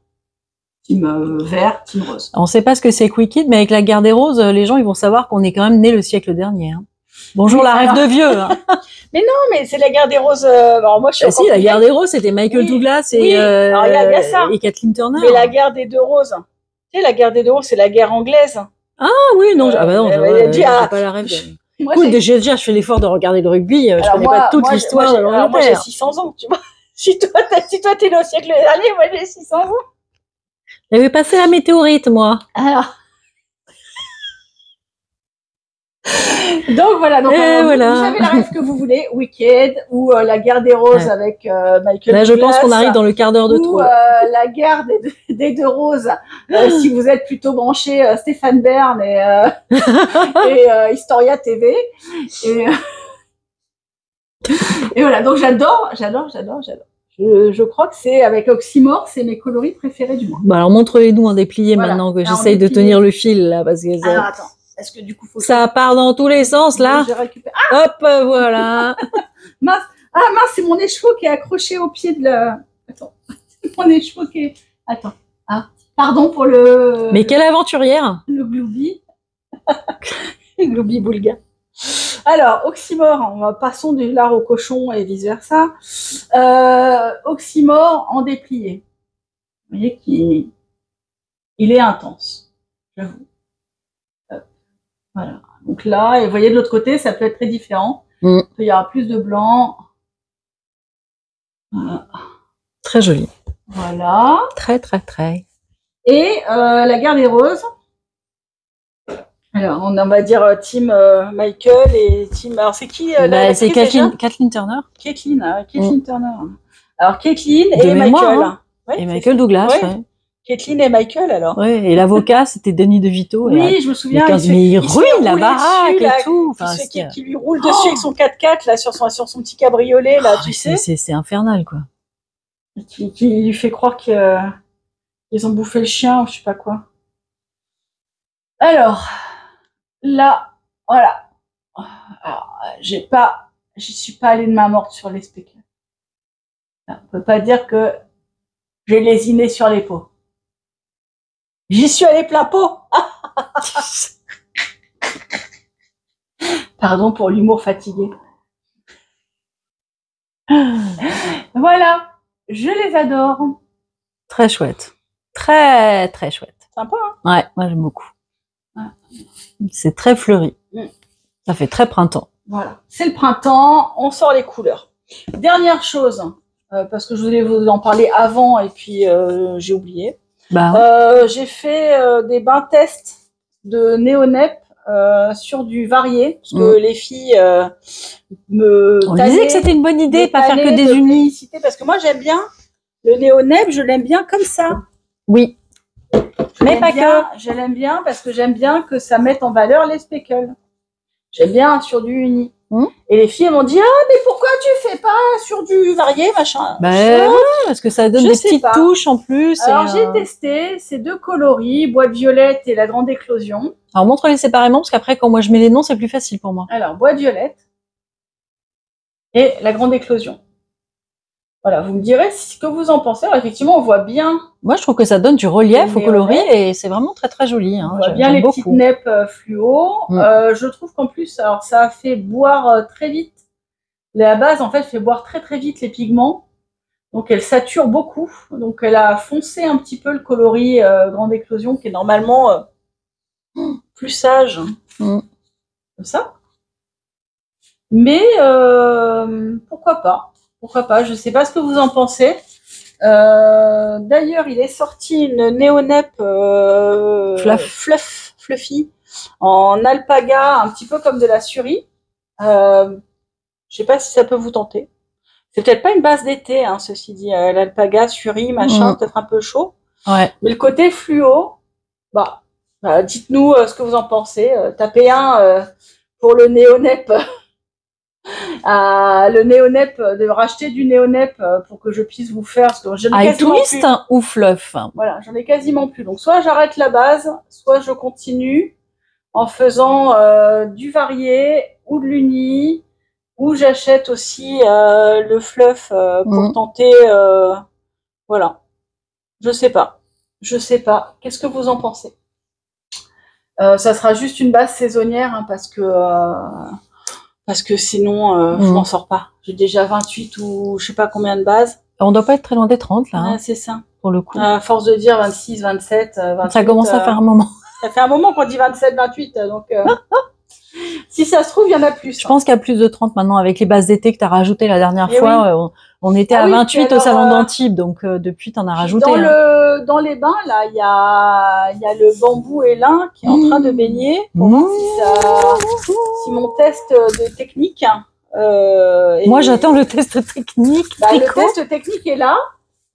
Team vert, team rose. On ne sait pas ce que c'est Wicked, mais avec La Guerre des Roses, les gens ils vont savoir qu'on est quand même né le siècle dernier. Hein. Bonjour oui, la rêve de vieux. Hein. Mais non, mais c'est La Guerre des Roses. Alors moi, je suis si, La Guerre des Roses, c'était Michael Douglas et, alors, y a ça. Et Kathleen Turner. Mais La Guerre des deux roses. Tu sais, La Guerre des deux roses, c'est la guerre anglaise. Ah oui, non, bah non, j'ai pas la rêve. Écoute, déjà, je fais l'effort de regarder le rugby. Je connais pas toute l'histoire de l'Angleterre. Moi, j'ai 600 ans, tu vois. Si toi, t'es né au siècle dernier, moi, j'ai 600 ans. J'avais passé la météorite, moi. Alors. Donc voilà, donc, voilà. Vous avez la rêve que vous voulez, Wicked ou La Guerre des Roses avec Michael Là, je Douglas, pense qu'on arrive dans le quart d'heure de trop. La Guerre des deux roses, si vous êtes plutôt branché Stéphane Bern et Historia TV. Et voilà, donc j'adore. Je crois que c'est avec Oxymore, c'est mes coloris préférés du mois. Bah alors montre-les-nous en déplié maintenant que j'essaye de tenir le fil là parce que alors attends. Est-ce que du coup, ça part dans tous les sens là. Hop, voilà. mince, c'est mon écheveau qui est accroché au pied de la. Attends, mon écheveau qui est. Attends. Ah, pardon pour le. Mais quelle aventurière. Le Glooby. Le Glooby Boulga. Alors, Oxymore, passons du lard au cochon et vice versa. Oxymore en déplié. Vous voyez qu'il est intense, j'avoue. Voilà. Donc là, et vous voyez de l'autre côté, ça peut être très différent. Il y aura plus de blanc. Voilà. Très joli. Voilà. Très, très, très. Et La Guerre des Roses. Alors, on va dire team Michael et team. Alors, c'est qui c'est Kathleen Turner. Kathleen Turner. Alors, Kathleen et Michael. Hein. Ouais, et Michael Douglas. Ouais. Kathleen et Michael, alors. Oui, et l'avocat, c'était Danny DeVito. Oui, je me souviens. Il ruine la baraque et tout. Enfin, qui lui roule dessus avec son 4x4, là, sur son petit cabriolet, là, tu sais. C'est infernal, quoi. Qui lui fait croire qu'ils ont bouffé le chien ou je sais pas quoi. Alors, là, voilà. Alors, j'y suis pas allée de main morte sur les spécules. On peut pas dire que j'ai lésiné sur les peaux. J'y suis allée plein pot. Pardon pour l'humour fatigué. Voilà, je les adore. Très chouette. Très, très chouette. Sympa, hein? Ouais, moi j'aime beaucoup. Ouais. C'est très fleuri. Ça fait très printemps. Voilà, c'est le printemps, on sort les couleurs. Dernière chose, parce que je voulais vous en parler avant et puis j'ai oublié. J'ai fait des bains tests de néonep sur du varié, parce que les filles on disait que c'était une bonne idée, pas faire que des unis. Parce que moi j'aime bien le néonep, je l'aime bien comme ça. Oui. Mais pas que. Je l'aime bien parce que j'aime bien que ça mette en valeur les speckles. J'aime bien sur du uni. Et les filles m'ont dit mais pourquoi tu fais pas sur du varié machin. Parce que ça donne des petites touches en plus. Alors j'ai testé ces deux coloris, boîte violette et la grande éclosion. Alors montre-les séparément parce qu'après quand moi je mets les noms c'est plus facile pour moi. Alors boîte violette et la grande éclosion. Voilà, vous me direz ce que vous en pensez. Alors, effectivement, on voit bien. Moi, je trouve que ça donne du relief au coloris et c'est vraiment très très joli. Hein. On voit bien les petites neppes fluo. Je trouve qu'en plus, alors ça a fait boire très vite. La base, en fait, fait boire très très vite les pigments. Donc elle sature beaucoup. Donc elle a foncé un petit peu le coloris grande éclosion qui est normalement plus sage. Comme ça. Mais pourquoi pas? Pourquoi pas? Je sais pas ce que vous en pensez. D'ailleurs, il est sorti une néonep fluffy en alpaga, un petit peu comme de la Suri. Je sais pas si ça peut vous tenter. C'est peut-être pas une base d'été, hein, ceci dit. L'alpaga, Suri, machin, peut-être un peu chaud. Ouais. Mais le côté fluo, dites-nous ce que vous en pensez. Tapez un pour le néonep. Le néonep, de racheter du néonep pour que je puisse vous faire ce que j'en ai quasiment twist plus. Ou fluff. Voilà, j'en ai quasiment plus. Donc soit j'arrête la base, soit je continue en faisant du varié ou de l'uni, ou j'achète aussi le fluff pour tenter. Voilà, je sais pas. Qu'est-ce que vous en pensez? Ça sera juste une base saisonnière hein, parce que sinon, je m'en sors pas. J'ai déjà 28 ou je sais pas combien de bases. On doit pas être très loin des 30, là. Hein, c'est ça. Pour le coup. À force de dire 26, 27, 28. Ça commence à faire un moment. Ça fait un moment qu'on dit 27, 28. Donc, si ça se trouve, il y en a plus. Je pense qu'il y a plus de 30 maintenant avec les bases d'été que tu as rajoutées la dernière fois. Oui. On était à 28 alors, au salon d'Antibes, donc depuis, tu en as rajouté. Dans les bains, là, il y a le bambou et lin qui est en train de baigner pour voir si mon test de technique. Moi, j'attends le test technique. Le test technique est là.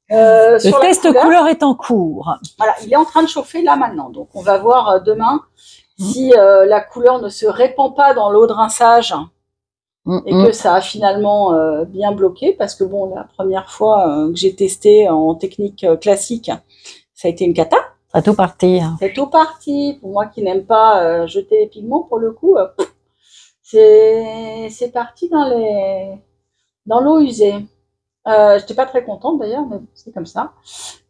Le test couleur est en cours. Voilà, il est en train de chauffer là maintenant. Donc, on va voir demain si la couleur ne se répand pas dans l'eau de rinçage et que ça a finalement bien bloqué. Parce que bon, la première fois que j'ai testé en technique classique, ça a été une cata. C'est tout parti. C'est tout parti. Pour moi qui n'aime pas jeter les pigments, pour le coup, c'est parti dans l'eau usée. J'étais pas très contente d'ailleurs, mais c'est comme ça.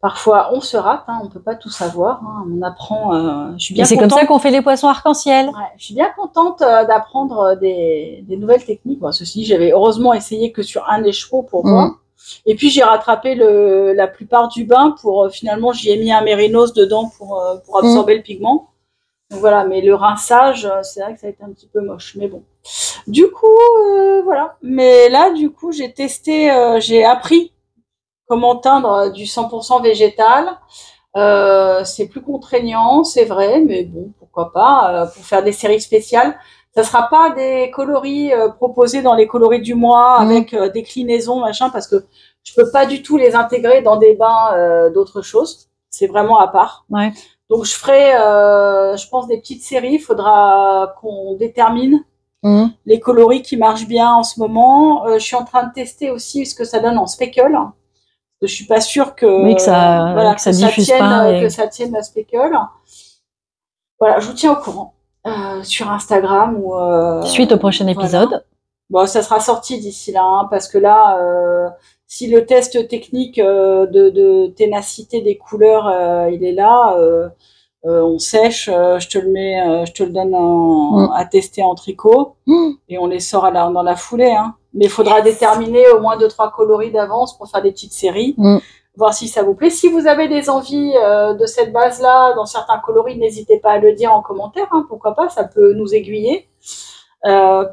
Parfois, on se rate, hein, on peut pas tout savoir. Hein, on apprend. Je suis bien. Et c'est comme ça qu'on fait les poissons arc-en-ciel. Ouais, je suis bien contente d'apprendre des nouvelles techniques. Bon, ceci, j'avais heureusement essayé que sur un des chevaux pour voir. Et puis j'ai rattrapé la plupart du bain pour finalement j'y ai mis un mérinos dedans pour absorber le pigment. Donc voilà, mais le rinçage, c'est vrai que ça a été un petit peu moche, mais bon. Du coup, voilà. Mais là, du coup, j'ai testé, j'ai appris comment teindre du 100% végétal. C'est plus contraignant, c'est vrai, mais bon, pourquoi pas, pour faire des séries spéciales. Ça sera pas des coloris proposés dans les coloris du mois avec déclinaison, machin, parce que je peux pas du tout les intégrer dans des bains d'autres choses. C'est vraiment à part. Ouais. Donc, je ferai, je pense, des petites séries. Il faudra qu'on détermine les coloris qui marchent bien en ce moment. Je suis en train de tester aussi ce que ça donne en speckle. Je suis pas sûre que ça tienne la speckle. Voilà, je vous tiens au courant sur Instagram ou suite au prochain épisode. Bon, ça sera sorti d'ici là, hein, parce que là, si le test technique de ténacité des couleurs, il est là, on sèche, je te le donne à tester en tricot et on les sort dans la foulée. Hein. Mais il faudra déterminer au moins 2-3 coloris d'avance pour faire des petites séries, voir si ça vous plaît. Si vous avez des envies de cette base-là, dans certains coloris, n'hésitez pas à le dire en commentaire. Hein, pourquoi pas, ça peut nous aiguiller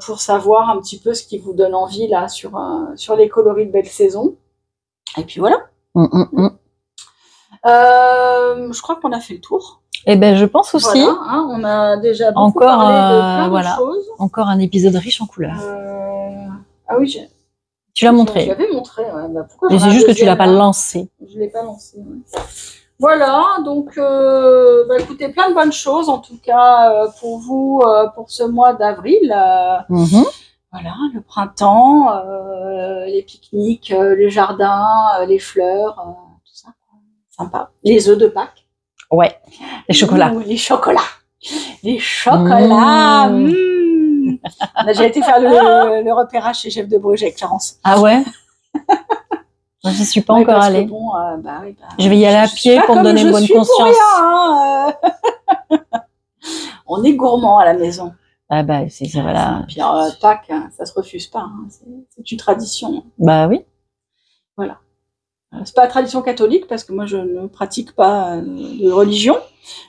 pour savoir un petit peu ce qui vous donne envie là sur les coloris de belle saison. Et puis voilà. Je crois qu'on a fait le tour. Eh ben, je pense aussi. Voilà, hein, on a déjà beaucoup parlé de plein de choses. Encore un épisode riche en couleurs. Ah oui, tu l'as montré. Je l'avais montré. Ouais. Bah, pourquoi c'est juste que tu l'as pas lancé. Je l'ai pas lancé. Ouais. Voilà, donc écoutez, plein de bonnes choses en tout cas pour vous pour ce mois d'avril. Voilà, le printemps, les pique-niques, le jardin, les fleurs, tout ça. Sympa. Les œufs de Pâques. Ouais, les chocolats. Les chocolats. Les chocolats. On a déjà été faire le repérage chez Jeff de Bruges avec Clarence. Ah ouais. Moi, j'y suis pas encore allée. Bon, je vais y aller à pied pour me donner une bonne conscience. Rien, hein, on est gourmand à la maison. Ah bah, c'est ça, voilà. Puis Pâques, ça se refuse pas. Hein. C'est une tradition. Bah oui. Voilà. C'est pas la tradition catholique parce que moi je ne pratique pas de religion.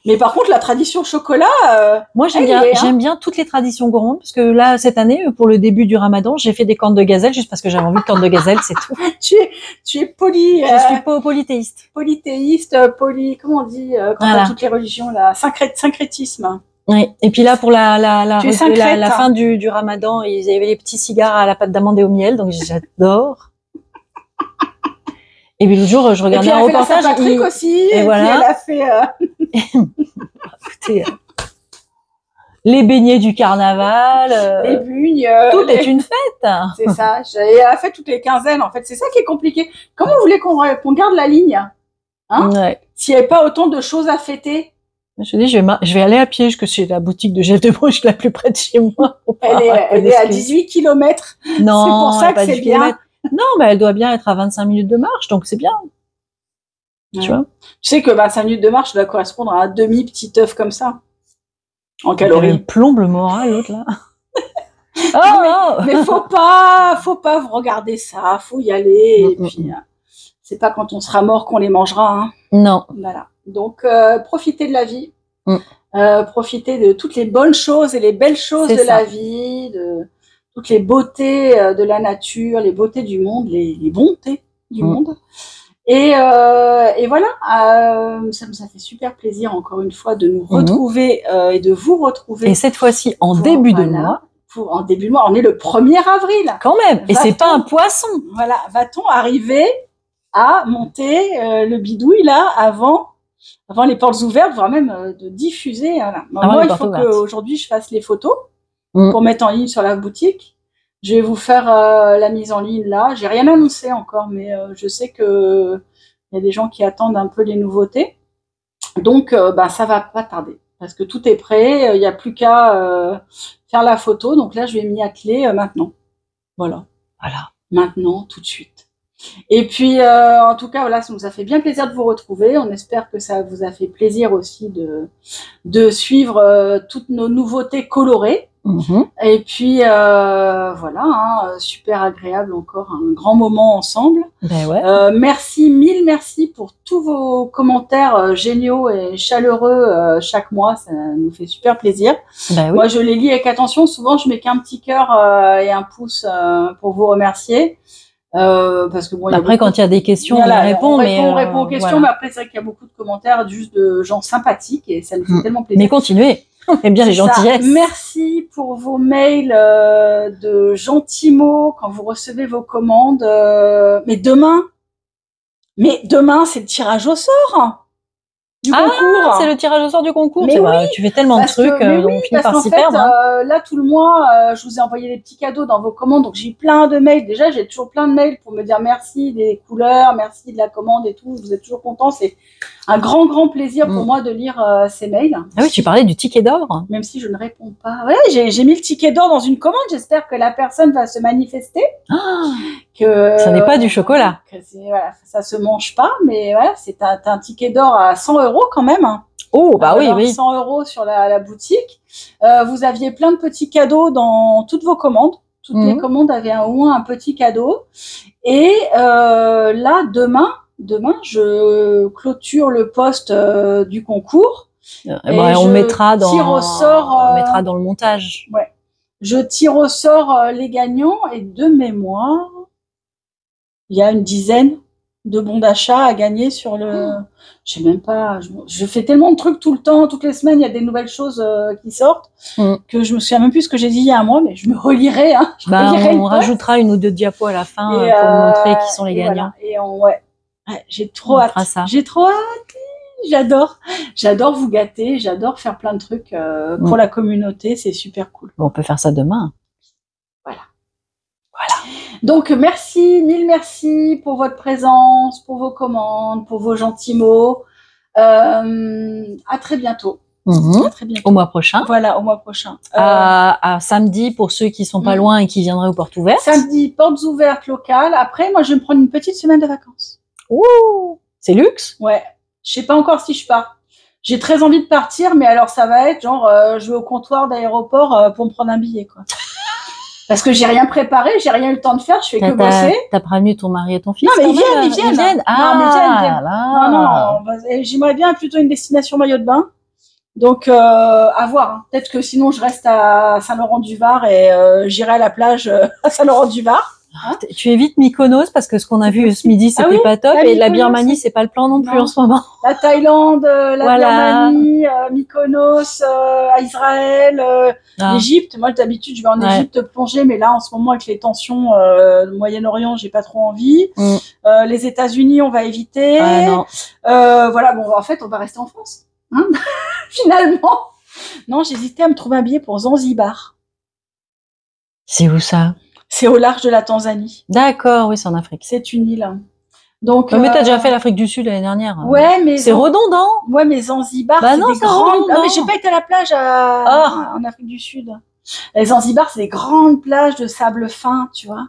Mais par contre la tradition chocolat. Moi j'aime bien toutes les traditions gourmandes parce que là cette année pour le début du Ramadan j'ai fait des cornes de gazelle juste parce que j'avais envie de cornes de gazelle, c'est tout. tu es Je suis polythéiste. Polythéiste, comment on dit quand t'as toutes les religions là, syncrétisme. Oui. Et puis là pour la fin du Ramadan ils avaient les petits cigares à la pâte d'amande et au miel donc j'adore. Et puis l'autre jour, je regardais un reportage. Aussi. Et voilà. Puis elle a fait. Écoutez, les beignets du carnaval. Les bugnes. Tout est une fête. C'est ça. Elle a fait toutes les quinzaines. En fait, c'est ça qui est compliqué. Comment vous voulez qu'on garde la ligne, hein, ouais. S'il n'y avait pas autant de choses à fêter? Je dis, je vais aller à pied jusque chez la boutique de gel de bouche la plus près de chez moi. Elle est à 18 km. Non. C'est pour ça que c'est bien. Non, mais elle doit bien être à 25 minutes de marche, donc c'est bien. Ouais. Tu vois? Tu sais que 25 minutes de marche doit correspondre à un demi-petit œuf comme ça. En calories. Elle plombe le moral, l'autre, là. Mais faut pas vous regarder ça, faut y aller. Et puis, c'est pas quand on sera mort qu'on les mangera, hein. Non. Voilà. Donc, profitez de la vie. Profitez de toutes les bonnes choses et les belles choses de la vie, de toutes les beautés de la nature, les beautés du monde, les bontés du monde. Et voilà, ça nous a fait super plaisir encore une fois de nous retrouver et de vous retrouver. Et cette fois-ci en début de mois. En début de mois, on est le 1er avril. Quand même, et c'est pas un poisson. Voilà, va-t-on arriver à monter le bidouille là avant les portes ouvertes, voire même de diffuser. Voilà. Moi, il faut qu'aujourd'hui je fasse les photos pour mettre en ligne sur la boutique. Je vais vous faire la mise en ligne là. J'ai rien annoncé encore, mais je sais que il y a des gens qui attendent un peu les nouveautés. Donc, ça va pas tarder parce que tout est prêt. Il n'y a plus qu'à faire la photo. Donc là, je vais m'y atteler maintenant. Voilà. Maintenant, tout de suite. Et puis, en tout cas, voilà, ça nous a fait bien plaisir de vous retrouver. On espère que ça vous a fait plaisir aussi de suivre toutes nos nouveautés colorées. Et puis, voilà, super agréable encore, un grand moment ensemble. Ben ouais. Mille merci pour tous vos commentaires géniaux et chaleureux chaque mois. Ça nous fait super plaisir. Ben oui. Moi, je les lis avec attention. Souvent, je mets qu'un petit cœur et un pouce pour vous remercier. Parce que bon, après, quand il y a des questions, on répond. On répond aux questions, mais après, c'est vrai qu'il y a beaucoup de commentaires juste de gens sympathiques et ça nous fait tellement plaisir. Mais continuez. On aime bien les gentillesses. Merci pour vos mails de gentils mots quand vous recevez vos commandes. Mais demain, c'est le tirage au sort du concours. C'est le tirage au sort du concours. Mais oui, tu fais tellement de trucs, on finit par s'y perdre. Là, tout le mois, je vous ai envoyé des petits cadeaux dans vos commandes, donc j'ai eu plein de mails. Déjà, j'ai toujours plein de mails pour me dire merci des couleurs, merci de la commande et tout. Vous êtes toujours contents. C'est un grand plaisir pour moi de lire ces mails. Ah oui, tu parlais du ticket d'or. Même si je ne réponds pas. Ouais, j'ai mis le ticket d'or dans une commande. J'espère que la personne va se manifester. Ça n'est pas du chocolat. Voilà, ça se mange pas, mais voilà, c'est un ticket d'or à 100 € quand même. Oh, bah oui. 100 € sur la boutique. Vous aviez plein de petits cadeaux dans toutes vos commandes. Toutes les commandes avaient au moins un petit cadeau. Et là, demain, je clôture le poste du concours. On mettra dans le montage. Ouais. Je tire au sort les gagnants et de mémoire, il y a une dizaine de bons d'achat à gagner sur le. Je sais même pas. Je fais tellement de trucs tout le temps, toutes les semaines, il y a des nouvelles choses qui sortent que je me souviens même plus ce que j'ai dit il y a un mois, mais je me relirai. On rajoutera une ou deux diapos à la fin pour montrer qui sont les gagnants. Voilà. Et j'ai trop hâte. J'ai trop hâte. J'adore vous gâter. J'adore faire plein de trucs pour la communauté. C'est super cool. Bon, on peut faire ça demain. Voilà. Donc, mille merci pour votre présence, pour vos commandes, pour vos gentils mots. À très bientôt. À très bientôt. Au mois prochain. Voilà, au mois prochain. À samedi pour ceux qui sont pas loin et qui viendraient aux portes ouvertes. Samedi, portes ouvertes locales. Après, moi, je vais me prendre une petite semaine de vacances. Ouh, c'est luxe. Ouais. Je sais pas encore si je pars. J'ai très envie de partir, mais alors ça va être genre, je vais au comptoir d'aéroport pour me prendre un billet, quoi. Parce que j'ai rien préparé, j'ai rien eu le temps de faire, je fais que bosser. T'as prévenu ton mari et ton fils? Non, mais ils viennent. Ah, non, mais ils viennent. Non, j'aimerais bien plutôt une destination maillot de bain. Donc, à voir. Hein. Peut-être que sinon, je reste à Saint-Laurent-du-Var et j'irai à la plage à Saint-Laurent-du-Var. Hein, tu évites Mykonos parce que ce qu'on a vu ce midi, c'était pas top. Et la Birmanie, c'est pas le plan non plus en ce moment. La Thaïlande, Birmanie, Mykonos, Israël, l'Égypte. Moi, d'habitude, je vais en Égypte plonger, mais là, en ce moment, avec les tensions Moyen-Orient, j'ai pas trop envie. Les États-Unis, on va éviter. Voilà, bon, en fait, on va rester en France. Hein finalement. Non, j'hésitais à me trouver un billet pour Zanzibar. C'est où ça? C'est au large de la Tanzanie. D'accord, oui, c'est en Afrique. C'est une île. Donc, mais t'as déjà fait l'Afrique du Sud l'année dernière. Ouais, mais c'est redondant. Ouais, mais Zanzibar, c'est des grandes. Ah, mais j'ai pas été à la plage en Afrique du Sud. Les Zanzibar, c'est des grandes plages de sable fin, tu vois.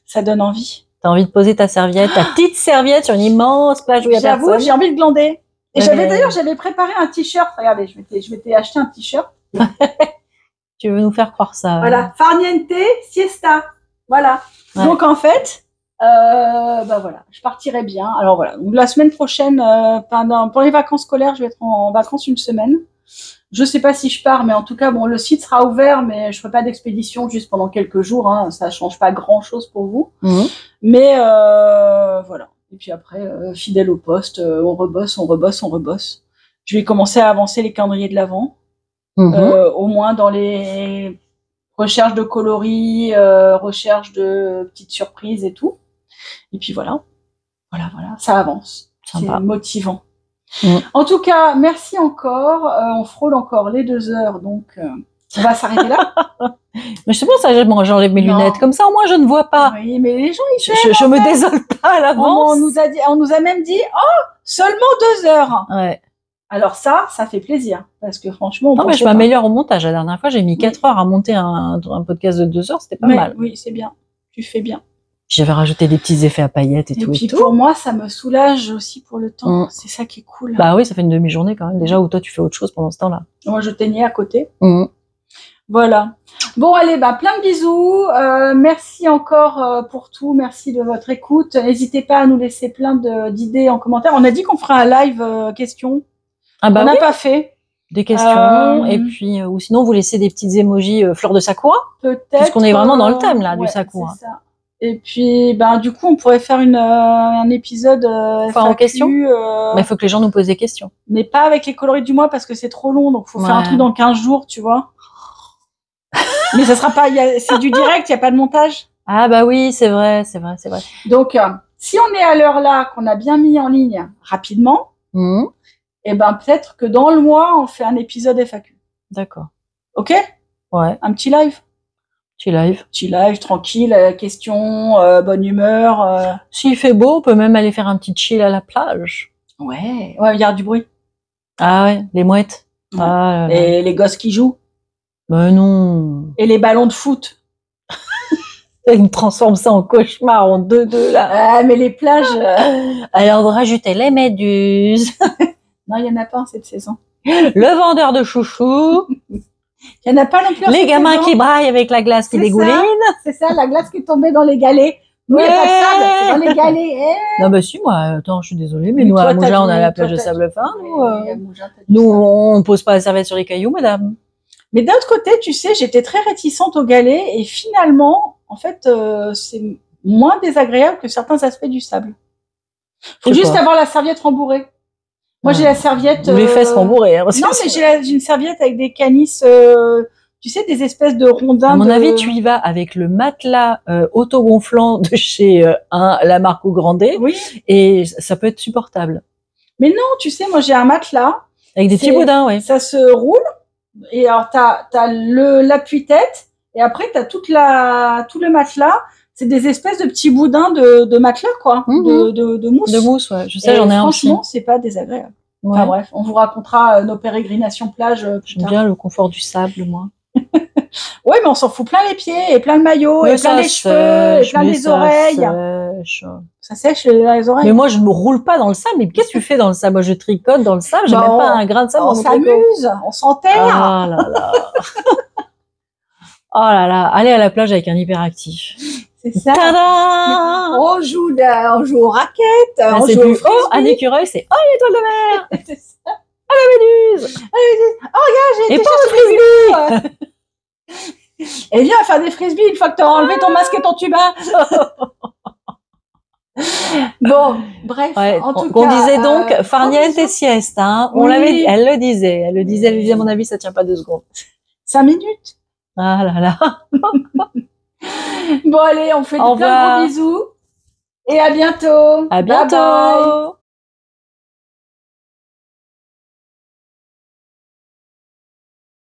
Ça donne envie. T'as envie de poser ta serviette, ta petite serviette sur une immense plage où il y a personne. J'avoue, j'ai envie de glander. Et j'avais préparé un t-shirt. Regardez, je m'étais acheté un t-shirt. Tu veux nous faire croire ça? Voilà, farniente siesta. Voilà. Ouais. Donc en fait, voilà, je partirai bien. Alors voilà, donc la semaine prochaine, pour les vacances scolaires, je vais être en vacances une semaine. Je sais pas si je pars, mais en tout cas, bon, le site sera ouvert, mais je ferai pas d'expédition juste pendant quelques jours. Hein, ça change pas grand-chose pour vous. Mais voilà. Et puis après, fidèle au poste, on rebosse. Je vais commencer à avancer les calendriers de l'Avent. Au moins dans les recherches de coloris, recherches de petites surprises et tout. Et puis voilà, ça avance. C'est motivant. En tout cas, merci encore. On frôle encore les 2 heures, donc on va s'arrêter là. Mais je sais pas, ça, j'enlève mes lunettes. Comme ça, au moins, je ne vois pas. Oui, mais les gens, je me désole pas à l'avance. On nous a même dit, seulement 2 heures. Ouais. Alors ça fait plaisir, parce que franchement... Non, mais je m'améliore au montage. La dernière fois, j'ai mis 4 heures à monter un podcast de 2 heures, c'était pas mal. Oui, c'est bien. Tu fais bien. J'avais rajouté des petits effets à paillettes et tout. Et puis pour moi, ça me soulage aussi pour le temps. C'est ça qui est cool. Bah oui, ça fait une demi-journée quand même, déjà, où toi, tu fais autre chose pendant ce temps-là. Moi, je teignais à côté. Voilà. Bon, allez, plein de bisous. Merci encore pour tout. Merci de votre écoute. N'hésitez pas à nous laisser plein d'idées en commentaire. On a dit qu'on ferait un live questions. On n'a pas fait. Des questions, et puis, ou sinon, vous laissez des petites émojis fleurs de sakura. Peut-être. Puisqu'on est vraiment dans le thème, là, du sakura. C'est ça. Et puis, du coup, on pourrait faire un épisode en question. Mais il faut que les gens nous posent des questions. Mais pas avec les coloris du mois, parce que c'est trop long, donc faut faire un truc dans 15 jours, tu vois. Mais ça sera pas, c'est du direct, il n'y a pas de montage. Ah bah oui, c'est vrai. Donc, si on est à l'heure là, qu'on a bien mis en ligne rapidement, et peut-être que dans le mois, on fait un épisode FAQ. D'accord. Ok? Ouais. Un petit live. Petit live, tranquille, questions, bonne humeur. S'il fait beau, on peut même aller faire un petit chill à la plage. Ouais, il y a du bruit. Ah ouais, les mouettes. Ouais. Ah, et les gosses qui jouent. Ben non. Et les ballons de foot. Ils me transforment ça en cauchemar, en 2-2 là. Ah, mais les plages. Alors, on rajoutait les méduses. Non, il n'y en a pas en cette saison. Le vendeur de chouchous. Il n'y en a pas non plus. Les gamins qui braillent avec la glace qui dégouline. C'est ça, la glace qui est tombée dans les galets. Nous, il n'y a pas de sable, c'est dans les galets. Non, bah si, moi, attends, je suis désolée, mais nous, à Mougins, on a la plage de sable fin. Nous, on ne pose pas la serviette sur les cailloux, madame. Mais d'un autre côté, tu sais, j'étais très réticente aux galets et finalement, en fait, c'est moins désagréable que certains aspects du sable. Faut juste avoir la serviette rembourrée. Moi, j'ai la serviette... les fesses rembourrées. Hein, non, mais j'ai une serviette avec des canisses, tu sais, des espèces de rondins. À mon avis, tu y vas avec le matelas autogonflant de chez la marque Grandet. Oui. Et ça peut être supportable. Mais non, tu sais, moi, j'ai un matelas. Avec des petits boudins, oui. Ça se roule. Et alors, t'as l'appui-tête. Et après, t'as tout le matelas. C'est des espèces de petits boudins de matelas, quoi. De mousse. De mousse, ouais. Je sais, j'en ai un aussi. Franchement, c'est pas désagréable. Ouais. Enfin bref, on vous racontera nos pérégrinations plage. J'aime bien le confort du sable, moi. Ouais, mais on s'en fout plein les pieds, et plein le maillot, et plein les cheveux, et plein les oreilles. Ça sèche les oreilles. Mais moi, je me roule pas dans le sable. Mais qu'est-ce que tu fais dans le sable? Moi, je tricote dans le sable. J'ai même pas un grain de sable. On s'amuse, on s'enterre. Ah là là. Oh là là, aller à la plage avec un hyperactif. C'est ça. Tada! On joue aux raquettes, Là, on c'est joue au plus oh, un frisbee. écureuil, c'est oh, l'étoile de mer! C'est ça. Oh, la méduse! Oh, regarde, j'ai Et été pas chercher le frisbee! Et viens faire des frisbees une fois que tu auras enlevé ton masque et ton tuba. Bon, bref, Ouais, en tout on cas, disait donc farniente et sieste, hein. On Oui. l'avait, elle le disait, à mon avis, ça tient pas 2 secondes. 5 minutes. Ah là là. Bon, allez, on fait Au plein de revoir. gros bisous. Et à bientôt. À bientôt. Bye bye.